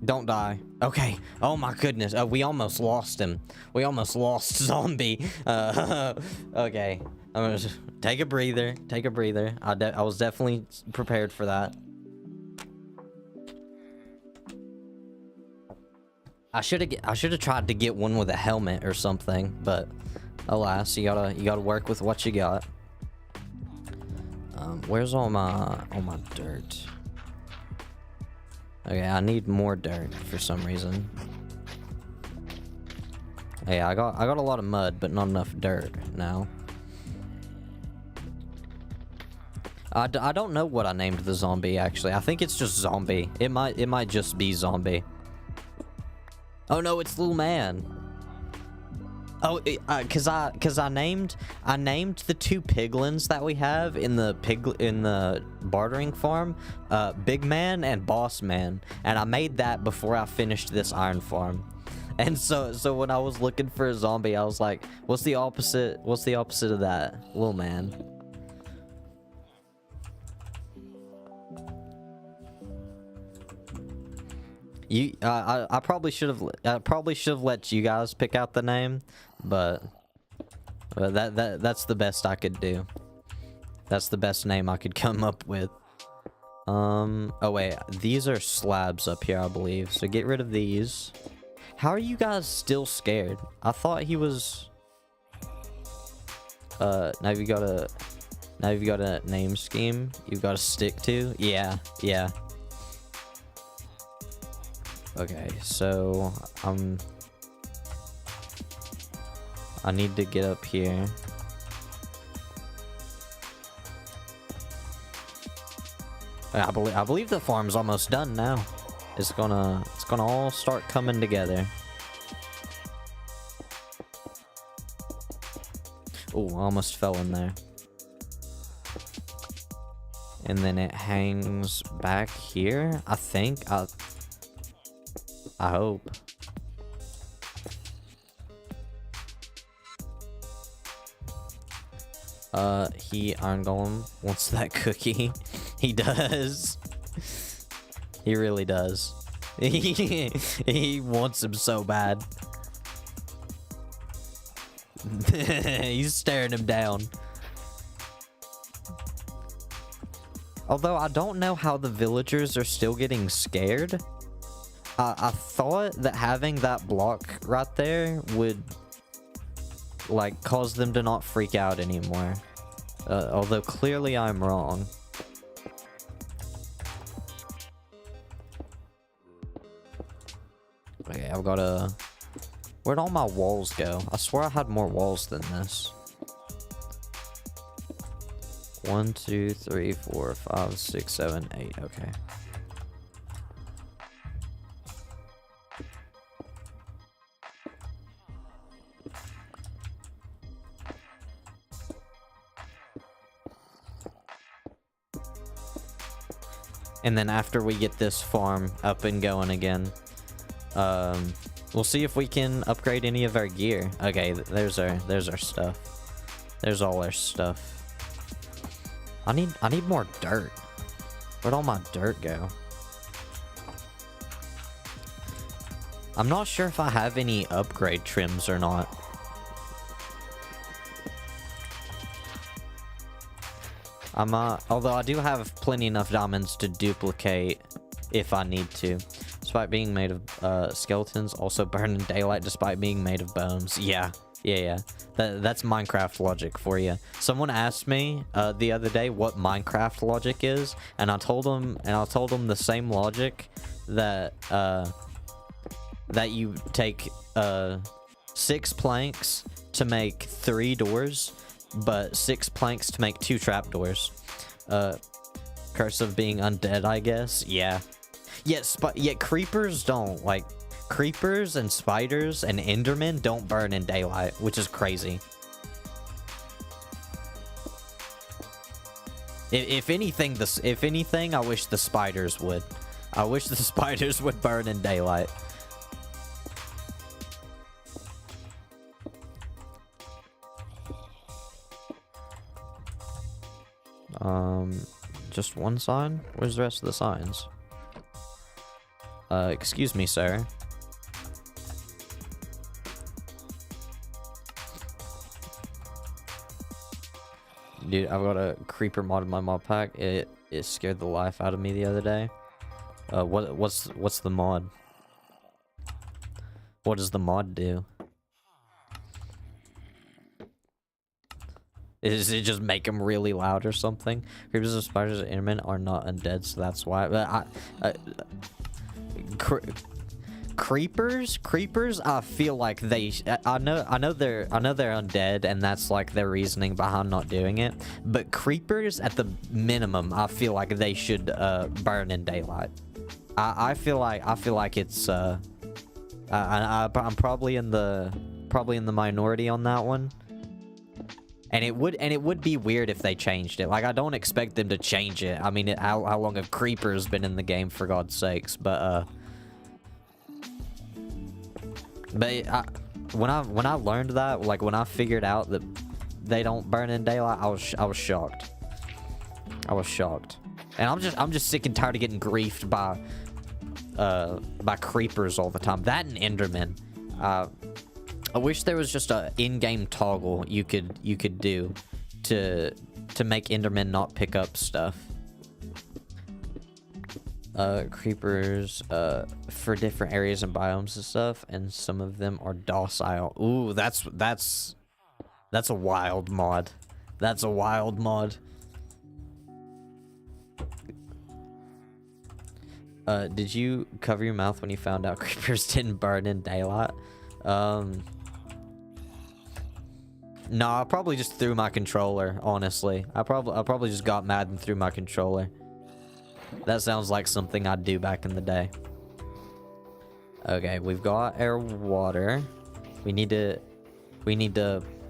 Don't die. Okay. Oh my goodness. We almost lost him. We almost lost zombie. Okay. I'm gonna just take a breather. Take a breather. I was definitely prepared for that. I should have tried to get one with a helmet or something, but alas, you gotta work with what you got. Where's all my dirt? Okay, I need more dirt for some reason. Yeah, I got a lot of mud, but not enough dirt now. I don't know what I named the zombie actually. I think it's just zombie. It might just be zombie. Oh no, it's little man. Oh, cause I named the two piglins that we have in the bartering farm, Big Man and Boss Man, and I made that before I finished this iron farm. And so when I was looking for a zombie, I was like, what's the opposite of that? Little man. I probably should have let you guys pick out the name, but that's the best I could do. That's the best name I could come up with. Oh wait, these are slabs up here, I believe. So get rid of these. How are you guys still scared? I thought he was. Now you've got a name scheme you've got to stick to. Yeah. Okay, so I need to get up here. I believe the farm's almost done now. It's gonna all start coming together. Oh, I almost fell in there. And then it hangs back here, I think. I hope. Iron Golem wants that cookie. He does. He really does. He wants him so bad. He's staring him down. Although I don't know how the villagers are still getting scared. I thought that having that block right there would, like, cause them to not freak out anymore. Although clearly I'm wrong. Okay, I've got a... Where'd all my walls go? I swear I had more walls than this. 1, 2, 3, 4, 5, 6, 7, 8. Okay. And then after we get this farm up and going again, we'll see if we can upgrade any of our gear. Okay, there's our stuff. There's all our stuff. I need more dirt. Where'd all my dirt go? I'm not sure if I have any upgrade trims or not. Although I do have plenty enough diamonds to duplicate if I need to. Despite being made of skeletons, also burn in daylight despite being made of bones. Yeah, Yeah. That's Minecraft logic for you. Someone asked me the other day what Minecraft logic is, and I told them the same logic that that you take 6 planks to make 3 doors, but 6 planks to make 2 trapdoors. Curse of being undead, I guess. Yeah. Yet creepers don't. Like, creepers and spiders and endermen don't burn in daylight, which is crazy. If anything, I wish the spiders would. I wish the spiders would burn in daylight. Just one sign? Where's the rest of the signs? Excuse me, sir. Dude, I've got a creeper mod in my mod pack. It scared the life out of me the other day. What's the mod? What does the mod do? Does it just make them really loud or something? Creepers and spiders and endermen are not undead, so that's why. But creepers, I feel like they. I know they're undead, and that's like their reasoning behind not doing it. But creepers, at the minimum, I feel like they should burn in daylight. I feel like it's. I'm probably in the minority on that one. And it would be weird if they changed it. Like, I don't expect them to change it. I mean, how long have creepers been in the game, for God's sakes? But when I learned that, like when I figured out that they don't burn in daylight, I was shocked. I was shocked. And I'm just sick and tired of getting griefed by creepers all the time. That and endermen. I wish there was just a in-game toggle you could do to make endermen not pick up stuff. Creepers for different areas and biomes and stuff, and some of them are docile. Ooh, that's a wild mod. That's a wild mod. Did you cover your mouth when you found out creepers didn't burn in daylight? No, I probably just threw my controller, honestly. I probably just got mad and threw my controller. That sounds like something I'd do back in the day. Okay, we've got our water. We need to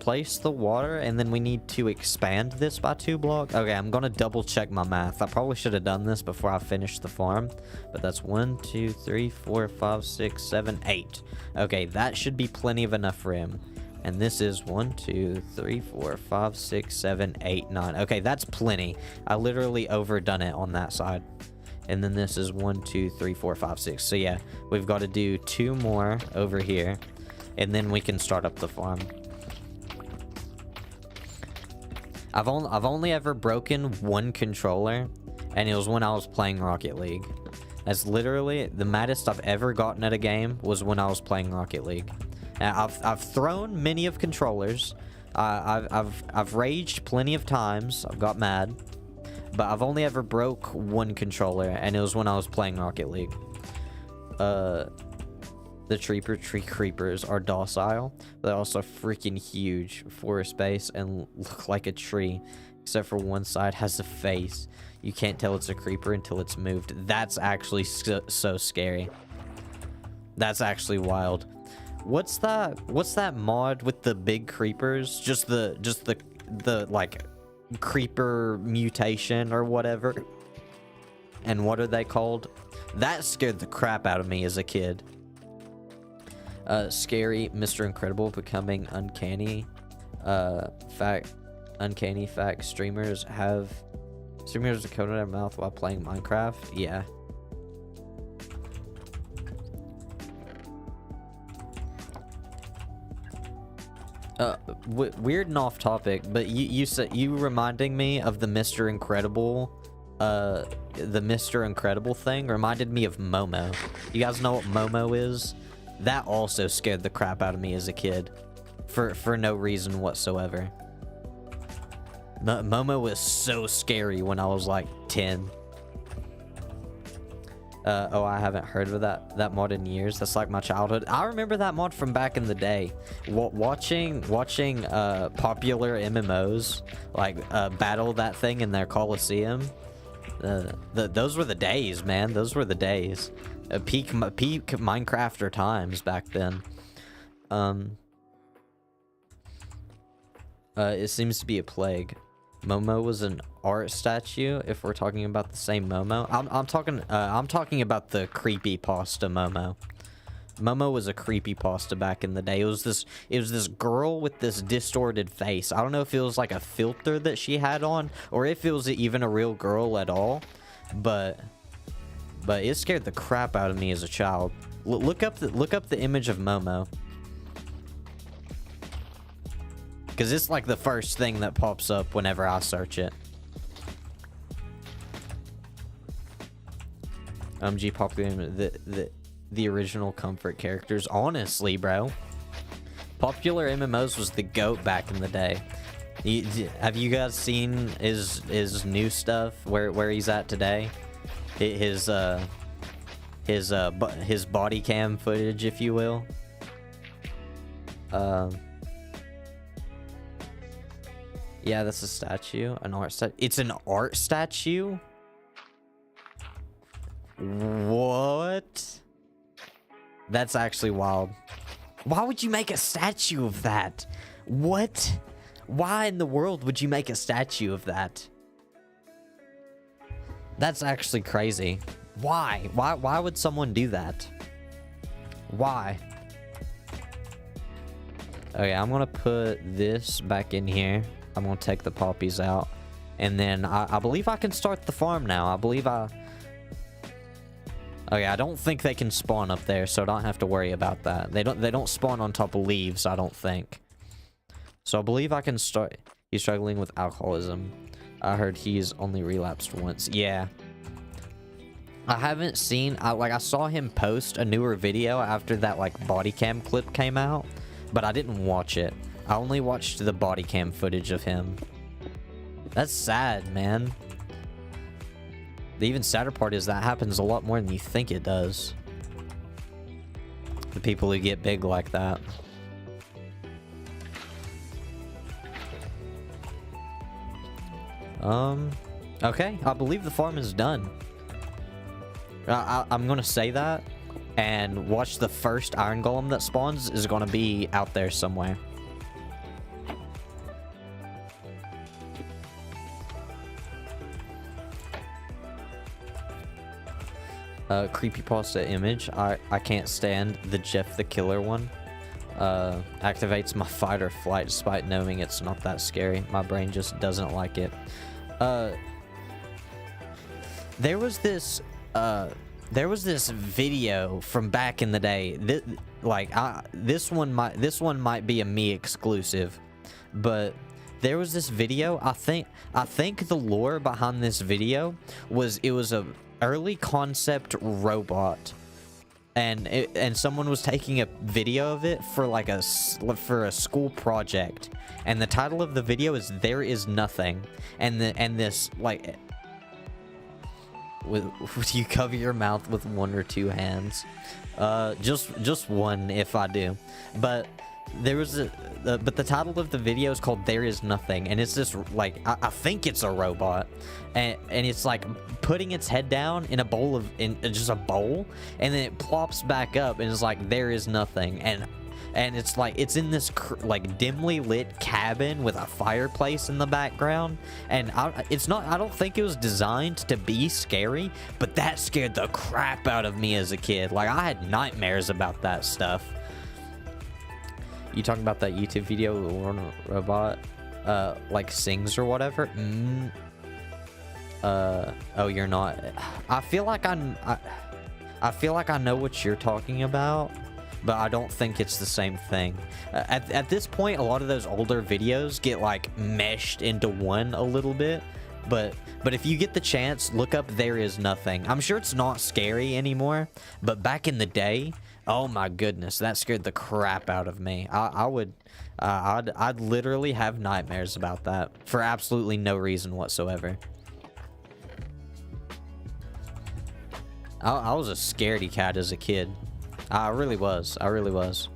place the water, and then we need to expand this by 2 blocks. Okay, I'm gonna double check my math. I probably should have done this before I finished the farm, but that's 1, 2, 3, 4, 5, 6, 7, 8. Okay, that should be plenty of enough room. And this is 1, 2, 3, 4, 5, 6, 7, 8, 9. Okay, that's plenty. I literally overdone it on that side. And then this is 1, 2, 3, 4, 5, 6. So yeah, we've got to do 2 more over here, and then we can start up the farm. I've only ever broken 1 controller, and it was when I was playing Rocket League. That's literally the maddest I've ever gotten at a game was when I was playing Rocket League. Now, I've thrown many of controllers. I've raged plenty of times. I've got mad, but I've only ever broke 1 controller, and it was when I was playing Rocket League. The tree creepers are docile. They're also freaking huge for a space and look like a tree, except for one side has a face. You can't tell it's a creeper until it's moved. That's actually so scary. That's actually wild. What's that mod with the big creepers? Just the like creeper mutation or whatever. And what are they called? That scared the crap out of me as a kid. Scary Mr. Incredible becoming uncanny. Uncanny fact, streamers have a code in their mouth while playing Minecraft. Yeah. Weird and off topic, but you said you reminding me of the Mr. Incredible, the Mr. Incredible thing reminded me of Momo. You guys know what Momo is? That also scared the crap out of me as a kid. for no reason whatsoever. Momo was so scary when I was like 10. Oh, I haven't heard of that mod in years. That's like my childhood. I remember that mod from back in the day. Watching popular MMOs like battle that thing in their Coliseum. Those were the days, man. Those were the days. Peak Minecrafter times back then. It seems to be a plague. Momo was an art statue. If we're talking about the same Momo, I'm talking about the creepypasta Momo. Momo was a creepypasta back in the day. It was this girl with this distorted face. I don't know if it was like a filter that she had on, or if it was even a real girl at all. But it scared the crap out of me as a child. Look up the image of Momo. Because it's like the first thing that pops up whenever I search it. G popular the original comfort characters. Honestly, bro. Popular MMOs was the GOAT back in the day. Have you guys seen his new stuff? Where he's at today? His body cam footage, if you will. Yeah, that's a statue. An art statue. It's an art statue? What? That's actually wild. Why would you make a statue of that? What? Why in the world would you make a statue of that? That's actually crazy. Why? Why would someone do that? Why? Okay, I'm gonna put this back in here. I'm gonna take the poppies out, and then I believe I can start the farm now. Okay, I don't think they can spawn up there, so I don't have to worry about that. They don't spawn on top of leaves, I don't think. So I believe I can start. He's struggling with alcoholism. I heard he's only relapsed once. Yeah. I haven't seen. I saw him post a newer video after that like body cam clip came out, but I didn't watch it. I only watched the body cam footage of him. That's sad, man. The even sadder part is that happens a lot more than you think it does. The people who get big like that. Okay, I believe the farm is done. I'm gonna say that, and watch the first iron golem that spawns is gonna be out there somewhere. Creepypasta image. I can't stand the Jeff the Killer one. Activates my fight or flight despite knowing it's not that scary. My brain just doesn't like it. There was this video from back in the day. This one might be a me exclusive, but there was this video. I think the lore behind this video was it was a early concept robot, and someone was taking a video of it for like a school project, and the title of the video is "There Is Nothing," and this like. Would you cover your mouth with one or two hands? Just one if I do. But there was but the title of the video is called "There Is Nothing," and it's this like I think it's a robot, and it's like putting its head down in a bowl in just a bowl, and then it plops back up and it's like "There is nothing," and it's like it's in this like dimly lit cabin with a fireplace in the background, and I don't think it was designed to be scary, but that scared the crap out of me as a kid. Like I had nightmares about that stuff. You talking about that YouTube video where one robot like sings or whatever? Oh, you're not. I feel like I know what you're talking about, but I don't think it's the same thing. At this point, a lot of those older videos get like meshed into one a little bit, but if you get the chance, look up "There Is Nothing." I'm sure it's not scary anymore, but back in the day, Oh my goodness, that scared the crap out of me. I'd literally have nightmares about that for absolutely no reason whatsoever. I was a scaredy cat as a kid. I really was. I really was.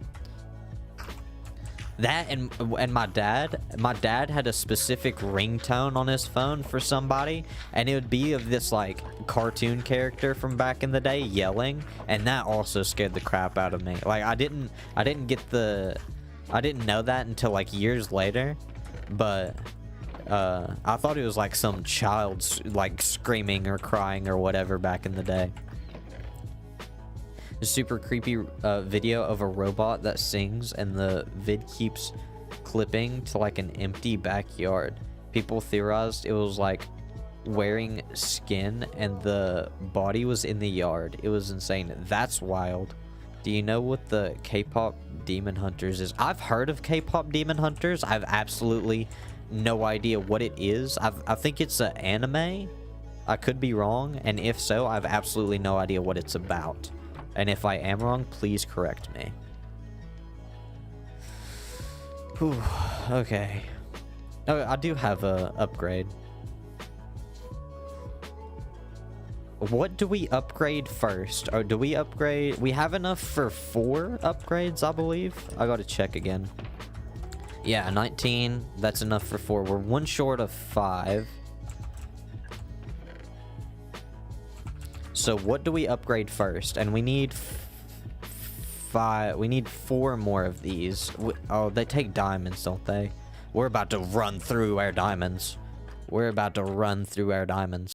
That and my dad had a specific ringtone on his phone for somebody, and it would be of this like cartoon character from back in the day yelling, and that also scared the crap out of me. Like I didn't know that until like years later, but I thought it was like some child's like screaming or crying or whatever back in the day. A super creepy video of a robot that sings, and the vid keeps clipping to like an empty backyard. People theorized it was like wearing skin and the body was in the yard. It was insane. That's wild. Do you know what the K-pop Demon Hunters is? I've heard of K-pop Demon Hunters. I've absolutely no idea what it is. I think it's an anime. I could be wrong, and if so, I've absolutely no idea what it's about. And if I am wrong, please correct me. Whew, okay. Oh, I do have a upgrade. What do we upgrade first? Or do we upgrade? We have enough for 4 upgrades, I believe. I gotta check again. Yeah, 19. That's enough for 4. We're 1 short of 5. So what do we upgrade first? And we need 5. We need 4 more of these. Oh, they take diamonds, don't they? We're about to run through our diamonds. We're about to run through our diamonds.